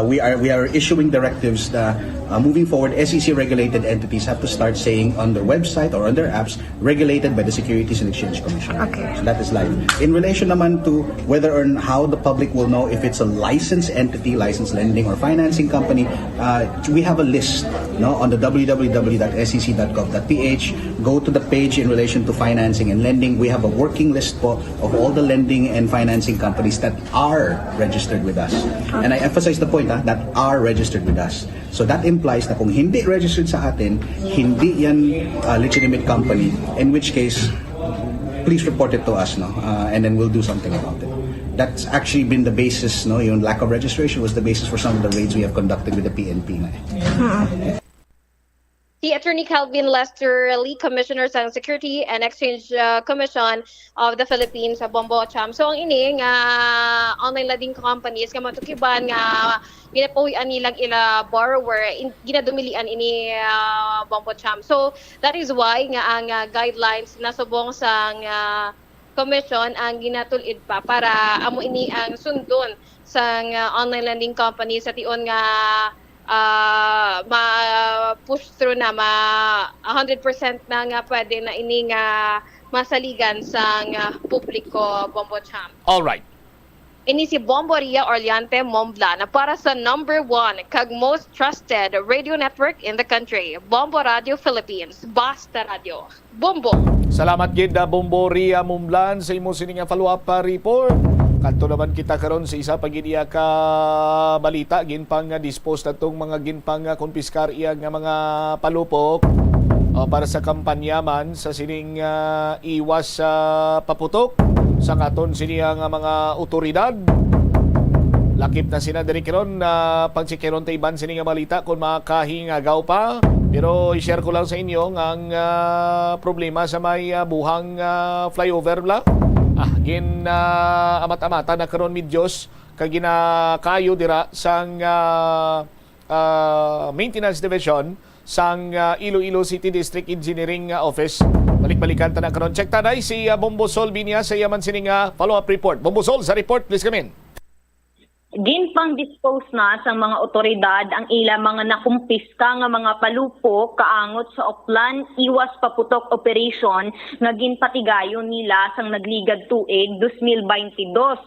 S12: we are issuing directives na moving forward, SEC regulated entities have to start saying on their website or on their apps, regulated instructed by the Securities and Exchange Commission.
S8: Okay.
S12: So that is live. In relation naman to whether or how the public will know if it's a licensed entity, licensed lending or financing company, we have a list on the www.sec.gov.ph. Go to the page in relation to financing and lending. We have a working list of all the lending and financing companies that are registered with us. And I emphasize the point that are registered with us. So that implies na kung hindi registered sa atin, hindi yan legitimate company, in which case, please report it to us, and then we'll do something about it. That's actually been the basis, yung lack of registration was the basis for some of the raids we have conducted with the PNP.
S6: Si Attorney Calvin Lester Lee, Commissioner sa Security and Exchange Commission of the Philippines sa Bombo Cham. So ang ini nga online lending companies nga matukiban nga ginapawian nilang ila borrower ginadumilian ini Bombo Cham. So that is why nga ang guidelines nasubong sang commission ang ginatulid pa para amo ini ang sundon sang online lending companies sa tion nga ma-push through na 100% na nga pwede na ini nga masaligan sa publiko, Bombo Cham.
S1: All right.
S6: Ini si Bombo Ria Orliante Mombla na para sa number 1 kag most trusted radio network in the country, Bombo Radio Philippines, Basta Radio. Bombo!
S1: Salamat gid Bombo Ria Momblan sa imo sining follow-up report. Kanto naman kita karon sa isa paginiya ka balita ginpang dispose natong mga ginpang konpiskar iya nga mga palupok para sa kampanyaman sa sining iwas sa paputok sa katon siniya nga mga otoridad. Lakip na sina diri karon na pagsikiron tayban sining nga balita kung makahingagaw pa. Pero i-share ko lang sa inyo ang problema sa may buhang flyover bla. Amat-amata na karon midyos kag ginakayo dira sang maintenance division sang Iloilo City District Engineering Office. Balik-balikan ta na karon. Check ta dai si Bombo Sol Binia sa yaman sining follow-up report. Bombo Sol sa report, please come in.
S13: Ginpang dispose na sa mga otoridad ang ila mga nakumpiska nga mga palupo kaangot sa Oplan iwas paputok operation nga ginpatigayon nila sang nagligad tuig 2022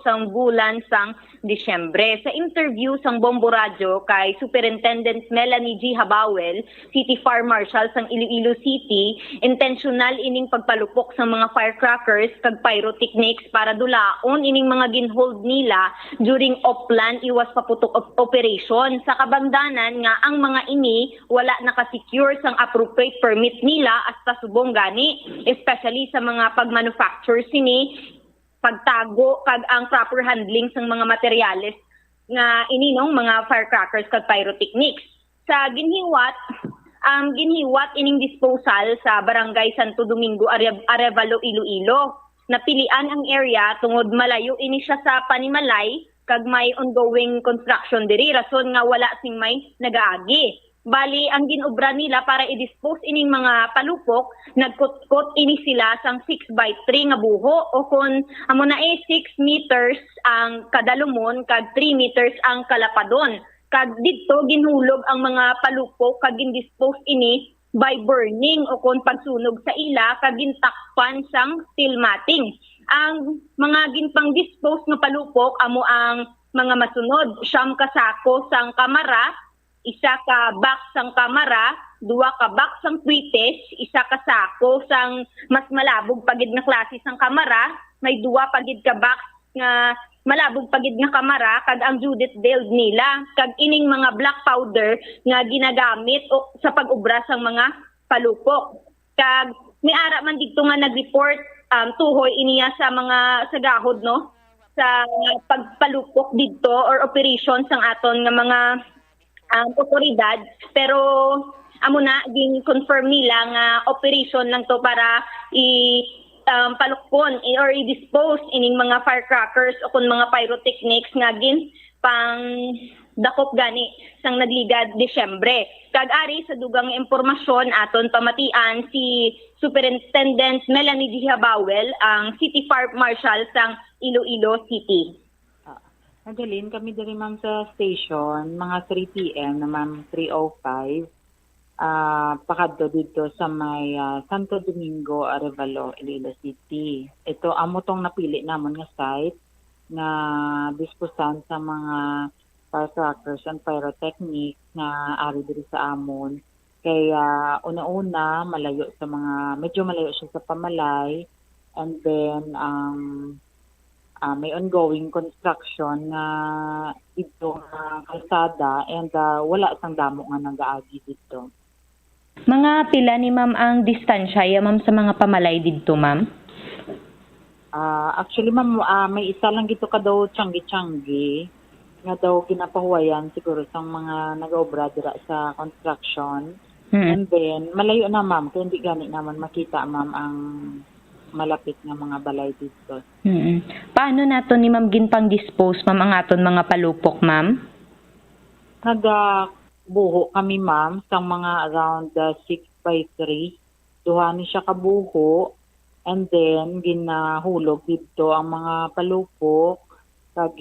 S13: sang bulan sang Disyembre. Sa interview sang Bombo Radio kay Superintendent Melanie G. Habawel, City Fire Marshal sang Iloilo City, intentional ining pagpalupok sa mga firecrackers kag pyrotechnics para dulaon ining mga ginhold nila during Oplan iwas paputok operation. Sa kabangdanan nga ang mga ini wala nakasecure sang appropriate permit nila hasta subong gani, especially sa mga pagmanufacture sini, pagtago kag ang proper handling sang mga materyales nga ininong mga firecrackers kag pyrotechnics. Sa ginhiwat ining disposal sa Barangay Santo Domingo, Arevalo, Iloilo. Napilian ang area tungod malayo ini siya sa Panimalay kag may ongoing construction diri, rason nga wala sing may nagaagi. Bali, ang ginobra nila para i-dispose ining mga palupok, nagkot-kot ini sila sang 6x3 nga buho o kung amo na 6 meters ang kadalumon kag 3 meters ang kalapadon. Kag dito ginhulog ang mga palupok kag in-dispose ini by burning o kung pagsunog sa ila kag gintakpan sang steel matting. Ang mga ginpang dispose nga palupok amo ang mga masunod, 9 ka sako sang kamara, 1 ka box sang kamara, 2 ka box sang kwites, 1 ka sako sang mas malabog pagid nga klase sang kamara, may 2 pagid ka box nga malabog pagid nga kamara kag ang Judith Dale nila kag ining mga black powder nga ginagamit sa pag-ubra sang mga palupok. Kag miara man dito nga nag-report tuhoy iniya sa mga sagahod no sa pagpalupok dito or operation sang aton nga mga otoridad, pero amo na gin-confirm nila nga operation lang to para palukpon or i-dispose ining mga firecrackers o kung mga pyrotechnics nga pang dakop gani sang nagligad Disyembre. Kag-ari sa dugang impormasyon aton pamatian si Superintendent Melanie G. Habawel, ang City Fire Marshal sang Iloilo City.
S23: Nagdalin kami diri ma'am sa station, mga 3 p.m. na ma'am 3:05.
S8: pakadto dito sa may Santo Domingo, Arevalo, Iloilo City. Ito amo tong napili namon nga site nga disposan sa mga firecrackers and pyrotechnic nga ari diri sa amon. Kaya una-una medyo malayo siya sa pamalay, and then may ongoing construction na dito nga kalsada, and wala sang damo nga nagaagi dito.
S13: Mga pila ni ma'am ang distansya ma'am sa mga pamalay dito, ma'am?
S8: Actually, ma'am, may isa lang dito ka daw tiyanggi-tiyanggi nga daw ginapahuwayan siguro sa mga nag-obra dira sa construction. And then, malayo na, ma'am, kaya hindi gani naman makita, ma'am, ang malapit nga mga balay dito.
S13: Paano nato ni ma'am ginpang-dispose, ma'am, ang aton mga palupok, ma'am?
S8: Buho kami, ma'am, sa mga around 6x3. Duha ni siya kabuho, and then ginahulog dito ang mga palupok kag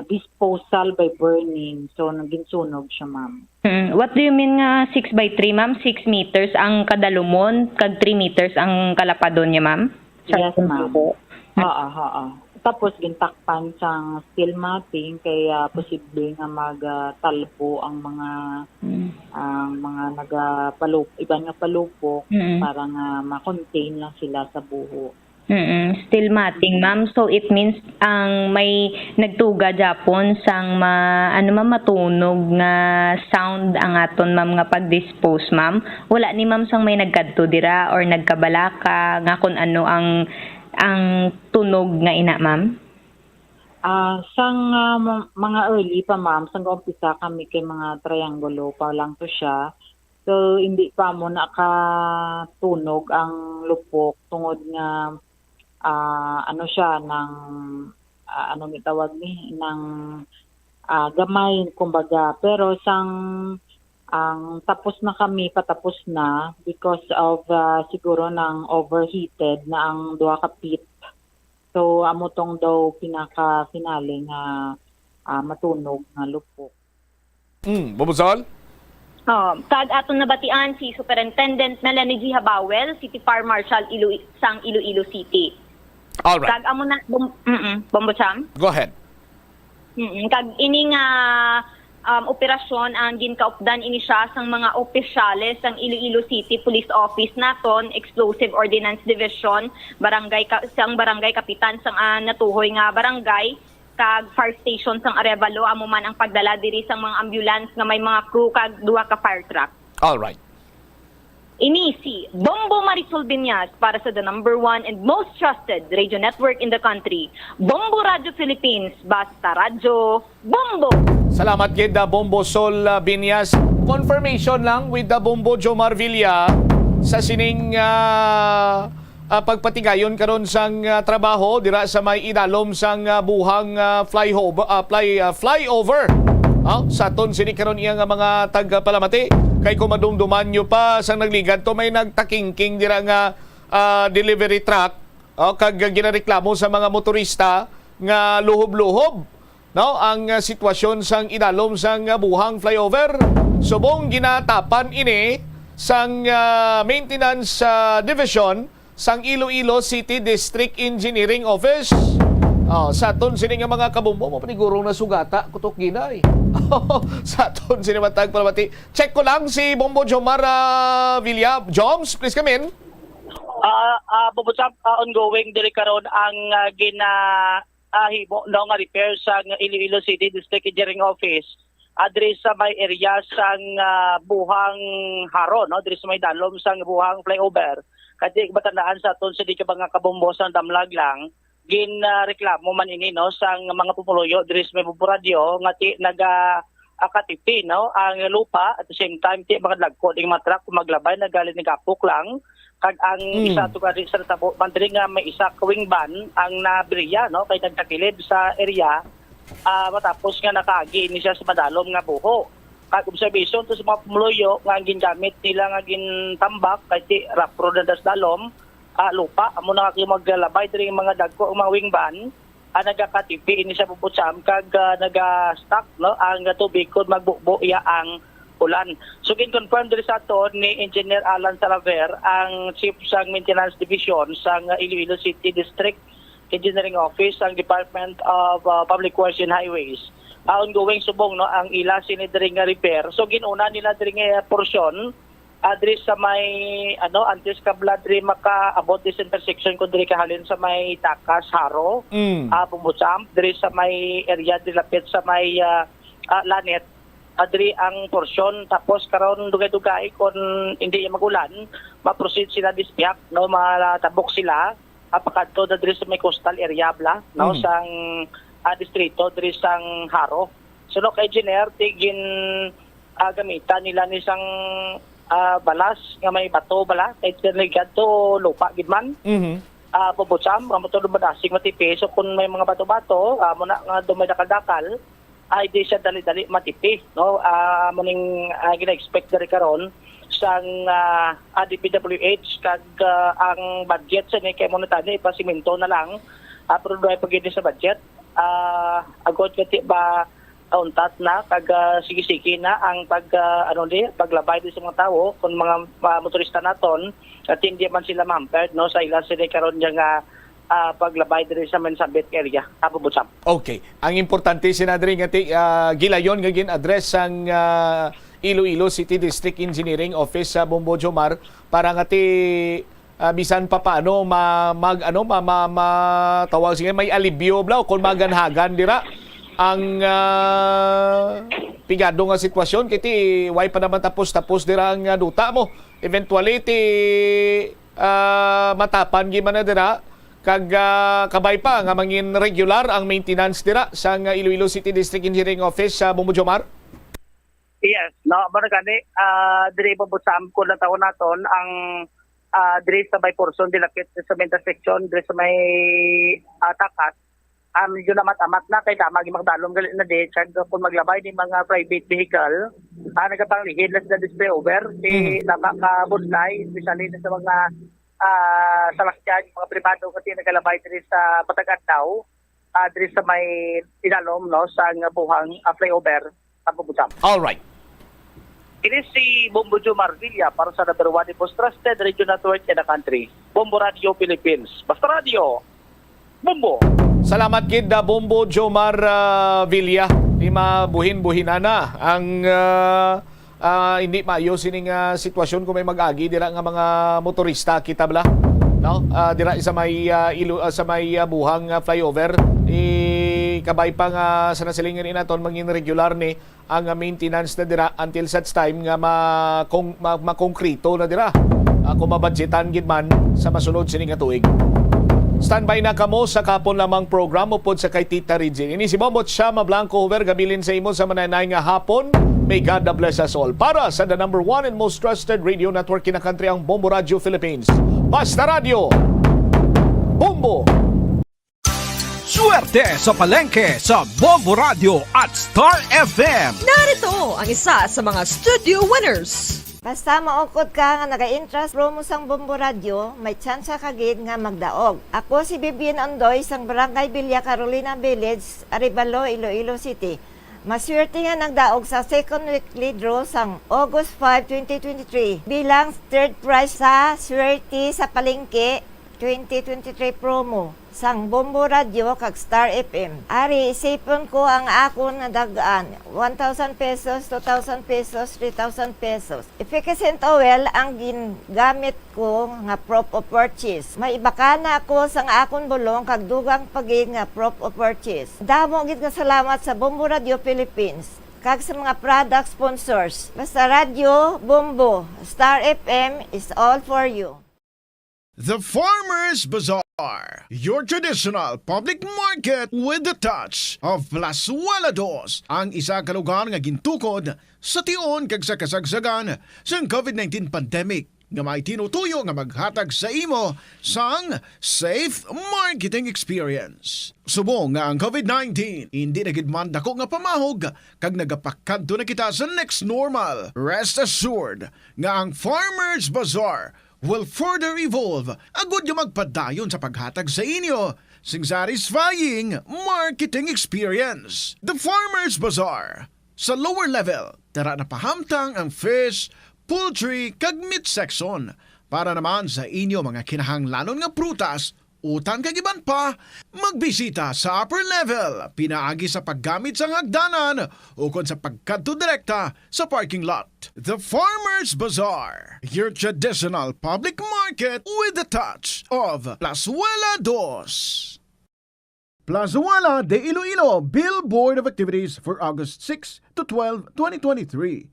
S8: disposal by burning. So ginsunog siya, ma'am.
S13: What do you mean nga 6x3, ma'am? 6 meters ang kadalumon, kag 3 meters ang kalapadon niya, ma'am?
S8: Yes, ma'am. Tapos gintakpan sang steel matting, kaya posible nga magtalbo ang mga iba nga palupok para nga ma-contain lang sila sa buho.
S13: Steel matting, ma'am. So it means ang may nagtuga Japon sang matunog nga sound ang aton, ma'am, nga pag-dispose, ma'am. Wala ni ma'am sang may nagkadto dira or nagkabalaka nga kung ano ang tunog nga ina, ma'am?
S8: Sang mga early pa, ma'am, sang umpisa kami kay mga triangulo pa lang to siya. So hindi pa mo nakatunog ang lupok tungod nga siya ng anong itawag ni ng gamay kumbaga, pero ang patapos na because of siguro ng overheated na ang duha ka pit. So amo tong daw pinaka-finale nga matunog nga lupok.
S1: Bubusol?
S13: Kag aton nabatian si Superintendent Melanie G. Habawel, City Fire Marshal sang Iloilo City.
S1: All right.
S13: Kag amo na Bombocham.
S1: Go ahead.
S13: Kag ini nga operasyon ang ginkaupdan ini siya sang mga opisyales sang Iloilo City Police Office naton, Explosive Ordnance Division, barangay kapitan sang natuhoy nga barangay, kag fire station sang Arevalo, amo man ang pagdala diri sang mga ambulance nga may mga crew kag duha ka fire truck.
S1: All right.
S13: Ini si Bombo Marisol Binyas para sa the #1 and most trusted radio network in the country, Bombo Radio Philippines, basta radyo Bombo.
S1: Salamat kay Bombo Sol Binyas. Confirmation lang with Bombo Jomar Villa sa sining pagpatigayon karon sang trabaho dira sa may idalom sang buhang flyover. Sa ton sini karon iya nga mga tagpalamati kay kumadumduman nyo pa sang nagligad to may nagtakingking dira nga delivery truck kag ginareklamo sa mga motorista nga luhob-luhob ang sitwasyon sang idalom sang buhang flyover. Subong ginatapan ini sang maintenance division sang Iloilo City District Engineering Office. Sa aton sini nga mga kabumbo mo panigurong na sugata kutok ginay. Sa aton sini matag palamati. Check ko lang si Bombo Jomar Villa. Joms, please come in.
S15: Bubusap ongoing diri karon ang himo nga repair sa Iloilo City District Engineering Office. Adres sa may area sang buhang haro, no? Adres sa may dalom sang buhang flyover. Kadi batandaan sa aton sini ka mga kabumbo sang damlag lang. Reklamo man ini, no, sang mga pupuluyo diri sa may buburadyo nga akatipi, no, ang lupa at the same time ti mga dagko ding matrak maglabay nagalit ni kapok lang kag ang isa to ka sa tabo bandiri nga may isa kawing ban ang nabriya, no, kay nagtakilid sa area matapos nga nakaagi ni siya sa madalom nga buho. Kag observation to sa mga pupuluyo nga gingamit nila nga gintambak kay ti rough road das dalom lupa amo na kay maglalabay diri mga dagko mga wingban nagakatipi ini sa Bubutsam kag naga-stock no ang tubig kun magbubo iya ang ulan. So confirm diri sa aton ni Engineer Alan Salaver, ang Chief sang Maintenance Division sang Iloilo City District Engineering Office ang Department of Public Works and Highways. Ongoing subong no ang ila sini diri nga repair. So ginuna nila diri nga porsyon diri sa may antes kabla diri makaabot this intersection kun diri kahalin sa may Takas Haro, Bubutsam diri sa may area dilapit sa may Lanet. Adri ang porsyon tapos karon dugay-dugay kon hindi magulan ma-proceed sila dispyak no matabok sila apakadto diri sa may coastal area bla no sang distrito diri sang Haro. So no kay engineer tigin gamitan nila ni sang balas nga may bato bala kay tinigad to lupa gid man. Bubutsam amo to dumadasig matipi so kun may mga bato-bato mo na nga dumay dakal-dakal ay di siya dali-dali matipi no muning gina-expect diri karon sang DPWH kag ang budget sa kay mo tani ipasimento na lang pero doy pagidi sa budget agod kati ba untat na kag sige-sige na ang paglabay di sa mga tawo kun mga motorista naton at hindi man sila mampered no sa ila sila karon nga paglabay diri sa Mansabit area Bubutsam.
S1: Okay. Ang importante sinadri nga gilayon nga gin-address ang Iloilo City District Engineering Office sa Bombo Jomar para nga bisan pa paano matawag sige may alibyo bla kung maganhagan dira ang pigado nga sitwasyon kiti way pa naman tapos dira ang duta mo. Eventually matapan gi man na dira kag kabay pa nga mangin regular ang maintenance dira sa Iloilo City District Engineering Office sa Bombo Jomar?
S15: Yes, no, barangay diri Bubutsam ko na taon naton ang diri sa may portion dilapit sa intersection diri sa may Takas. Medyo namat-amat na kay tama magdalom gali na di kag kung maglabay ni mga private vehicle nagapanglihid na sa display over napakabudlay especially sa mga salakyan, mga privado kasi nagalabay diri sa Patagandaw, diri sa may inalom no sa buhang flyover sa Bubutsam.
S1: All right.
S15: Ini si Bombo Jomar Villa para sa number 1 most trusted radio network in the country, Bombo Radio Philippines. Basta Radio, Bombo.
S1: Salamat gid Bombo Jomar Villa. Di mabuhin-buhinana ang hindi maayos ining sitwasyon kung may mag-agi dira nga mga motorista kita bla no dira sa may buhang flyover kabay pa nga sa nasilingan inaton mangin regular ni ang maintenance na dira until such time nga makongkrito na dira kung mabudgetan gid man sa masunod sining nga tuig. Standby na kamo sa kapon lamang program upod sa kay Tita Regine. Ini si Momot Shama Blanco Hover gabilin sa imo sa mananay nga hapon. May God bless us all. Para sa the number 1 and most trusted radio network in the country, ang Bombo Radio Philippines. Basta Radio, Bombo!
S5: Swerte sa palengke sa Bombo Radio at Star FM.
S14: Narito ang isa sa mga studio winners.
S23: Basta maukod ka nga naga-interest promo sang Bombo Radio, may chance ka gid nga magdaog. Ako si Bibian Ondoy sang Barangay Villa Carolina Village, Arevalo, Iloilo City. Maswerte nga nagdaog sa second weekly draw sang August 5, 2023 bilang third prize sa swerte sa palengke 2023 promo sang Bombo Radio kag Star FM. Ari, isipon ko ang akon nga dagaan. 1,000 pesos, 2,000 pesos, 3,000 pesos. Efficient oil ang gingamit ko nga proof of purchase. May ibaka na ako sang akon bulong kag dugang pagig nga proof of purchase. Damo gid nga salamat sa Bombo Radio Philippines kag sa mga product sponsors. Basta Radio, Bombo, Star FM is all for you.
S4: The Farmers Bazaar, your traditional public market with the touch of Plasualados, ang isa ka lugar nga gintukod sa tion kag sa kasagsagan sa COVID-19 pandemic nga may tinutuyo nga maghatag sa imo sang safe marketing experience. Subong nga ang COVID-19 hindi na gid man dako nga pamahog kag nagapakadto na kita sa next normal. Rest assured nga ang Farmers Bazaar will further evolve agud nga magpadayon sa paghatag sa inyo sing satisfying marketing experience. The Farmers Bazaar. Sa lower level, tara na pahamtang ang fish, poultry, kag meat section. Para naman sa inyo mga kinahanglanon nga prutas, utang kag iban pa, magbisita sa upper level, pinaagi sa paggamit sa hagdanan o kon sa pagkadto direkta sa parking lot. The Farmers Bazaar, your traditional public market with a touch of Plazuela Dos. Plazuela de Iloilo Billboard of Activities for August 6 to 12, 2023.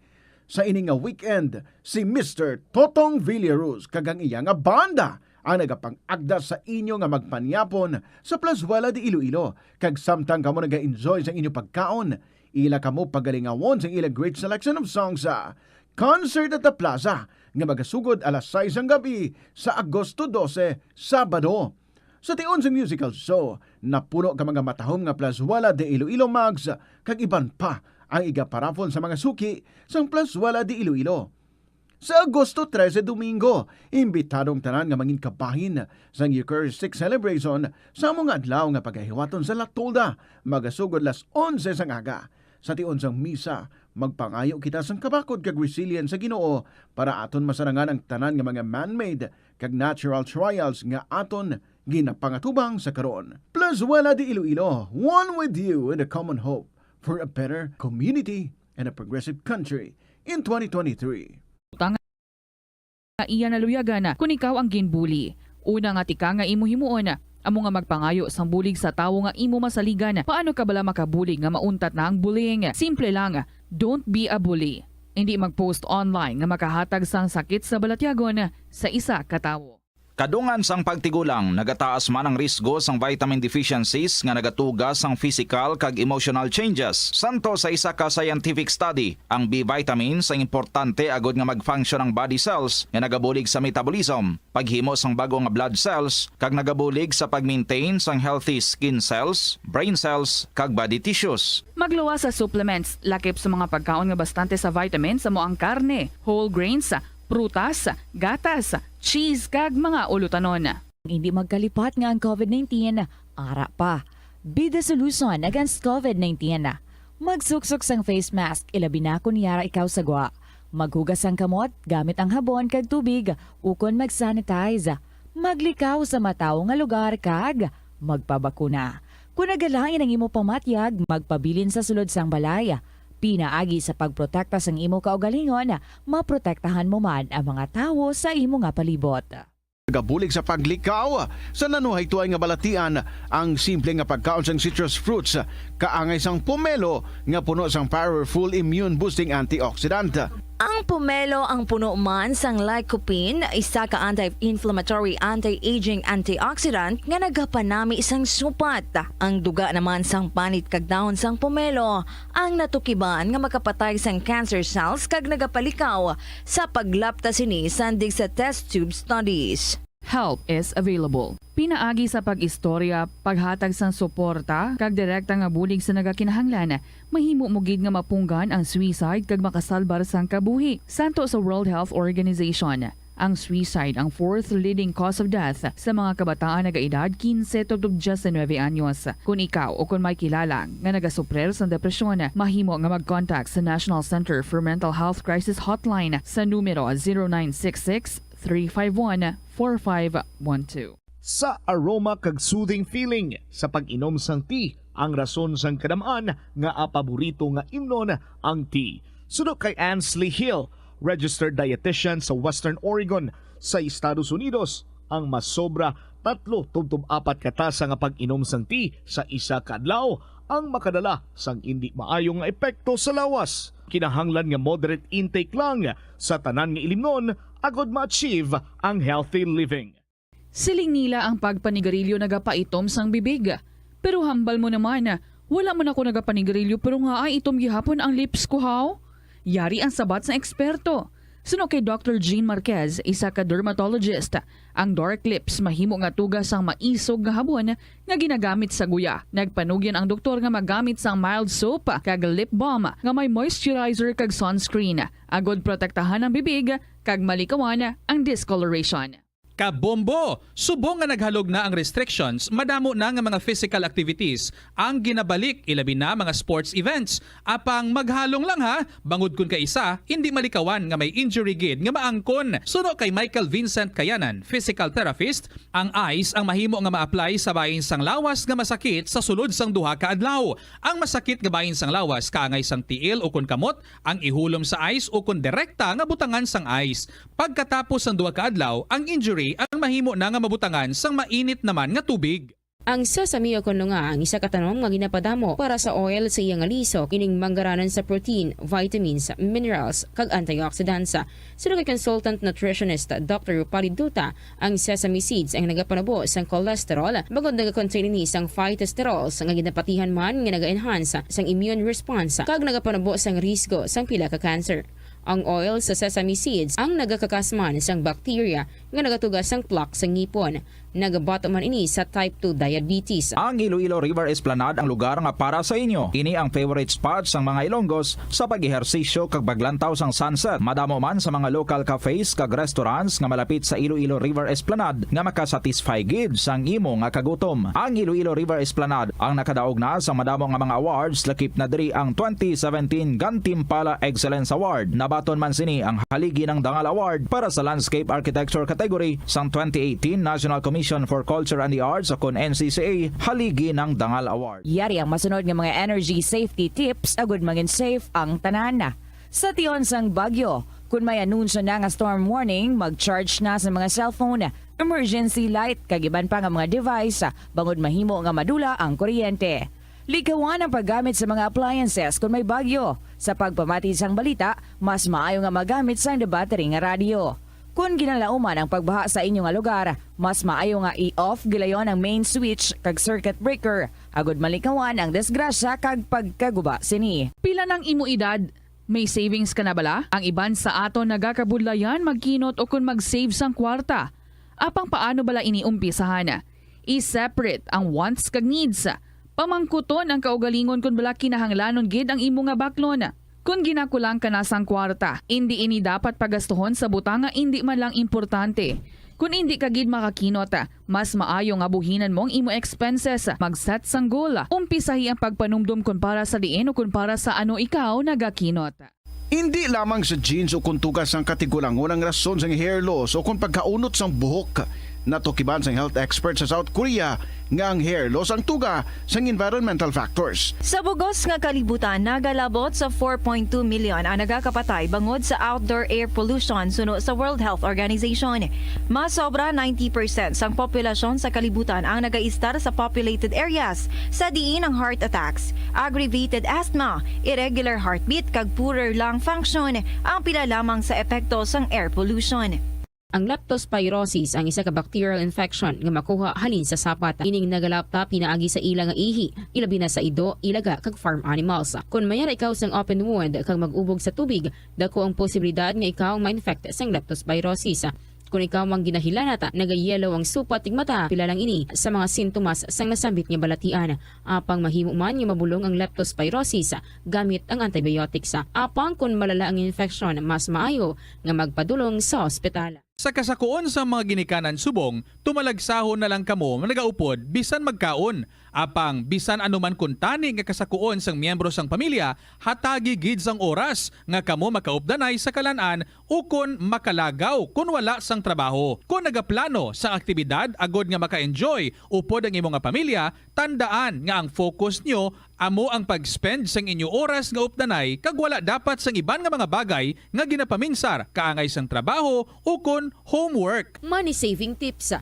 S4: Sa ining nga weekend, si Mr. Totong Villaros kagang iya nga banda ang nagapang-agda sa inyo nga magpanyapon sa Plazuela de Iloilo. Kag samtang kamo naga-enjoy sa inyo pagkaon, ila kamo pagalingawon sa ila great selection of songs sa Concert at the Plaza nga magasugod alas 6 ang gabi sa Agosto 12, Sabado. Sa tiyon sa musical show, napuno ka mga matahom nga Plazuela de Iloilo Mags kag iban pa ang igaparafon sa mga suki sa Plazuela de Iloilo. Sa Agosto 13, Domingo, imbitadong tanan nga mangin kabahin sa Eucharistic Celebration sa mga adlaw nga pagahiwaton sa Latolda, magasugod las 11 sang aga. Sa tiyon sang misa, magpangayo kita sang kabakod kag resilience sa Ginoo para aton masarangan ang tanan nga mga man-made kag natural trials nga aton ginapangatubang sa karon. Plazuela de Iloilo, one with you in a common hope for a better community and a progressive country in 2023.
S2: Iya naluyagan kung ikaw ang ginbuli. Una nga tika nga imo himuon, amo nga magpangayo sang bulig sa tawo nga imo masaligan. Paano ka bala makabulig nga mauntat na ang bullying? Simple lang, don't be a bully. Hindi mag-post online nga makahatag sang sakit sa balatyagon sa isa ka tawo.
S18: Kadungan sang pagtigulang, nagataas man ang risgo sang vitamin deficiencies nga nagatugas sang physical kag emotional changes. Santo sa isa ka scientific study, ang B vitamins ang importante agod nga mag-function ang body cells nga nagabulig sa metabolism, paghimo sang bago nga blood cells, kag nagabulig sa pag-maintain sang healthy skin cells, brain cells, kag body tissues.
S2: Magluwa sa supplements, lakip sa mga pagkaon nga bastante sa vitamins sa ang karne, whole grains, prutas, gatas, cheese kag mga ulutanon.
S3: Hindi magkalipat nga ang COVID-19, ara pa. Be the solution against COVID-19. Magsuksok sang face mask, ilabi na kung niyara ikaw sagwa. Maghugas ang kamot, gamit ang habon kag tubig, ukon mag-sanitize. Maglikaw sa mataw nga lugar kag magpabakuna. Kung nagalangin ang imo pamatyag, magpabilin sa sulod sang balay. Pinaagi sa pagprotekta sang imo kaugalingon, maprotektahan mo man ang mga tawo sa imo nga palibot.
S4: Gabulig sa paglikaw sa nanuhay tuay nga balatian ang simple nga pagkaon sang citrus fruits kaangay sang pomelo nga puno sang powerful immune boosting antioxidant.
S11: Ang pomelo ang puno man sang lycopene, isa ka anti-inflammatory, anti-aging antioxidant nga nagapanami isang supat. Ang duga naman sang panit kag dahon sang pomelo ang natukiban nga makapatay sang cancer cells kag nagapalikaw sa paglapta sini sandig sa test tube studies.
S2: Help is available. Pinaagi sa pag-istorya, paghatag sang suporta, kag direkta nga bulig sa nagakinahanglan, mahimo mo gid nga mapunggan ang suicide kag makasalbar sang kabuhi. Santo sa World Health Organization, ang suicide ang fourth leading cause of death sa mga kabataan nagaedad 15 to 19 anyos. Kung ikaw o kung may kilala nga nagasuprer sa depresyon, mahimo nga mag-contact sa National Center for Mental Health Crisis Hotline sa numero 0966-351-4512.
S1: Sa aroma kag soothing feeling sa pag-inom sang tea, ang rason sang kadamaan nga paborito nga imnon ang tea. Sunod kay Ansley Hill, registered dietitian sa Western Oregon sa Estados Unidos, ang masobra 3-4 katasa nga pag-inom sang tea sa isa ka adlaw ang makadala sang hindi maayong nga epekto sa lawas. Kinahanglan nga moderate intake lang sa tanan nga ilimnon agod ma-achieve ang healthy living.
S2: Siling nila ang pagpanigarilyo nagapaitom sang bibig. Pero hambal mo naman, wala man ako nagapanigarilyo pero nga ay itom gihapon ang lips ko haw. Yari ang sabat sa eksperto. Suno kay Dr. Jean Marquez, isa ka dermatologist, ang dark lips mahimo nga tugas ang maisog nga habon nga ginagamit sa guya. Nagpanugyan ang doktor nga magamit sang mild soap kag lip balm nga may moisturizer kag sunscreen. Agod protektahan ang bibig kag malikawan ang discoloration.
S17: Kabombo! Subong nga naghalog na ang restrictions, madamo na nga mga physical activities ang ginabalik, ilabi na mga sports events. Apang maghalong lang ha, bangod kun ka isa, hindi malikawan nga may injury gid nga maangkon. Suno kay Michael Vincent Kayanan, physical therapist, ang ice ang mahimo nga ma-apply sa bahin sang lawas nga masakit sa sulod sang duha ka adlaw. Ang masakit nga bahin sang lawas kaangay sang tiil o kun kamot, ang ihulom sa ice o kun direkta nga butangan sang ice. Pagkatapos sang duha ka adlaw, ang injury ang mahimo na nga mabutangan sang mainit naman nga tubig.
S22: Ang sesame o kuno nga ang isa ka tanom nga ginapadamo para sa oil sa iyang alisok ining manggaranan sa protein, vitamins, minerals kag antioxidants. Sino kay consultant nutritionist Dr. Rupali Duta, ang sesame seeds ang nagapanabo sang cholesterol bagod nagakontain ni sang phytosterols nga ginapatihan man nga naga-enhance sang immune response kag nagapanabo sang risgo sang pila ka cancer. Ang oil sa sesame seeds ang nagakakasman sang bacteria nga nagatugas sang plaque sa ngipon. Nagabato man ini sa type 2 diabetes.
S18: Ang Iloilo River Esplanade ang lugar nga para sa inyo. Ini ang favorite spot sang mga Ilonggos sa pag-ehersisyo kag paglantaw sang sunset. Madamo man sa mga local cafes kag restaurants nga malapit sa Iloilo River Esplanade nga makasatisfy gid sang imo nga kagutom. Ang Iloilo River Esplanade ang nakadaog na sa madamo nga mga awards, lakip na diri ang 2017 Gantimpala Excellence Award. Nabaton man sini ang haligi ng Dangal Award para sa Landscape Architecture category sang 2018 National Commission for Culture and the Arts o kon NCCA haligi ng Dangal Award.
S3: Yari ang masunod nga mga energy safety tips agud maging safe ang tanan. Sa tion sang Bagyo, kung may anunsyo na nga storm warning, mag-charge na sa mga cellphone, emergency light kag iban pa nga mga device bangod mahimo nga madula ang kuryente. Likawan ang paggamit sa mga appliances kung may bagyo. Sa pagpamati sang balita, mas maayo nga magamit sang battery nga radio. Kung ginalauman ang pagbaha sa inyong lugar, mas maayo nga i-off gilayon ang main switch kag circuit breaker. Agud malikawan ang disgrasya kag pagkaguba sini.
S2: Pila ng imo edad? May savings ka na bala? Ang iban sa ato nagakabudlayan magkinot o kung mag-save sang kwarta. Apang paano bala iniumpisahan? I-separate ang wants kag needs. Pamangkuton ang kaugalingon kung bala kinahanglanon gid ang imo nga baklon. Kung ginakulang ka na sang kwarta, hindi ini dapat pagastuhon sa butang nga hindi man lang importante. Kung hindi ka gid makakinot, mas maayo nga buhinan mong imo expenses. Mag-set sang goal. Umpisahi ang pagpanumdum kung para sa diin o kung para sa ano ikaw nagakinot.
S4: Hindi lamang sa jeans o kung tugas ang katigulangon ang rason sang hair loss o kung pagkaunot sang buhok. Natukiban sang health expert sa South Korea nga ang hair loss ang tuga sang environmental factors.
S16: Sa bugos nga kalibutan, nagalabot sa 4.2 million ang nagakapatay bangod sa outdoor air pollution suno sa World Health Organization. Mas sobra 90% sang populasyon sa kalibutan ang nagaistar sa populated areas, sa diin ang heart attacks, aggravated asthma, irregular heartbeat kag poorer lung function ang pila lamang sa epekto sang air pollution.
S22: Ang leptospirosis ang isa ka bacterial infection nga makuha halin sa sapat. Ining nagalapta pinaagi sa ila nga ihi, ilabi na sa ido, ilaga kag farm animals. Kung mayara ikaw sang open wound kag mag-ubog sa tubig, dako ang posibilidad nga ikaw ma-infect sang leptospirosis. Kung ikaw mang ginahilanata, nagayelo ang supat tig mata, pila lang ini sa mga sintomas sang nasambit nga balatian. Apang mahimo man nga mabulong ang leptospirosis gamit ang antibiotics. Apang kung malala ang infection, mas maayo nga magpadulong sa ospital.
S17: Sa kasakuon sa mga ginikanan subong, tumalagsahon na lang kamo nagaupod bisan magkaon. Apang bisan anuman kun tani nga kasakuon sang miyembro sang pamilya, hatagi gid sang oras nga kamo makaupdanay sa kalan-an o kun makalagaw kun wala sang trabaho. Kung nagaplano sa aktibidad agod nga maka-enjoy upod ang imong pamilya, tandaan nga ang focus nyo amo ang pag-spend sang inyo oras nga updanay kag wala dapat sang iban nga mga bagay nga ginapaminsar kaangay sang trabaho o kun homework.
S22: Money saving tips.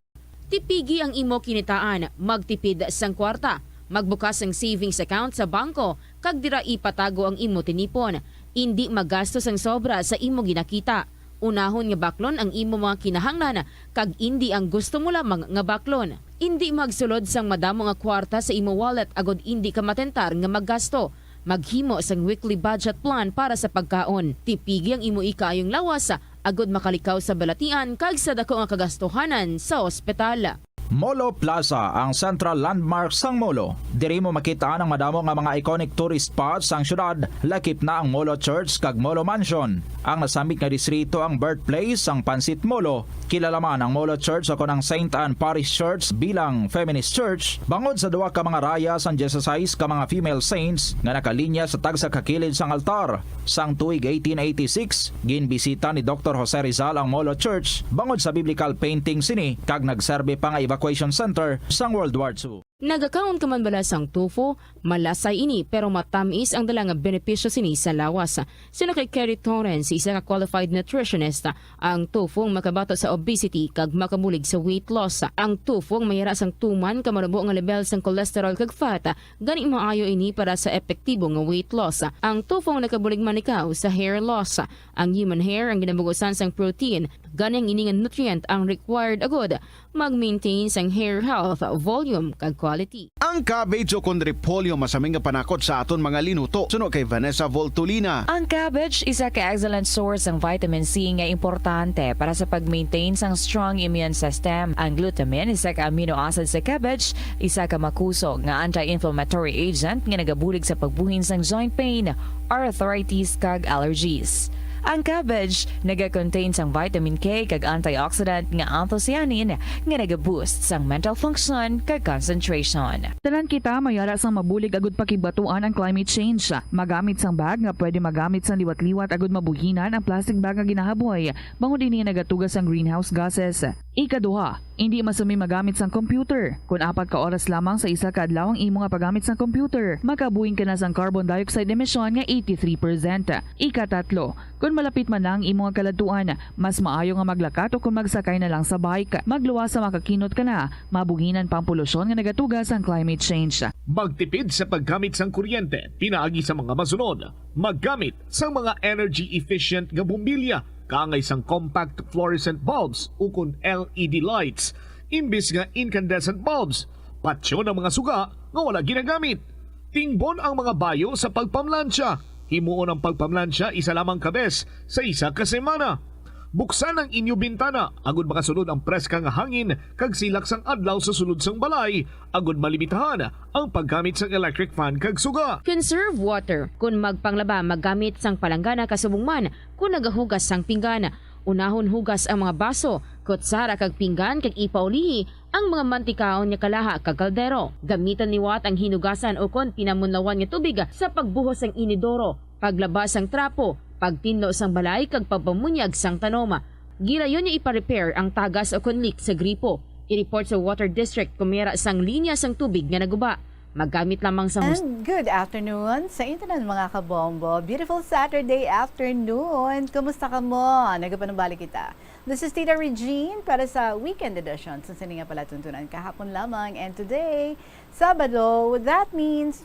S22: Tipigi ang imo kinitaan, magtipid sang kwarta, magbukas ng savings account sa bangko, kag dira ipatago ang imo tinipon. Hindi magastos ang sobra sa imo ginakita. Unahon nga baklon ang imo mga kinahanglan, kag hindi ang gusto mo lamang nga baklon. Hindi magsulod sang madamo nga kwarta sa imo wallet agod hindi ka matentar nga maggasto. Maghimo sang weekly budget plan para sa pagkaon. Tipigi ang imo ikaayong lawas agod makalikaw sa balatian kag sa dako nga kagastuhanan sa ospital.
S18: Molo Plaza ang central landmark sang Molo. Diri mo makita ang madamo nga mga iconic tourist spots sang syudad, lakip na ang Molo Church kag Molo Mansion. Ang nasambit nga distrito ang birthplace sang Pansit Molo. Kilala man ang Molo Church ako ng St. Anne Parish Church bilang feminist church, bangod sa duwa ka mga raya sang 16 ka mga female saints nga nakalinya sa tagsa kakilid sang altar. Sang tuig 1886, ginbisita ni Dr. Jose Rizal ang Molo Church bangod sa biblical painting sini kag nagserbe pa nga evacuation center sang World War II.
S22: Nagakaon ka man bala sang tofu, malasay ini pero matamis ang dalang benepisyo sini sa lawas. Sino kay Kerry Torrens, isa ka qualified nutritionist, ang tofu ang makabato sa obesity kag makabulig sa weight loss. Ang tofu ang mayara sang tuman ka marubo nga level sang cholesterol kag fat, gani maayo ini para sa epektibo nga weight loss. Ang tofu ang nakabulig man ikaw sa hair loss. Ang human hair ang ginabugusan sang protein, gani ang ini nga nutrient ang required agod mag-maintain sang hair health, volume kag quality.
S4: Ang cabbage o kun repolyo masaming nga panakot sa aton mga linuto. Suno kay Vanessa Voltolina.
S3: Ang cabbage isa ka excellent source ng vitamin C nga importante para sa pag-maintain sang strong immune system. Ang glutamine isa ka amino acid sa cabbage, isa ka makusog nga anti-inflammatory agent nga nagabulig sa pagbuhin sang joint pain, arthritis kag allergies. Ang cabbage naga-contain sang vitamin K kag antioxidant nga anthocyanin nga naga-boost sang mental function kag concentration.
S2: Tanan kita mayara sang mabulig agud pakibatuan ang climate change. Magamit sang bag nga pwede magamit sang liwat-liwat agud mabuhinan ang plastic bag nga ginahaboy. Bangod ini nagatugas sang greenhouse gases. Ikaduha, hindi masumi magamit sang computer. Kung 4 ka oras lamang sa isa ka adlaw ang imo nga paggamit sang computer, makabuhin ka na sang carbon dioxide emission nga 83%. Ikatatlo, kung malapit man lang imo nga kaladuan, mas maayo nga maglakat o kung magsakay na lang sa bike. Magluwas sa makakinot ka na, mabuhinan pang polusyon nga nagatugas ang climate change.
S1: Magtipid sa paggamit sang kuryente, pinaagi sa mga masunod. Maggamit sa mga energy efficient nga bumbilya, kaangay sang compact fluorescent bulbs ukon LED lights, imbis nga incandescent bulbs. Patsyo ng mga suga nga wala ginagamit. Tingbon ang mga bayo sa pagpamlansya. Himuon ang pagpamlansya isa lamang kabes sa isa ka semana. Buksan ang inyo bintana, agud makasunod ang preska nga hangin kag silak sang adlaw sa sulod sang balay, agud malimitahan ang paggamit sang electric fan kag suga.
S22: Conserve water. Kung magpanglaba, maggamit sang palanggana kasubong man. Kung nagahugas sang pinggan, unahon hugas ang mga baso, kutsara kag pinggan kag ipaulihi ang mga mantikaon nga kalaha kag kaldero. Gamitan niwat ang hinugasan o kon pinamunlawan nga tubig sa pagbuhos sang inidoro, paglabas sang trapo, pagtinlo sang balay kag pagpamunyag sang tanoma. Gilayon niya ipa-repair ang tagas o kon leak sa gripo. I-report sa Water District kung mayara sang linya sang tubig nga naguba. Maggamit lamang sa
S19: And good afternoon sa internet mga kabombo. Beautiful Saturday afternoon. Kumusta ka mo? Nagapanubalik kita. This is Tita Regine para sa weekend edition. Sa nga pala tuntunan kahapon lamang. And today, Sabado, that means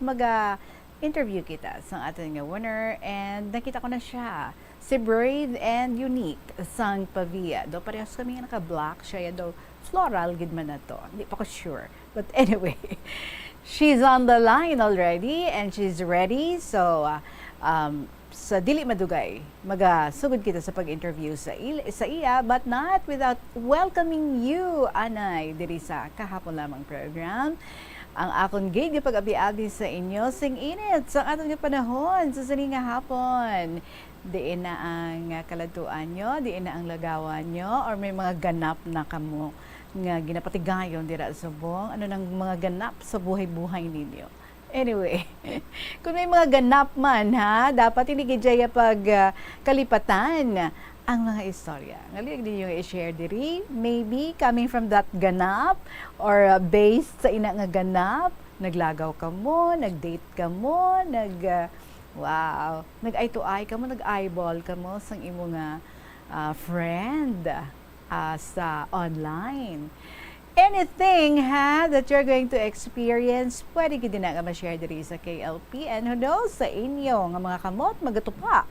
S19: interview kita sa ating winner. And nakita ko na siya. Si Brave and Unique sang Pavia. Do parehas kami nga naka-black. Siya do floral gid man na to. Hindi pa ko sure. But anyway, she's on the line already and she's ready. So, sa dili madugay, magasugod kita sa pag-interview sa iya, but not without welcoming you, Anay, diri sa kahapon lamang program. Ang akong gig pag-abi-abi sa inyo, sing init sa atong panahon, sa sining nga hapon. Diin na ang kaladuan nyo, diin na ang lagawan nyo, or may mga ganap na kamo nga ginapatigayon dira sa buong, ano nang mga ganap sa buhay-buhay ninyo. Anyway, kung may mga ganap man ha, dapat hindi gidya pag kalipatan ang mga istorya. Ngayon din yung i-share diri, maybe coming from that ganap or based sa ina nga ganap, naglagaw ka mo, nag-date ka mo, nag-eye to eye ka mo, nag-eyeball ka mo sang imo nga friend sa online. Anything that you're going to experience, pwede ka din na ma-share diri sa KLP. And who knows, sa inyo nga mga kamot, magatupa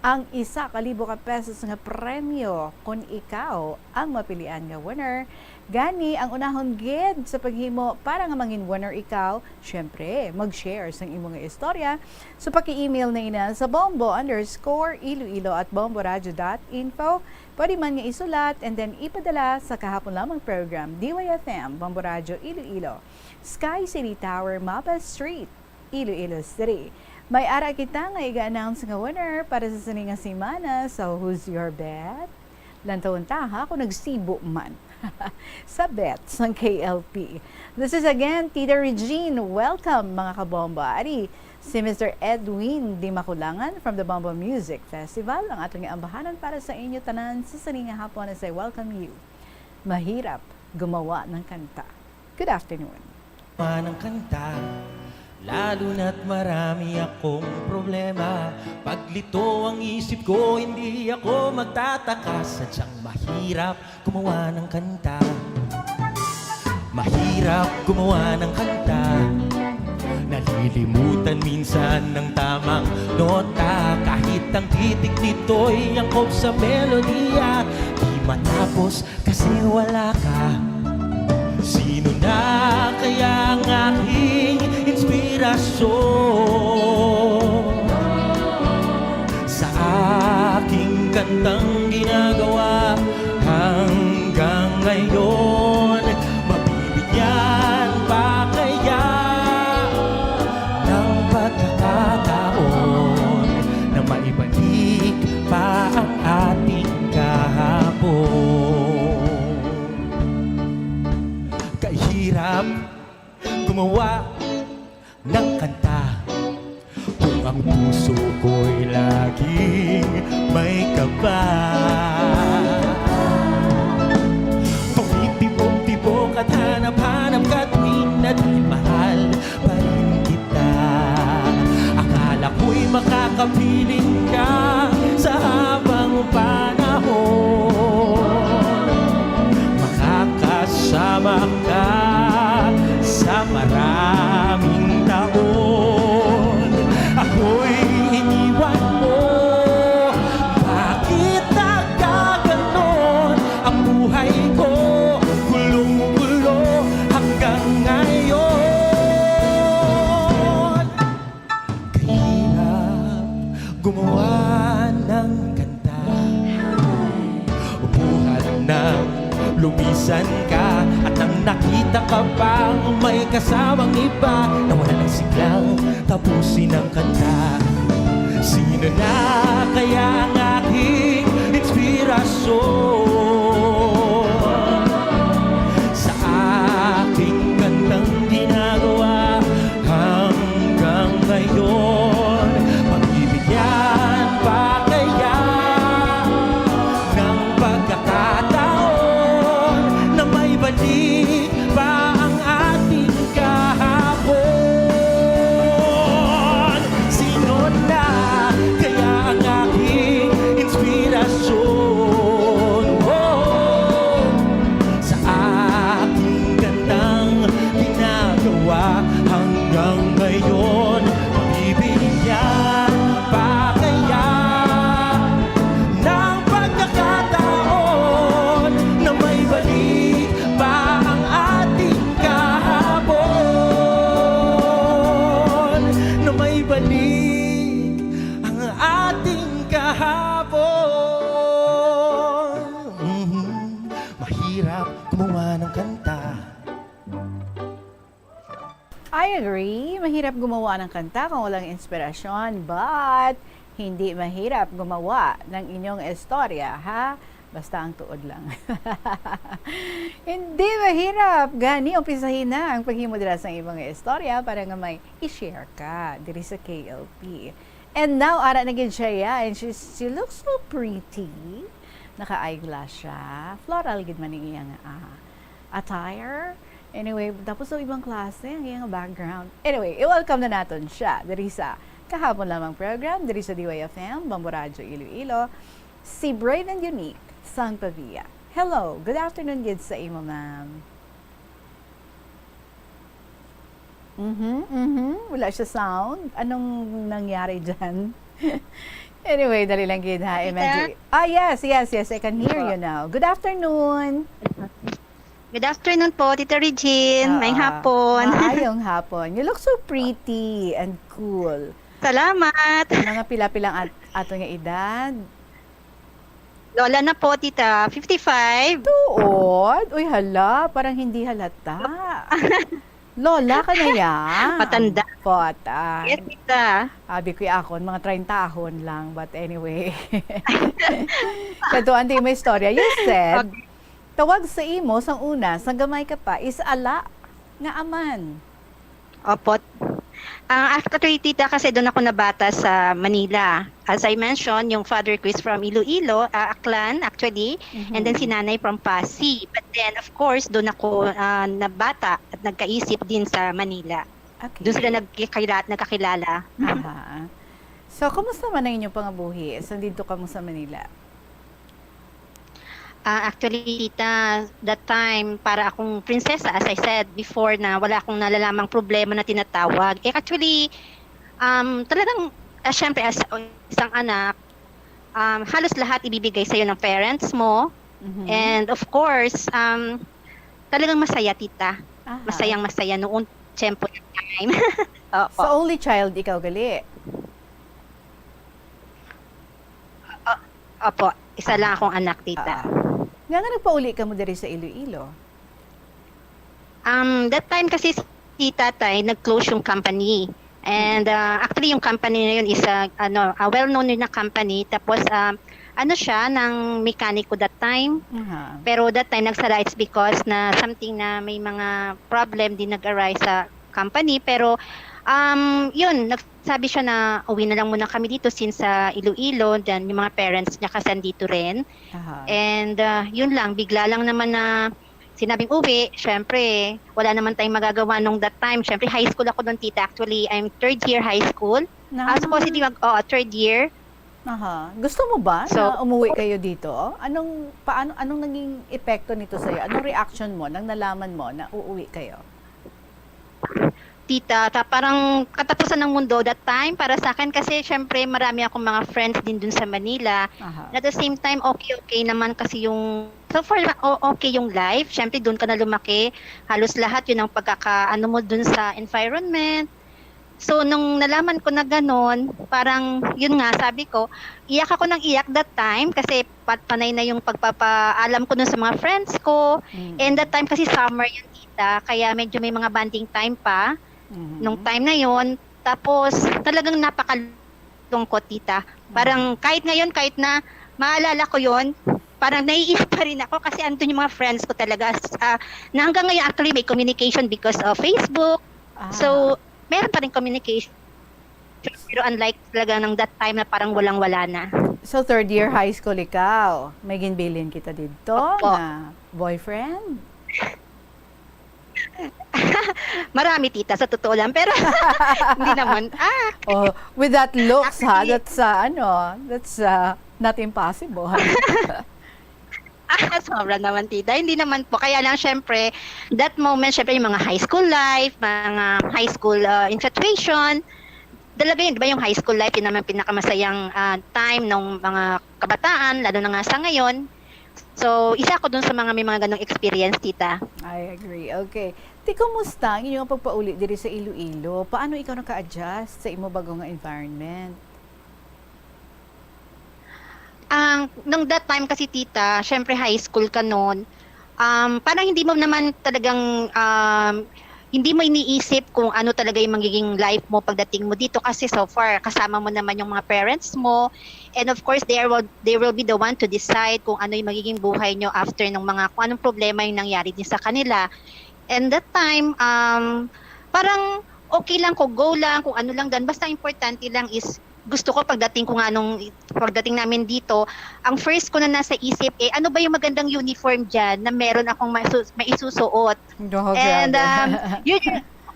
S19: ang 1,000 ka pesos nga premyo kung ikaw ang mapilian nga winner. Gani ang unahon gid sa paghimo para nga mangin winner ikaw, syempre mag-share sa imong nga istorya. So paki-email na ina sa bombo_iloilo@bomboradio.info. Pwede man nga isulat and then ipadala sa kahapon lamang program DYFM Bombo Radio Iloilo, Sky City Tower, Mapa Street, Iloilo City. May ara kita nga iga-announce nga winner para sa sininga semana. So who's your bet? Lantawon ta ha kung nagsibo man sa bets ng KLP. This is again Tita Regine. Welcome mga kabomba. Ari, si Mr. Edwin Di Makulangan from the Bombo Music Festival ang atong ambahanan para sa inyo tanan sa sininga hapon as I welcome you. Mahirap gumawa ng kanta. Good afternoon.
S10: Ng kanta, lalo na't marami akong problema. Paglito ang isip ko, hindi ako magtataka. Sadyang mahirap gumawa ng kanta. Mahirap gumawa ng kanta. Nalilimutan minsan ng tamang nota. Kahit ang titik nito'y angkop sa melodiya, di matapos kasi wala ka. Sino na kaya ang aking inspirasyon sa aking kantang ginagawa hanggang ngayon? Mabibigyan pa kaya ng pagkakataon na maibalik pa ang ating kahapon? Kahirap gumawa ng kanta kung ang puso ko'y laging may kaba. Tumipibok-tibok at hanap-hanap ka tuwing na di mahal pa rin kita. Akala ko'y makakapiling ka sa habang panahon. Makakasama ka sa maraming taon. Ako'y iniwan mo. Bakit nagkaganon ang buhay ko? Gulong-gulo hanggang ngayon. Kahirap gumawa ng kanta. Buhat ng lumisan ka at nang nakita ka pang may kasamang iba, nawala ng siglang tapusin ang kanta. Sino na kaya ang aking inspirasyon sa aking kantang ginagawa hanggang ngayon? Pagbibigyan pa kaya ng pagkakataon na may balik pa ang ating kahapon? Sino na kaya ang aking inspirasyon sa aking gandang ginagawa hanggang ngayon? Mabibigyan pa kaya ng pagkakataon na may balik pa ang ating kahapon? Na may balik ang ating kahapon. Mahirap gumawa ng kanta.
S19: I agree. Mahirap gumawa ng kanta kung walang inspirasyon, but hindi mahirap gumawa ng inyong istorya, ha? Basta ang tuod lang. Hindi mahirap. Gani, umpisahin na ang paghimo dira sa ibang istorya para nga may i-share ka diri sa KLP. And now, ara na gid siya, and she looks so pretty. Naka-eyeglass siya. Floral gid man iyang attire. Anyway, tapos sa ibang klase, ang iyang background. Anyway, i-welcome na natin siya diri sa kahapon lamang program, diri sa DYFM, Bombo Radio Iloilo, si Brave and Unique Sang Pavia. Hello, good afternoon gid sa imo, ma'am. Wala siya sound. Anong nangyari dyan? Anyway, dali lang gid ha. Imagine. Yes. I can hear you now. Good afternoon.
S9: Good afternoon po, Tita Regine. May hapon.
S19: Maayong hapon. You look so pretty and cool.
S9: Salamat.
S19: Mga pila-pilang ato nga edad.
S9: Lola na po, Tita. 55.
S19: Tuod? Uy, hala. Parang hindi halata. Lola ka na yan.
S9: Matanda.
S19: Pota.
S9: Yes, Tita.
S19: Abi ko akon, mga 30 tahon lang. But anyway. Katuan di may istorya. You said, tawag sa imo, sang una, sang gamay ka pa, is ala nga aman.
S9: Opo. Actually, Tita, kasi doon ako nabata sa Manila. As I mentioned, yung father ko is from Iloilo, Aklan actually, and then si nanay from Pasig. But then, of course, doon ako nabata at nagkaisip din sa Manila.
S19: Okay.
S9: Doon sila nagkakilala.
S19: Aha. So, kumusta man ang inyong pangabuhi? Saan dito ka mo sa Manila?
S9: Actually, Tita, that time, para akong prinsesa, as I said before, na wala akong nalalamang problema na tinatawag. Actually, talagang, syempre, as isang anak, halos lahat ibibigay sa'yo ng parents mo. And of course, talagang masaya, Tita. Masayang-masaya noon, tempo ng time.
S19: So, only child, ikaw gali?
S9: Opo, isa lang akong anak, Tita.
S19: Nga nagpauli ka mo diri sa Iloilo?
S9: That time kasi si tatay, nag-close yung company. And actually yung company na yun is a well-known na company. Tapos siya ng mekaniko that time. Pero that time nagsara, it's because na something na may mga problem din nag-arise sa company. Pero yun, nagsabi siya na uwi na lang muna kami dito since sa Iloilo, then yung mga parents niya kasi dito rin. And yun lang, bigla lang naman na sinabing uwi. Syempre, wala naman tayong magagawa nung that time. Syempre, high school ako doon, Tita. Actually, I'm third year high school. Supposedly, third year.
S19: Gusto mo ba na umuwi kayo dito? Anong naging epekto nito sa'yo? Anong reaction mo nang nalaman mo na uuwi kayo?
S9: Tita, parang katapusan ng mundo that time para sa akin kasi syempre marami akong mga friends din dun sa Manila. At the same time, okay naman kasi yung, so far okay yung life. Syempre dun ka na lumaki. Halos lahat yun ang pagkakaano mo dun sa environment. So nung nalaman ko na ganon, parang yun nga sabi ko, iyak ako ng iyak that time kasi panay na yung pagpapaalam ko dun sa mga friends ko. And that time kasi summer yun, Tita, kaya medyo may mga bonding time pa. Nung time na yon, tapos talagang napakalungkot, Tita. Parang kahit ngayon, kahit na maalala ko yon, parang naiiyak pa rin ako kasi andun yung mga friends ko talaga. Na hanggang ngayon actually may communication because of Facebook. So, meron pa rin communication. Pero unlike talaga ng that time na parang walang-wala na.
S19: So, third year high school ikaw. May ginbilin kita dito na boyfriend?
S9: Marami, Tita, sa totoo lang. Pero, hindi naman.
S19: With that looks, that's not impossible.
S9: Sobra naman, Tita. Hindi naman po. Kaya lang, syempre, that moment, syempre, yung mga high school life, mga high school infatuation, talaga yun, di ba yung high school life, yun naman pinakamasayang time ng mga kabataan, lalo na nga sa ngayon. So, isa ako dun sa mga may mga ganong experience, Tita.
S19: I agree. Okay. Kumusta ang inyong pagpauli diri sa Iloilo? Paano ikaw naka-adjust sa imo bagong environment?
S9: Nung that time kasi, Tita, syempre high school ka noon, parang hindi mo naman talagang hindi mo iniisip kung ano talaga yung magiging life mo pagdating mo dito kasi so far kasama mo naman yung mga parents mo, and of course they will be the one to decide kung ano yung magiging buhay nyo after ng mga kung anong problema yung nangyari din sa kanila. And that time parang okay lang ko, go lang kung ano lang dan, basta importante lang is gusto ko pagdating namin dito, ang first ko na nasa isip, ano ba yung magandang uniform dyan na meron akong maisusuot. And yun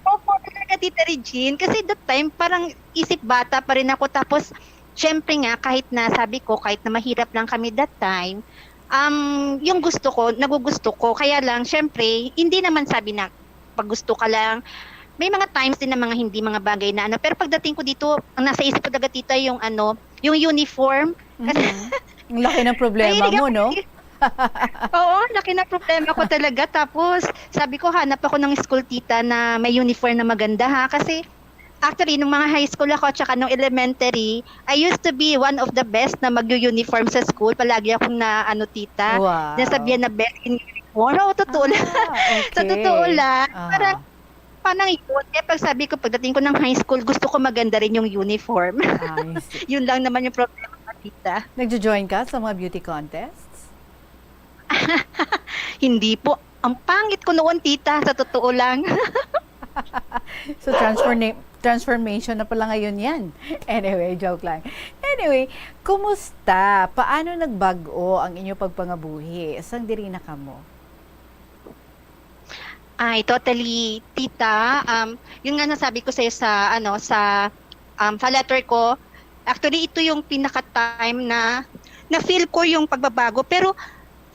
S9: opo talaga, Tita Regine, kasi that time parang isip bata pa rin ako, tapos syempre nga kahit na sabi ko, kahit na mahirap lang kami that time, yung gusto ko, nagugusto ko, kaya lang syempre, hindi naman sabi na pag gusto ka lang, may mga times din na mga hindi mga bagay na ano. Pero pagdating ko dito, ang nasa isip ko talaga tita yung ano, yung uniform. Kasi,
S19: Ang laki ng problema mo, no?
S9: oo, laki na problema ko talaga. Tapos, sabi ko, hanap ako ng school tita na may uniform na maganda ha. Kasi, actually, nung mga high school ako, tsaka nung elementary, I used to be one of the best na mag-uniform sa school. Palagi akong na, ano, tita,
S19: Wow.
S9: nasabihan na best in uniform. Oo, totoo lang. Sa totoo lang. Parang yun. Kaya pag sabi ko, pagdating ko ng high school, gusto ko maganda rin yung uniform. Yun lang naman yung problema ko, tita.
S19: Nagjo-join ka sa mga beauty contests?
S9: Hindi po. Ang pangit ko noon, tita, sa totoo lang.
S19: So, transformation na pala ngayon yan. Anyway, joke lang. Anyway, kumusta? Paano nagbago ang inyong pagpangabuhi? Sang diri na ka mo?
S9: Ay, totally, tita. Yun nga nasabi ko sa'yo sa, ano, sa letter ko. Actually, ito yung pinaka-time na na-feel ko yung pagbabago. Pero,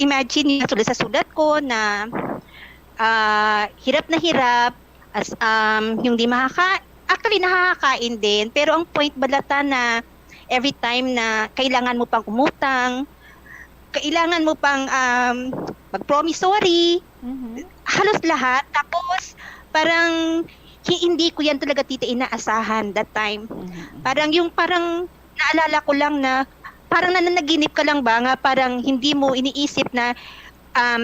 S9: imagine yung sa sulat ko na hirap na hirap, yung di actually nakakakain din. Pero ang point balata na every time na kailangan mo pang umutang, kailangan mo pang mag-promissory, halos lahat. Tapos, parang hindi ko yan talaga tita inaasahan that time. Parang naalala ko lang na parang nananaginip ka lang ba nga parang hindi mo iniisip na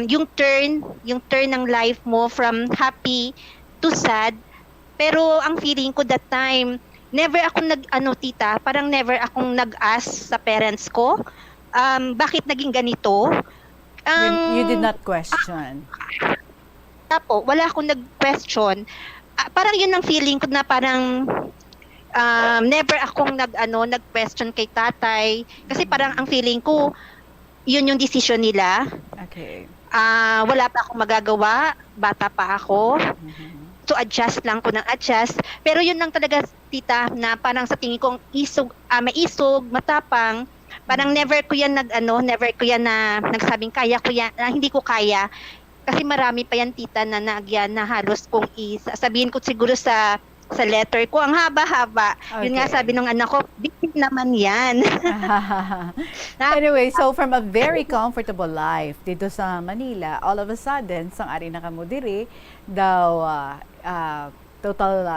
S9: yung turn ng life mo from happy to sad. Pero ang feeling ko that time, never akong parang never akong nag-ask sa parents ko, bakit naging ganito?
S19: You did not question.
S9: Tapo, wala akong nag-question. Parang yun ang feeling ko na parang never akong nag-question kay tatay. Kasi parang ang feeling ko, yun yung decision nila.
S19: Okay.
S9: Wala pa akong magagawa. Bata pa ako. So adjust lang ko ng adjust. Pero yun lang talaga, tita, na parang sa tingin ko, maisog, matapang. Parang never ko yan nagsabing kaya ko yan, hindi ko kaya. Kasi marami pa yan, tita, na na halos kong sabihin ko siguro sa letter ko, ang haba-haba. Okay. Yun nga sabi ng anak ko, big naman yan.
S19: Anyway, so from a very comfortable life dito sa Manila, all of a sudden, sang-ari na kamo diri, daw total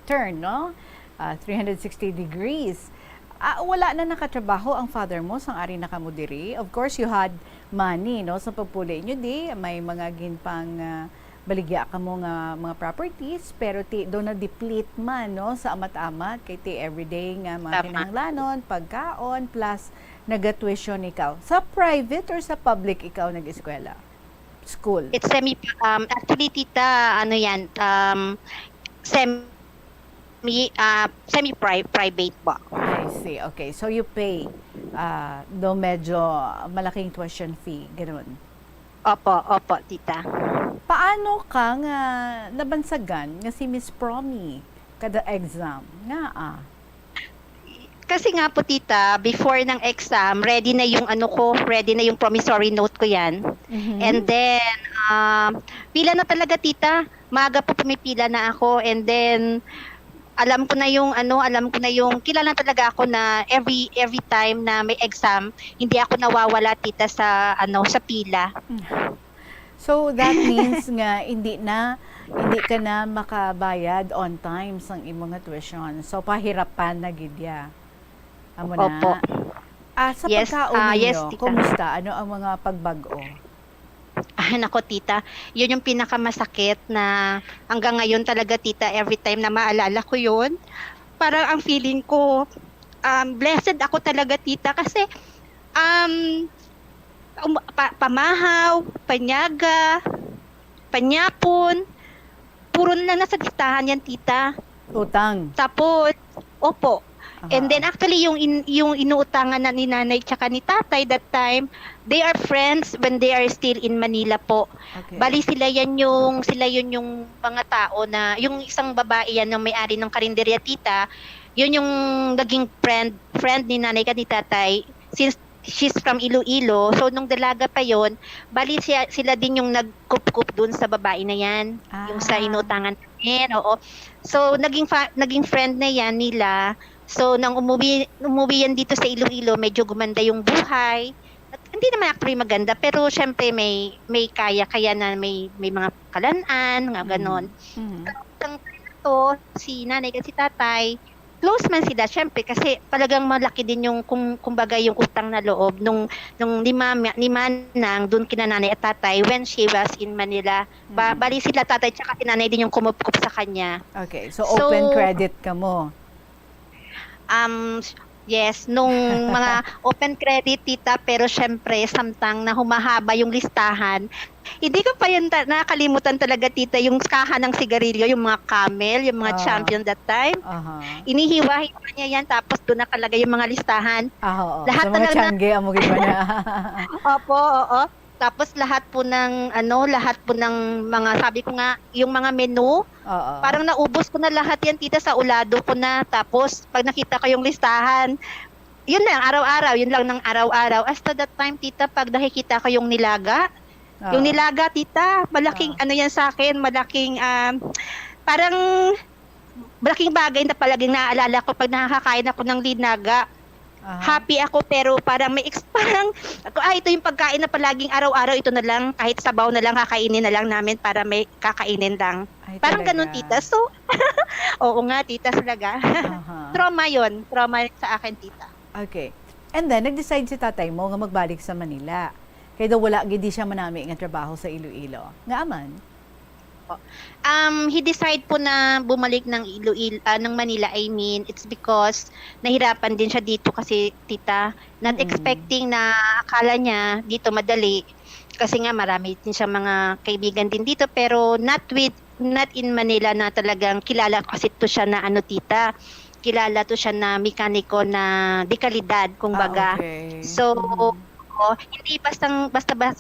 S19: turn, no? 360 degrees. Wala na nakatrabaho ang father mo sang-ari na kamo diri. Of course, you had money, no? Sa pagpuli nyo di, may mga ginpang baligya ka mo nga mga properties, pero do na deplete man, no? Sa amat-amat, kay ti everyday nga mga kinahanglanon, pagkaon, plus nag-tuition ikaw. Sa private or sa public ikaw nag-eskwela? School?
S9: It's actually tita, semi-private ba?
S19: I see. Okay. So you pay do medyo malaking tuition fee, ganoon.
S9: Opo, tita.
S19: Paano ka nga nabansagan nga si Miss Promi kada exam nga
S9: Kasi nga po tita, before ng exam, ready na yung promissory note ko yan. And then, pila na talaga tita, maaga po pumipila na ako, and then, alam ko na yung kilala talaga ako na every time na may exam, hindi ako nawawala tita sa pila.
S19: So that means nga hindi ka na makabayad on time sang imong tuition. So pahirapan na gid ya. Amo na.
S9: Opo.
S19: Sa pagkaon
S9: yes,
S19: ninyo,
S9: tita.
S19: kumusta? Ano ang mga pagbag-o?
S9: Nako tita, yun yung pinakamasakit na hanggang ngayon talaga tita, every time na maalala ko yun, parang ang feeling ko, blessed ako talaga tita kasi pamahaw, panyaga, panyapon, puro na nasa listahan yan tita.
S19: Utang.
S9: Tapos, opo. And then actually yung inuutangan na ni nanay tsaka ni tatay that time, they are friends when they are still in Manila po.
S19: Okay.
S9: Bali sila yun yung mga tao na yung isang babae yan na may-ari ng karinderya tita, yun yung naging friend ni nanay ka ni tatay since she's from Iloilo. So nung dalaga pa yon, bali sila din yung nagkup-kup dun sa babae na yan, yung sa inutangan namin. Oo. So naging friend na yan nila. So nang umuwi yan dito sa Iloilo, medyo gumanda yung buhay. At hindi naman actually maganda, pero syempre may kaya na may mga kalanaan, mga ganon. Ang to, si nanay at si tatay, close man sila syempre kasi talagang malaki din yung kumbaga yung utang na loob nung ni Manang doon kina nanay at tatay when she was in Manila. Bali sila tatay tsaka si nanay din yung kumupkup sa kanya.
S19: Okay, so open credit ka mo.
S9: Yes, nung mga open credit, tita, pero syempre, samtang na humahaba yung listahan, hindi ko pa yun nakalimutan talaga, tita, yung kaha ng sigarilyo, yung mga Camel, yung mga Champion that time. Inihiwa-hiwa niya yan, tapos doon nakalagay yung mga listahan.
S19: Lahat sa mga tiyangge, amugin mo na.
S9: Opo, oo. Tapos lahat po ng mga, sabi ko nga, yung mga menu, parang naubos ko na lahat yan, tita, sa ulado ko na. Tapos, pag nakita ko yung listahan, yun lang, araw-araw, yun lang ng araw-araw. As to that time, tita, pag nakikita ko yung nilaga, tita, malaking, ano yan sa akin, malaking, parang, malaking bagay na palaging naaalala ko pag nakakain ako ng linaga. Happy ako pero parang ito yung pagkain na palaging araw-araw, ito na lang, kahit sabaw na lang, kakainin na lang namin para may kakainin lang. Parang ganun, tita. So, oo nga, tita, talaga. Trauma yun sa akin, tita.
S19: Okay. And then, nag-decide si tatay mo nga magbalik sa Manila. Kaya daw wala, gidi siya manami nga trabaho sa Iloilo. Nga aman?
S9: He decide po na bumalik ng ng Manila. I mean, it's because nahirapan din siya dito kasi, tita, not expecting na akala niya dito madali kasi nga marami din siya mga kaibigan din dito, pero not in Manila na talagang kilala kasi to siya na tita. Kilala to siya na mekaniko na dekalidad, kumbaga. So, hindi basta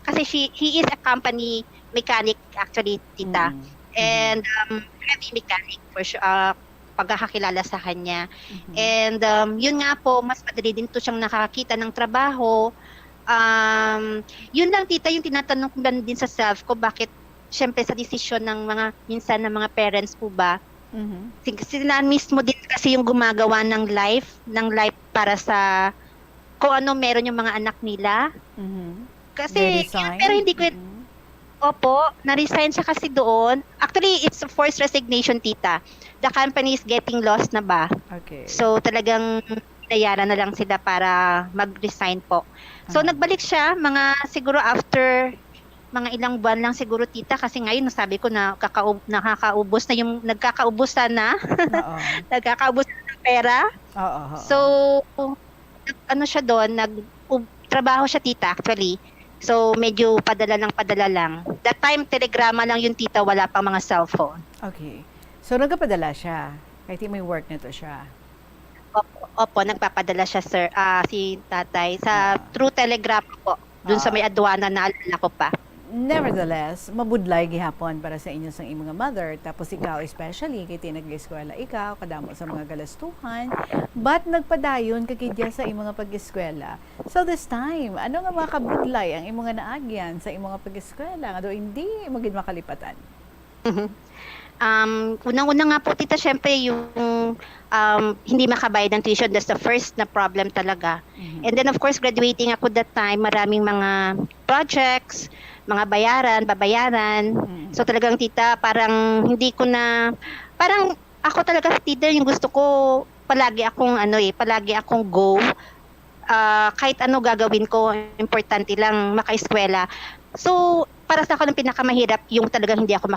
S9: kasi he is a company mechanic actually, tita. And heavy mechanic for sure, pagkakakilala sa kanya. And yun nga po, mas madali din to siyang nakakita ng trabaho. Yun lang, tita, yung tinatanong ko din sa self ko, bakit syempre sa desisyon ng minsan ng mga parents po ba, sila mismo din kasi yung gumagawa ng life para sa kung ano meron yung mga anak nila. Kasi, pero hindi ko Opo, na-resign siya kasi doon. Actually, it's a forced resignation, tita. The company is getting lost na ba?
S19: Okay.
S9: So, talagang nayaran na lang sila para mag-resign po. So, nagbalik siya, siguro after mga ilang buwan lang siguro, tita, kasi ngayon nasabi ko na nagkakaubos na ng pera. So, siya doon, trabaho siya, tita, actually. So, medyo padala lang. That time, telegrama lang yung, tita, wala pang mga cellphone.
S19: Okay. So, nagpapadala siya. Kahit may work na to siya.
S9: Opo, nagpapadala siya, sir. Si tatay. Through telegraph po. Doon sa may aduana na alala ko pa.
S19: Nevertheless, mabudlay gihapon para sa inyo sang imong mother. Tapos ikaw especially, kay tinag-eskwela ikaw, kadamo sa mga galastuhan. But nagpadayon kakidya sa imong pag-eskwela. So this time, ano nga mga kabudlay ang imong naagyan sa imong pag-eskwela? Nga daw hindi magid makalipatan.
S9: Unang-una nga po, tita, syempre yung hindi makabayad ng tuition, that's the first na problem talaga. And then of course, graduating ako that time, maraming mga projects, mga babayaran. So talagang, tita, parang hindi ko na, parang ako talaga, tita, yung gusto ko, palagi akong go. Kahit ano gagawin ko, importante lang maka-eskwela. So, para sa akin, ang pinakamahirap yung talagang hindi ako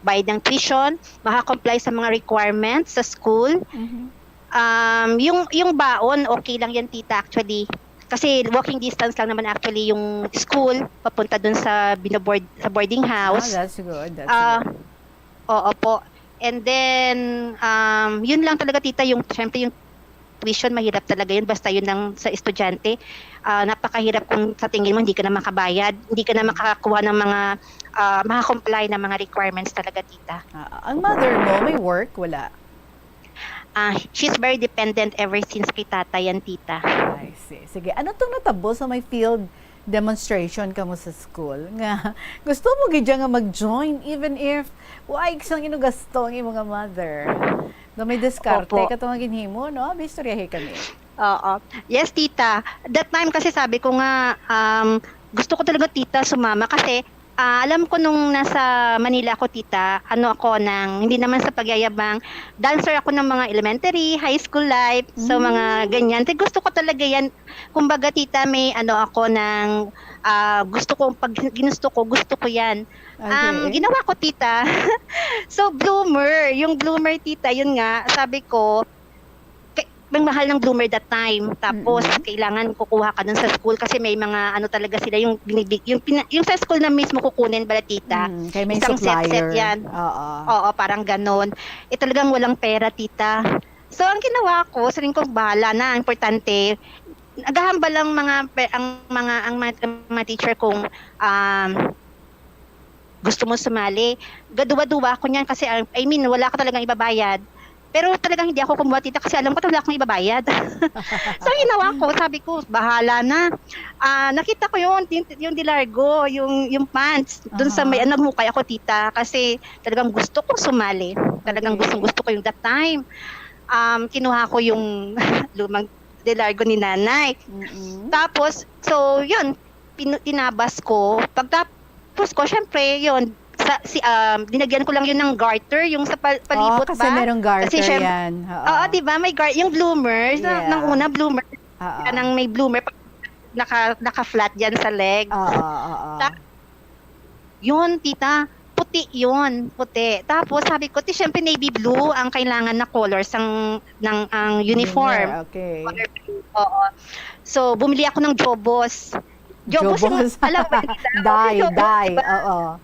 S9: bayad ng tuition, makakomply sa mga requirements sa school. Yung baon, okay lang yan, tita, actually. Kasi walking distance lang naman actually yung school papunta dun sa boarding house.
S19: That's good.
S9: Oo po. And then, yun lang talaga, tita, syempre yung tuition, mahirap talaga yun. Basta yun lang sa estudyante. Napakahirap kung sa tingin mo hindi ka na makabayad, hindi ka na makakakuha ng mga, makakomply ng mga requirements talaga, tita.
S19: Ang mother mo, may work? Wala?
S9: she's very dependent ever since kay tatay yan, tita.
S19: I see. Sige, ano itong natabo sa may field demonstration ka mo sa school? Nga, gusto mo gidya nga mag-join even if why isang inugasto ang imong nga mother. Do may diskarte
S9: Opo.
S19: ka itong ginhimo, no? Bistoryahe kami.
S9: Oo. Yes, tita. That time kasi sabi ko nga, gusto ko talaga, tita, sumama kasi alam ko nung nasa Manila ako, tita, hindi naman sa pagyayabang, dancer ako ng mga elementary, high school life, so mga ganyan. Gusto ko talaga yan. Kumbaga, tita, may ako gusto ko, pag ginusto ko, gusto ko yan. Ginawa ko, tita. So, yung bloomer, tita, yun nga, sabi ko, may mahal ng bloomer that time. Tapos, kailangan kukuha ka dun sa school kasi may mga talaga sila yung sa school na mismo kukunin bala, tita.
S19: Kaya may
S9: Isang
S19: supplier.
S9: set yan.
S19: Oo.
S9: Oo, parang ganon. Talagang walang pera, tita. So, ang ginawa ko, sabihin ko, bahala na, importante. Naghahamba lang mga teacher kung gusto mo sumali. Gaduwa-duwa ko niyan kasi, wala ka talagang ibabayad. Pero talagang hindi ako kumuha, tita, kasi alam ko wala akong ibabayad. So, ginawa ko, sabi ko, bahala na. Nakita ko yung Dilargo, yung pants, dun sa may naghukay ako, tita, kasi talagang gusto ko sumali. Talagang gusto ko yung that time. Kinuha ko yung lumang Dilargo ni nanay. Tapos, so, yun, tinabas ko. Pagtapos ko, syempre, yun, dinagyan ko lang yun ng garter, yung sa palibot
S19: kasi
S9: ba?
S19: merong garter
S9: kasi
S19: yan.
S9: Oo, di ba? May yung bloomer, nang una bloomer, nang may bloomer, naka-flat dyan sa leg. Yun, tita, puti. Tapos sabi ko, syempre navy blue ang kailangan na colors ng uniform.
S19: Okay.
S9: Oo. So, bumili ako ng Jobos. Jobos. Alam mo,
S19: Dye. Oo.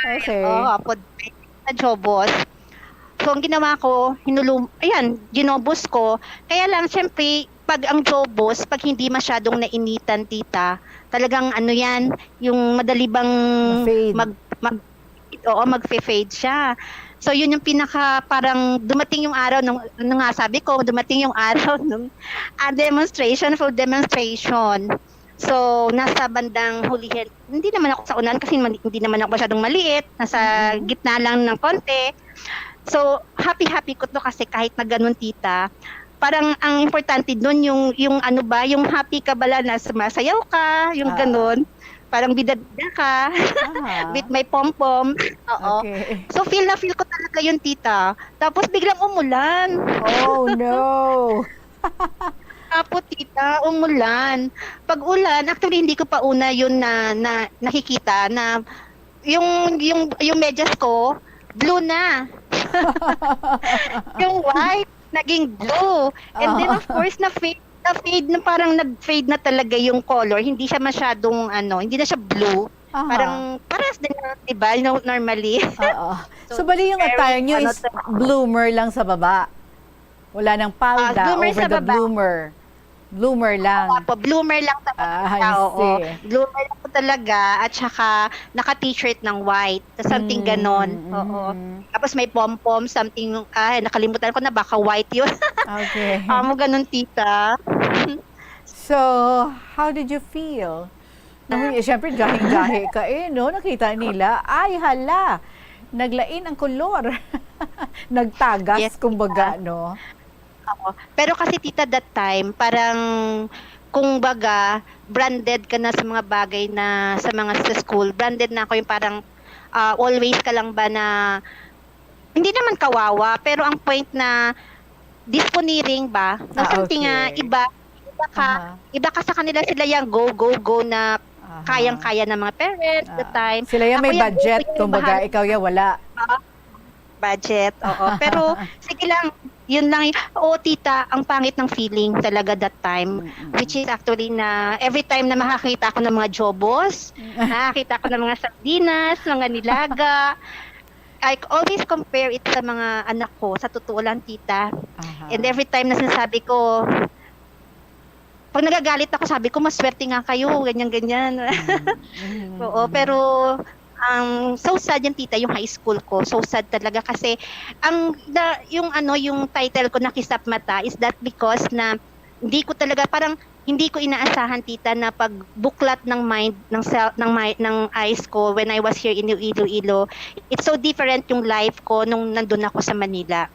S19: Okay.
S9: Na Jobos. So, ang ginawa ko, ginobos ko. Kaya lang, syempre, pag ang Jobos, pag hindi masyadong nainitan, tita, talagang yung madali bang mag-fade siya. So, yun yung parang dumating yung araw, dumating yung araw ng full demonstration. So, nasa bandang hulihin. Hindi naman ako sa unan kasi hindi naman ako masyadong maliit. Nasa gitna lang ng konti. So, happy ko to kasi kahit na ganun, tita. Parang ang importante doon yung happy ka bala na sumasayaw ka, yung ganun. Parang bida-bida ka with my pom-pom. Oo.
S19: Okay.
S9: So, feel ko talaga yun, tita. Tapos biglang umulan.
S19: Oh, no!
S9: Tapos, tita, umulan. Pag ulan, actually hindi ko pa una yun na nakikita na yung medyas ko, blue na. Yung white, naging blue. And then of course, na-fade na parang nag-fade na talaga yung color. Hindi siya masyadong, hindi na siya blue. Parang, paras din na, diba, normally.
S19: So, bali yung attire nyo is bloomer lang sa baba. Wala nang palda over the bloomer. Bloomer lang.
S9: Bloomer lang talaga. Bloomer lang talaga. At saka, naka-t-shirt ng white. Something ganon. Oo. Tapos may pom-pom, something, nakalimutan ko na, baka white yun.
S19: Okay.
S9: Ganon, tita.
S19: So, how did you feel? Siyempre, jahing-jahe ka no? Nakita nila, ay hala, naglain ang kolor. Nagtagas, kumbaga, no?
S9: Pero kasi, tita, that time, parang, kumbaga, branded ka na sa mga bagay na sa school. Branded na ako yung parang, always ka lang ba na, hindi naman kawawa, pero ang point na, disponiring ba? Na something iba ka sa kanila, sila yung go na kayang-kaya ng mga parents the time.
S19: Sila yung may budget, kumbaga, ikaw yung wala.
S9: Budget, oo. Pero, sige lang, yun lang, tita, ang pangit ng feeling talaga that time. Which is actually na, every time na makakita ako ng mga Jobos, nakakita ko ng mga sardinas, mga nilaga, I always compare it sa mga anak ko, sa totoo lang, tita. And every time na sinasabi ko, pag nagagalit ako, sabi ko, maswerte nga kayo, ganyan-ganyan. Oo, pero So sad yung tita, yung high school ko. So sad talaga kasi yung title ko na Kisap Mata is that because na hindi ko inaasahan tita na pagbuklat ng mind ng eyes ko when I was here in Iloilo. It's so different yung life ko nung nandun ako sa Manila.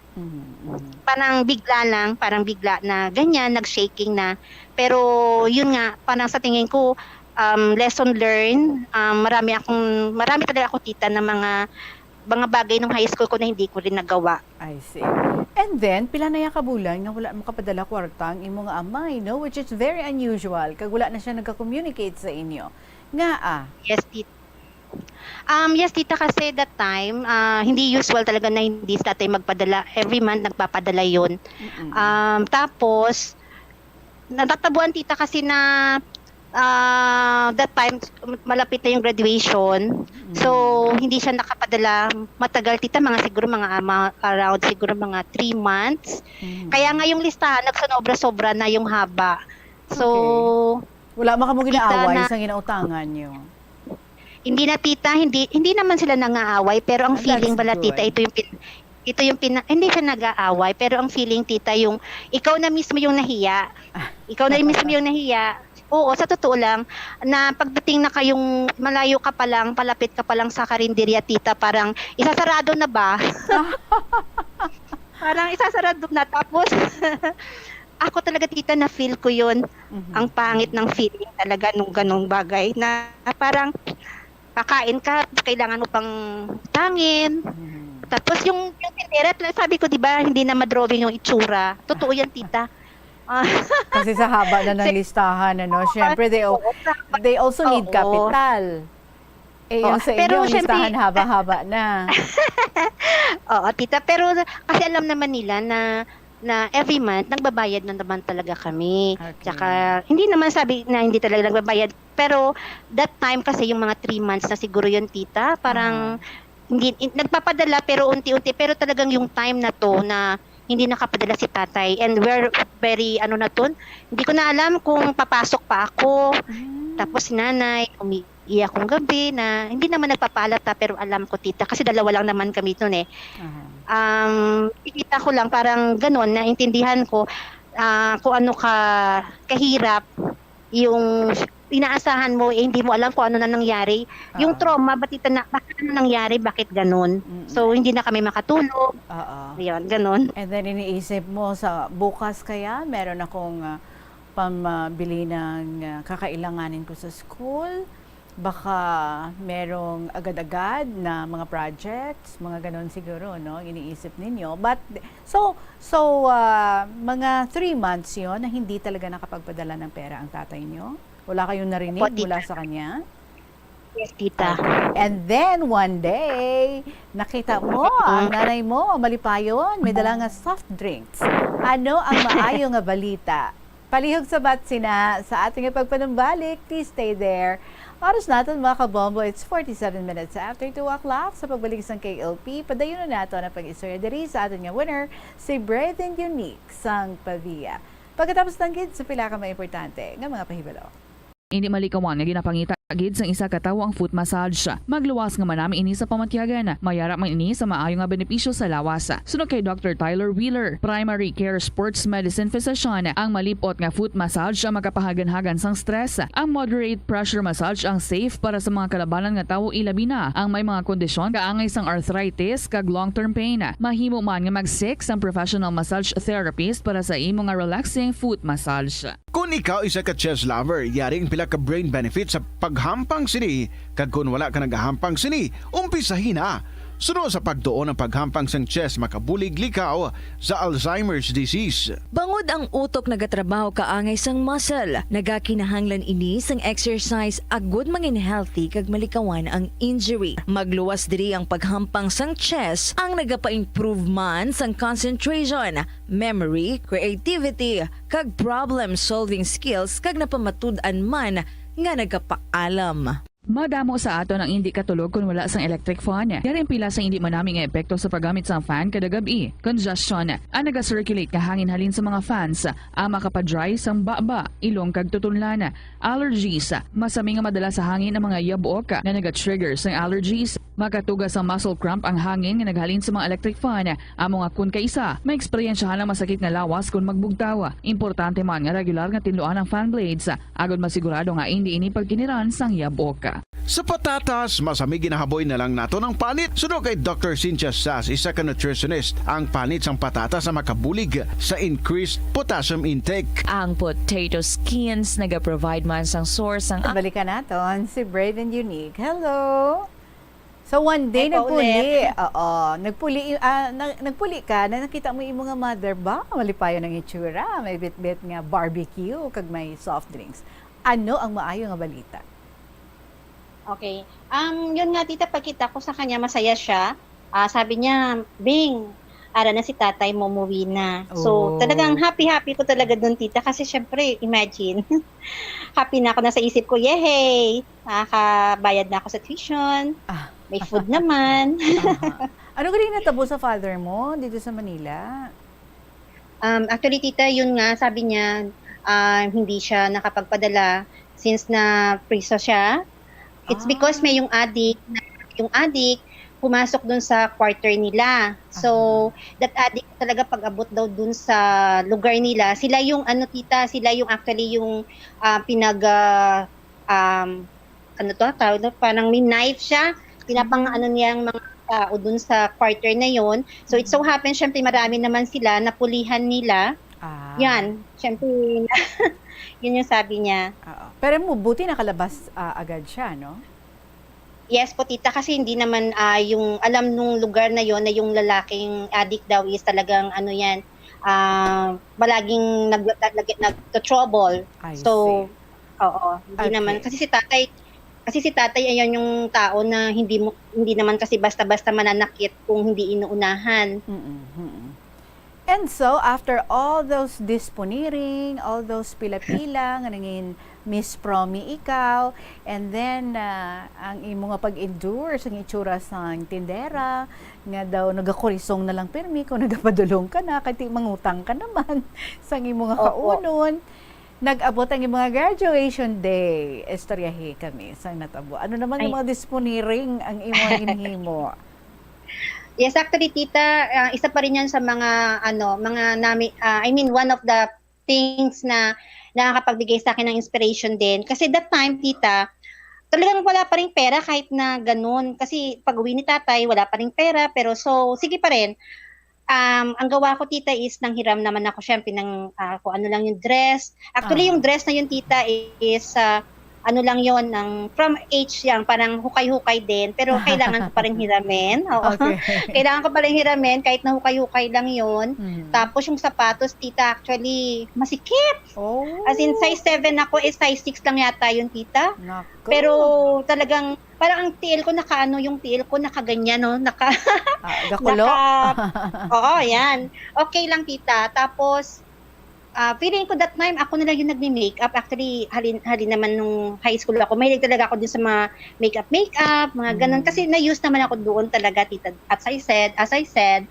S9: Parang bigla na ganyan, nag-shaking na. Pero yun nga, parang sa tingin ko lesson learned. Marami talaga ako tita na mga bagay nung high school ko na hindi ko rin nagawa.
S19: I see. And then, pila na yung kabulan nga wala makapadala kwarta ang imong amay, no? Which is very unusual. Kag wala na siya nagka-communicate sa inyo.
S9: Yes, tita. Yes, tita, kasi that time, hindi usual talaga na hindi sa tatay magpadala. Every month nagpapadala yun. Tapos, natatabuan tita kasi na that time, malapit na yung graduation. So, hindi siya nakapadala matagal, tita. Around siguro mga 3 months. Kaya nga yung listahan, nagsanobra-sobra na yung haba. So,
S19: wala mo ginaaway sa ginautangan nyo?
S9: Hindi na, tita. Hindi naman sila nangaaway. Pero ang feeling bala, tita, hindi siya nag-aaway. Pero ang feeling, tita, yung ikaw na mismo yung nahiya. Ikaw na mismo yung nahiya. Oo, sa totoo lang, na pagdating na kayong malayo ka pa lang, palapit ka pa lang sa karinderya, tita, parang isasarado na ba? Parang isasarado na. Tapos, ako talaga, tita, na feel ko yun. Ang pangit ng feeling talaga nung ganong bagay. Na parang kakain ka, kailangan mo pang tangin. Tapos yung tindera, sabi ko, di ba, hindi na madrawing yung itsura. Totoo yan, tita.
S19: Kasi sa haba na ng listahan, syempre they also need capital. Yung sa inyo, listahan haba-haba na.
S9: Oo, tita, pero kasi alam naman nila na every month nagbabayad na naman talaga kami. Tsaka hindi naman sabi na hindi talaga nagbabayad, pero that time kasi yung mga 3 months na siguro yun, tita, parang hindi nagpapadala pero unti-unti, pero talagang yung time na to na hindi nakapadala si tatay, and we're very hindi ko na alam kung papasok pa ako. Tapos si nanay umiiyak kong gabi na hindi naman nagpapalata, pero alam ko, tita, kasi dalawa lang naman kami noon ikita ko lang parang gano'n, naintindihan ko kung ano kahirap yung inaasahan mo, hindi mo alam kung ano na nangyari. Yung trauma, bakit nangyari, bakit ganun? So, hindi na kami makatulog. Ayun, ganun.
S19: And then, iniisip mo, sa bukas kaya, meron akong pambili ng kakailanganin ko sa school. Baka merong agad-agad na mga projects, mga ganun siguro, no? Iniisip ninyo. But, so mga 3 months yon na hindi talaga nakapagpadala ng pera ang tatay nyo? Wala kayong narinig mula sa kanya?
S9: Yes, tita.
S19: And then, one day, nakita mo, ang nanay mo, malipayon, may dala nga soft drinks. Ano ang maayong nga balita? Palihog sa batsina sa ating ipagpanumbalik. Please stay there. Oras natin mga kabombo, it's 47 minutes after 2 o'clock sa pagbalik sa KLP. Padayon na nato na pag-istorya diri sa ating nga winner, si Bright and Unique sang Pavia. Pagkatapos ng gid sa pila ka may importante nga mga pahibalo.
S2: Hindi malikawan nga ginapangita gid sang isa ka tawo ang foot massage. Magluwas nga manami ini sa pamatyagan. Mayara man ini sa maayo nga benepisyo sa lawas. Sunod kay Dr. Tyler Wheeler, Primary Care Sports Medicine Physician, ang malipot nga foot massage ang makapahagan-hagan sang stress. Ang moderate pressure massage ang safe para sa mga kalabanan nga tawo, ilabi na ang may mga kondisyon kaangay sang arthritis kag long-term pain. Mahimo man nga mag-seek ang professional massage therapist para sa imo nga relaxing foot massage.
S4: Kung ikaw isa ka chess lover, yaring pila ka brain benefit sa paghampang sini, kag kung wala ka nagahampang sini, umpisahin na. Sunod sa pagtuon ng paghampang sang chess, makabulig likaw sa Alzheimer's disease.
S11: Bangod ang utok nagatrabaho kaangay sang muscle, nagakinahanglan ini sang exercise agud mangin healthy kag malikawan ang injury. Magluwas diri ang paghampang sang chess ang nagapa-improve man sang concentration, memory, creativity, kag problem solving skills kag napamatud-an man nga nagapaalam.
S2: Madamo sa ato ang hindi katulog kung wala sang electric fan. Yaring pila sa hindi manaming epekto sa paggamit sa fan kada gabi. Congestion, ang naga-circulate ka hangin halin sa mga fans, ang makapadry sang baba, ilong kag tutunlan. Allergies, masami nga madala sa hangin ang mga yabuok na naga-trigger sang allergies. Makatugas ang muscle cramp ang hangin nga naghalin sa mga electric fan. Ang mga kun kaisa, may eksperyensyahan ng masakit nga lawas kung magbugtaw. Importante man nga regular nga tinluan ang fan blades, agad masigurado nga hindi ini pagkiniran sang yabuok.
S4: Sa patatas, masami ginahaboy na lang nato ng panit. Suno kay Dr. Cynthia Sass, isa ka nutritionist, ang panit sang patatas na makabulig sa increased potassium intake.
S3: Ang potato skins nag-provide man sang source ang...
S19: Balikan natin si Brave and Unique. Hello! So one day
S9: Ay,
S19: nagpuli. Oo, nagpuli ka na nakita mo yung mga mother ba? Malipayo ng itsura, may bit-bit nga barbecue kag may soft drinks. Ano ang maayo nga balita?
S9: Okay. Yun nga tita, pagkita ko sa kanya, masaya siya. Sabi niya, Bing, ara na si tatay mo, umuwi na. So, talagang happy ko talaga dun, tita. Kasi syempre, imagine, happy na ako na sa isip ko, yehey, nakakabayad na ako sa tuition, may food naman.
S19: Ano ka rin natabo sa father mo dito sa Manila?
S9: Actually, tita, yun nga, sabi niya, hindi siya nakapagpadala since na priso siya. It's because may yung addict pumasok dun sa quarter nila. So, that addict talaga pag-abot daw dun sa lugar nila. Sila yung sila yung actually yung parang may knife siya. Pinapang niyang mga tao dun sa quarter na yon. So, it so happens, syempre marami naman sila, napulihan nila. Yan, syempre, yun yung sabi niya.
S19: Pero buti nakalabas agad siya, no?
S9: Yes po, tita, kasi hindi naman yung alam nung lugar na yon na yung lalaking addict daw is talagang palaging nag-trouble. So, oo, hindi naman. Kasi si tatay, ayan yung tao na hindi naman kasi basta-basta mananakit kung hindi inuunahan.
S19: And so, after all those disponiring, all those pila-pila, nga nangin Miss Promi ikaw, and then ang imo nga pag-endure sa itsura sa tindera, nga daw nagakurisong na lang pirmi kung nagapadulong ka na, kati mangutang ka naman sa imo nga kaunon. Nag-abot ang mga graduation day. Estoryahe kami sa natabo. Ano naman yung mga disponiring ang imo hinihimo?
S9: Yes, actually, tita, isa pa rin yan sa mga, one of the things na nakakapagbigay sa akin ng inspiration din. Kasi that time, tita, talagang wala pa rin pera kahit na ganun. Kasi pag uwi ni tatay, wala pa rin pera. Pero sige pa rin. Ang gawa ko, tita, is nanghiram naman ako syempre ng kung ano lang yung dress. Actually, yung dress na yun, tita, is lang yon ng from H yan, parang hukay-hukay din, pero kailangan ko pa rin hiramin. Okay. Kailangan ko pa rin hiramin kahit na hukay-hukay lang yon. Tapos yung sapatos, tita, actually masikip. As in size 7 ako, size 6 lang yata yun, tita. Naku. Pero talagang parang ang tiil ko yung tiil ko nakaganyan, no?
S19: Gakulo.
S9: Oo, yan. Okay lang, tita. Tapos feeling ko that time, ako na lang yung nagme-makeup. Actually, halin naman nung high school ako, mahilig talaga ako dun sa mga makeup, mga ganun. Kasi na-use naman ako doon talaga, tita. As I said,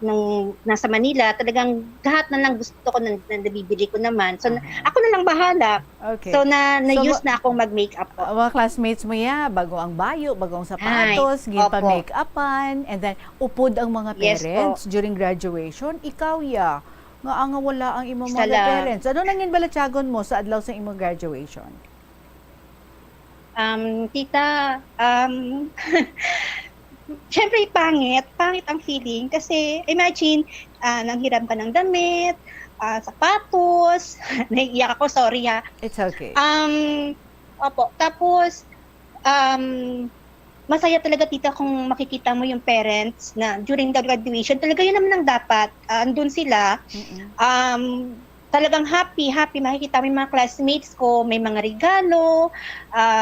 S9: nung nasa Manila, talagang lahat na lang gusto ko na nabibili ko naman. So, ako na lang bahala.
S19: Okay.
S9: So, na-use na akong mag-makeup ko.
S19: Mga classmates mo bago ang bayo, bagong sapatos, pa-makeupan, and then upod ang mga parents during graduation. Ikaw, nga wala ang imong mga parents. Ano nangin balatyagon mo sa adlaw sa imong graduation?
S9: Tita, syempre pangit ang feeling kasi imagine, nanghiram ka ng damit, sapatos, naiiyak ako, sorry ha.
S19: It's okay.
S9: Tapos, masaya talaga, tita, kung makikita mo yung parents na during the graduation, talaga yun naman ang dapat. Andun sila. Talagang happy. Makikita mo yung mga classmates ko, may mga regalo,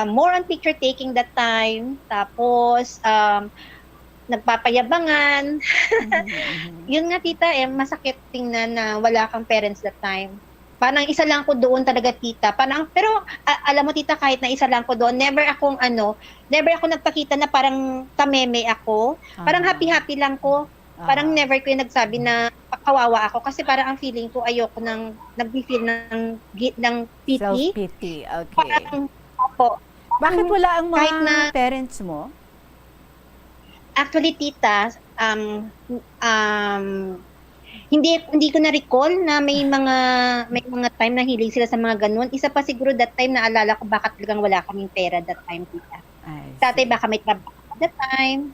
S9: more on picture taking that time. Tapos, nagpapayabangan. Yun nga, tita, masakit tingnan na wala kang parents that time. Parang isa lang ko doon talaga, tita. Pero alam mo, tita, kahit na isa lang ko doon, never ako nagpakita na parang tameme ako. Parang happy-happy lang ko. Parang never ko yung nagsabi na kawawa ako. Kasi parang ang feeling ko, ayoko nag-feel ng pity.
S19: Self-pity, okay.
S9: Parang, opo.
S19: Bakit wala ang mga
S9: Kahit na-
S19: parents mo?
S9: Actually, tita, hindi ko na-recall na may mga time na hiling sila sa mga ganun. Isa pa siguro that time naalala ko bakit talagang wala kaming pera that time, tita. Tatay baka may trabaho that time.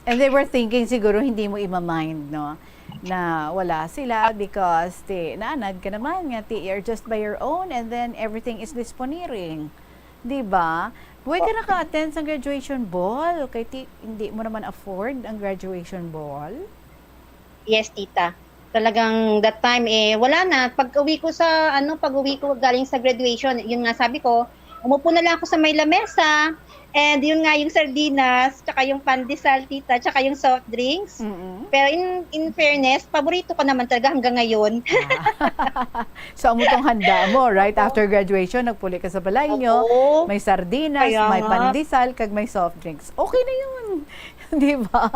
S19: And they were thinking siguro hindi mo ima-mind, no? Na wala sila because naanad ka naman nga, you're just by your own and then everything is disponiring. Diba? Buhay ka naka-attend sa graduation ball kaya hindi mo naman afford ang graduation ball?
S9: Yes, tita. Talagang that time wala na. Pag-uwi ko galing sa graduation, yun nga sabi ko, umupo na lang ako sa may lamesa. And yun nga yung sardinas, tsaka yung pandesal, tita, tsaka yung soft drinks. Pero in fairness, paborito ko naman talaga hanggang ngayon.
S19: So, ang mutong handa mo, right? After graduation, nagpuli ka sa balay nyo, may sardinas,
S9: Kaya
S19: may
S9: nga.
S19: pandesal, kag may soft drinks. Okay na yun. Di ba?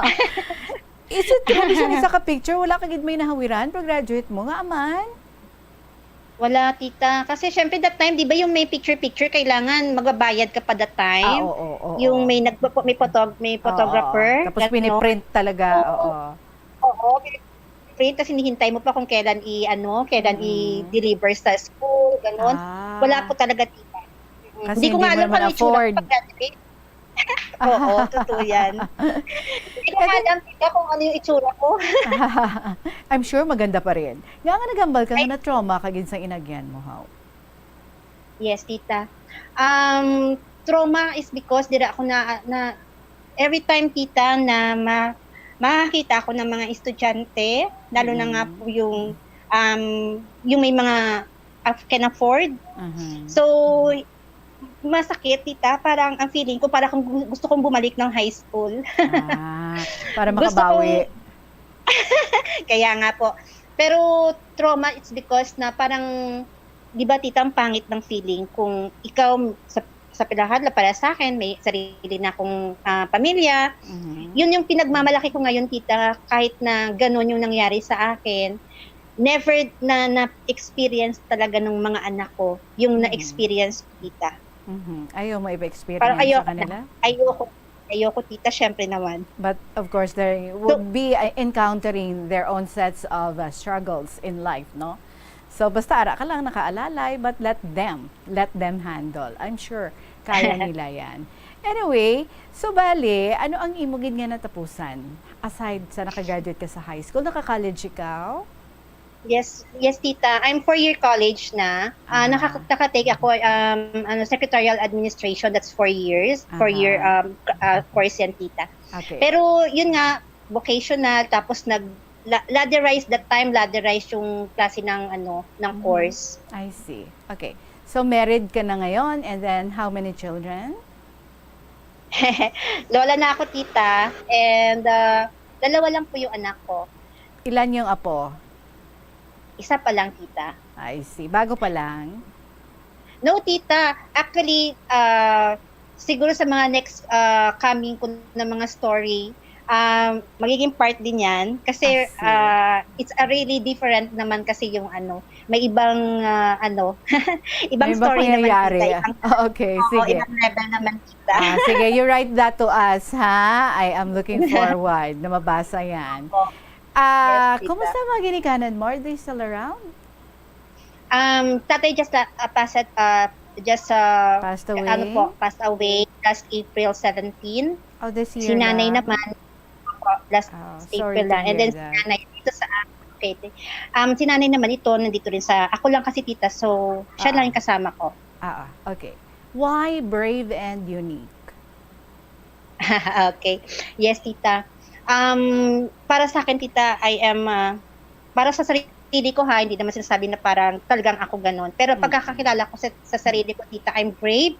S19: Is it true siya isa ka picture? Wala kagid may nahawiran pag graduate mo nga, aman?
S9: Wala, tita. Kasi syempre that time, di ba yung may picture-picture, kailangan magbabayad ka pa that time.
S19: Oo.
S9: Yung may photographer.
S19: Tapos piniprint talaga.
S9: Oo, piniprint. Tapos hinihintay mo pa kung kailan i-deliver sa school, ganun. Wala po talaga, tita.
S19: Kasi
S9: Hindi ko nga
S19: hindi
S9: alam
S19: mo naman
S9: paano itsura
S19: afford.
S9: ko pag-graduate. Oo, totoo yan. Hindi ko nga alam, tita, kung ano yung itsura ko.
S19: I'm sure maganda pa rin. Nga nga nagambal ka na trauma kagid sa inagyan mo, how?
S9: Yes, tita. Trauma is because dira ako na every time, tita, na makakita ako ng mga estudyante, lalo na nga po yung may mga can afford. So, masakit, tita. Parang ang feeling ko, parang gusto kong bumalik ng high school.
S19: Para makabawi.
S9: Kaya nga po. Pero trauma, it's because na parang, di ba, tita, ang pangit ng feeling kung ikaw sa pilahad para sa akin, may sarili na akong pamilya. Yun yung pinagmamalaki ko ngayon, tita, kahit na ganun yung nangyari sa akin. Never na-experience talaga ng mga anak ko yung na-experience ko, tita.
S19: Ayaw mo iba-experience
S9: Parang
S19: sa kanila?
S9: Ayoko, tita, syempre naman.
S19: But of course, they would be encountering their own sets of struggles in life, no? So basta ara ka lang nakaalalay, but let them handle. I'm sure kaya nila yan. Anyway, so bali, ano ang imugid nga natapusan? Aside sa nakagraduate ka sa high school, naka-college ikaw?
S9: Yes, tita. I'm 4-year college na. Nakatake ako secretarial administration. That's 4 years. 4-year course yan, tita.
S19: Okay.
S9: Pero yun nga, vocational, tapos ladderized that time, ladderized yung klase ng course.
S19: I see. Okay. So married ka na ngayon, and then how many children?
S9: Lola na ako, tita. And dalawa lang po yung anak ko.
S19: Ilan yung apo?
S9: Isa pa lang, tita.
S19: I see. Bago pa lang?
S9: No, tita. Actually, siguro sa mga next coming ko na mga story, magiging part din yan. Kasi it's a really different naman kasi yung may ibang ibang
S19: may
S9: story naman, tita.
S19: Okay, sige.
S9: Ibang level naman, tita.
S19: Sige, you write that to us, ha? I am looking forward na mabasa yan.
S9: Yes, tita.
S19: Kumusta mga ginikanan mo? Are they still around?
S9: Tatay just passed away. Passed away last April 17.
S19: Oh, this year.
S9: Si nanay naman last
S19: sorry
S9: April
S19: to
S9: lang. And
S19: hear
S9: then
S19: that.
S9: si nanay dito sa si nanay naman nandito rin sa ako lang kasi, tita, so siya lang yung kasama ko.
S19: Okay. Why brave and unique?
S9: Okay. Yes, tita. Para sa akin, tita, I am para sa sarili ko, hindi naman sinasabi na parang talagang ako ganon. Pero pagkakakilala ko sa sarili ko, tita, I'm brave,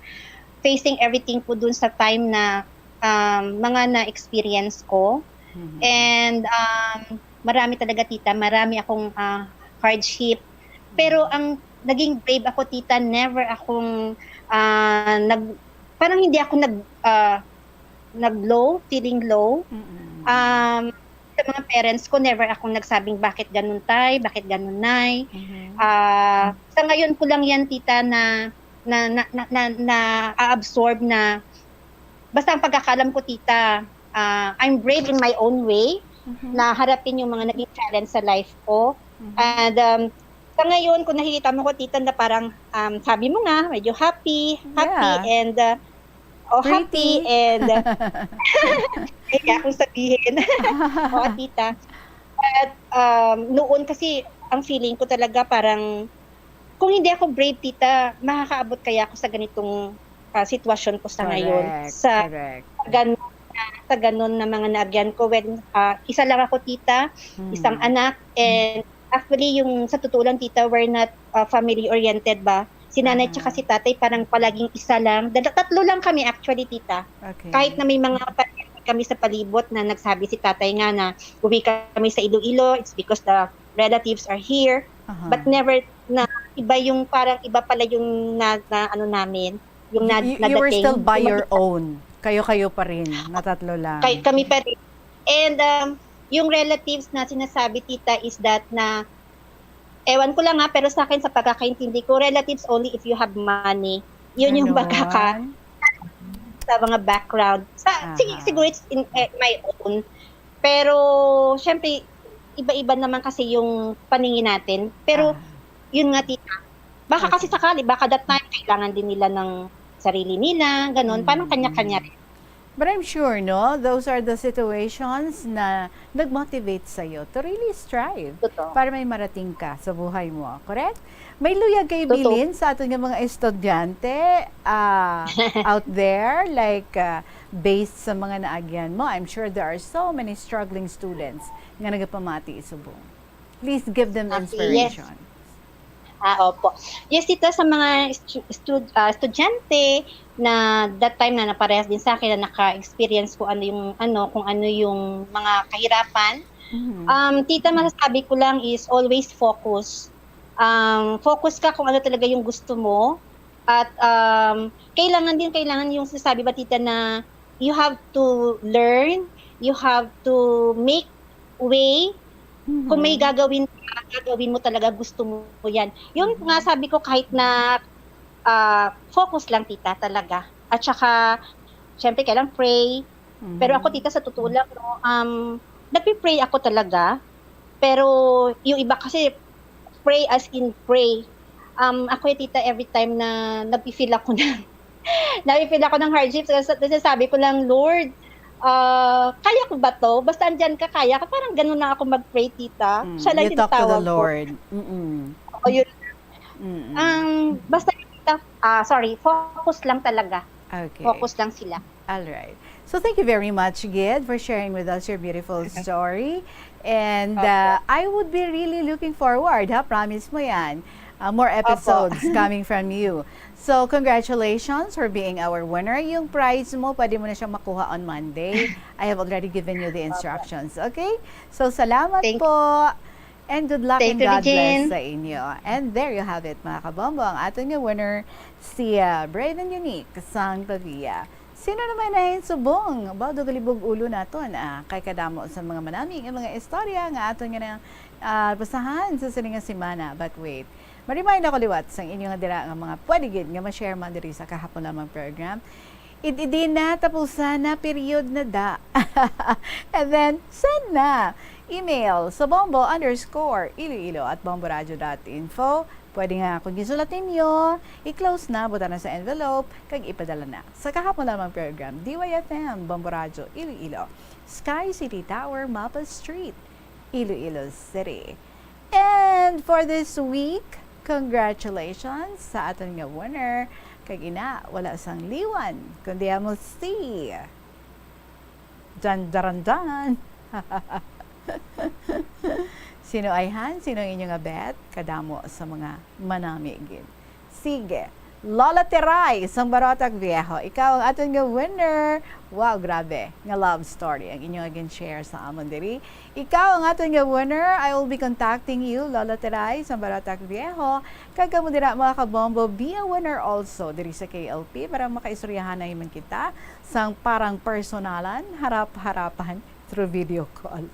S9: facing everything po dun sa time na mga na-experience ko. And marami talaga, tita, marami akong hardship Pero ang naging brave ako, tita, never akong parang hindi ako nag-low, feeling low. Sa mga parents ko, never akong nagsabing bakit ganun tay, bakit ganun nay. Sa ngayon ko lang yan, tita, na absorb na basta ang pagkakalam ko, tita, I'm brave in my own way na harapin yung mga naging challenge sa life ko. And sa ngayon, kung nakikita mo ko, tita, na parang sabi mo nga, medyo happy and happy and kaya akong sabihin. Oo, tita. At noon kasi ang feeling ko talaga parang kung hindi ako brave, tita, makakaabot kaya ako sa ganitong sitwasyon ko sa ngayon. Sa ganun na mga naagyan ko. When isa lang ako, tita, isang anak, and actually yung sa totoo lang, tita, we're not family-oriented ba? Si nanay tsaka si tatay parang palaging isa lang. Tatlo lang kami actually, tita. Kahit na may mga kami sa palibot na nagsabi si tatay nga na uwi kami sa Iloilo, it's because the relatives are here. But never na iba yung parang iba pala yung ano namin. Yung
S19: You were still by your own. Kayo-kayo pa rin, na tatlo lang.
S9: Kami pa rin. And yung relatives na sinasabi, tita, is that na ewan ko lang pero sa akin, sa pagkakaintindi ko, relatives only if you have money. Yun yung sa mga background. Siguro it's in my own. Pero, syempre, iba-iba naman kasi yung paningin natin. Pero, yun nga, tita. Baka kasi sakali, baka that time, kailangan din nila ng sarili nila, ganun. Parang kanya-kanya rin.
S19: But I'm sure, no, those are the situations na nag-motivate sa'yo to really strive para may marating ka sa buhay mo. Correct? May luyag kay bilin sa ating mga estudyante out there, like based sa mga naagyan mo. I'm sure there are so many struggling students nga nagapamati isubong. Please give them inspiration.
S9: Yes. Opo. Yes, tita, sa mga estudyante na that time na naparehas din sa akin na naka-experience ko kung ano yung mga kahirapan. Tita, masasabi ko lang is always focus. Focus ka kung ano talaga yung gusto mo. At kailangan yung sinasabi ba, tita, na you have to learn, you have to make way. Kung may gagawin mo talaga, gusto mo yan. Yung nga sabi ko, kahit na focus lang, tita, talaga. At saka, syempre, kailang pray. Pero ako, tita, sa totoo lang, nagpipray ako talaga. Pero yung iba kasi, pray as in pray. Ako, tita, every time na nagpifeel ako ng hardships, sabi ko lang, Lord, kaya ko ba to? Basta andyan ka, kaya ka. Parang ganun na ako mag-pray, tita. Siya lang
S19: you talk to the
S9: tinatawag
S19: Lord.
S9: ko. Yun. Basta, tita, focus lang talaga.
S19: Okay.
S9: Focus lang sila.
S19: All right. So thank you very much, Gid, for sharing with us your beautiful story. And I would be really looking forward, promise mo yan. More episodes coming from you. So, congratulations for being our winner. Yung prize mo, pwede mo na siyang makuha on Monday. I have already given you the instructions. Okay? So, salamat po. And good luck and God bless sa inyo. And there you have it, mga kabombo. Ang ating winner, si Brave and Unique Sangtavia. Sino naman na yung subong? Bawdo galibog ulo naton. Kay kadamo sa mga manaming, mga istorya nga aton nga na basahan sa sininga simana. But wait. Marimayin ako liwat sa inyong dira nga mga pwede gid nga ma-share man diri sa kahapon lamang program. Idi na tapusan na period na da. And then send na email sa bombo_iloilo@bomboradio.info. Pwede nga kung gisulatin nyo, i-close na, buta na sa envelope, kag ipadala na. Sa kahapon lamang program, DYFM, Bombo Radio, Iloilo, Sky City Tower, Mapa Street, Iloilo City. And for this week, congratulations sa aton nga winner. Kag ina, wala sang liwan, kundi amo si Jan. Sino ay han? Sino ang inyong bet? Kadamo sa mga manamigin. Sige, Lola Teray, isang Barotac Viejo. Ikaw ang aton nga winner. Wow, grabe. Nga love story ang inyong again share sa amon diri. Ikaw ang aton nga winner. I will be contacting you, Lola Teray, isang Barotac Viejo. Kagamo dira mga kabombo, be a winner also diri sa KLP para makaistoryahan na iman kita sang parang personalan, harap-harapan through video call.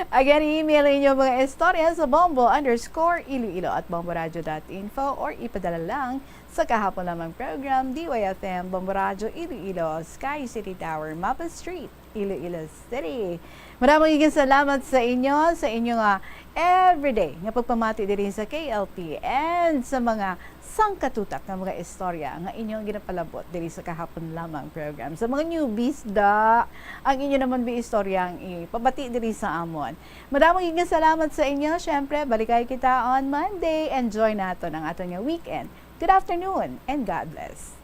S19: Again, email ninyo mga istorya sa bombo_iloilo@bomboradio.info or ipadala lang sa kahapon lamang program DYFM Bombo Radio Iloilo, Sky City Tower, Mapa Street, Iloilo City. Maraming salamat sa inyong everyday nga pagpamati diri sa KLP and sa mga sangkatutak ng mga istorya nga inyong ginapalabot diri sa kahapon lamang program. Sa mga newbies ang inyo naman istorya ang ipabati diri sa amon. Maraming salamat sa inyo. Syempre, balikay kita on Monday. Enjoy naton ang aton nga weekend. Good afternoon and God bless.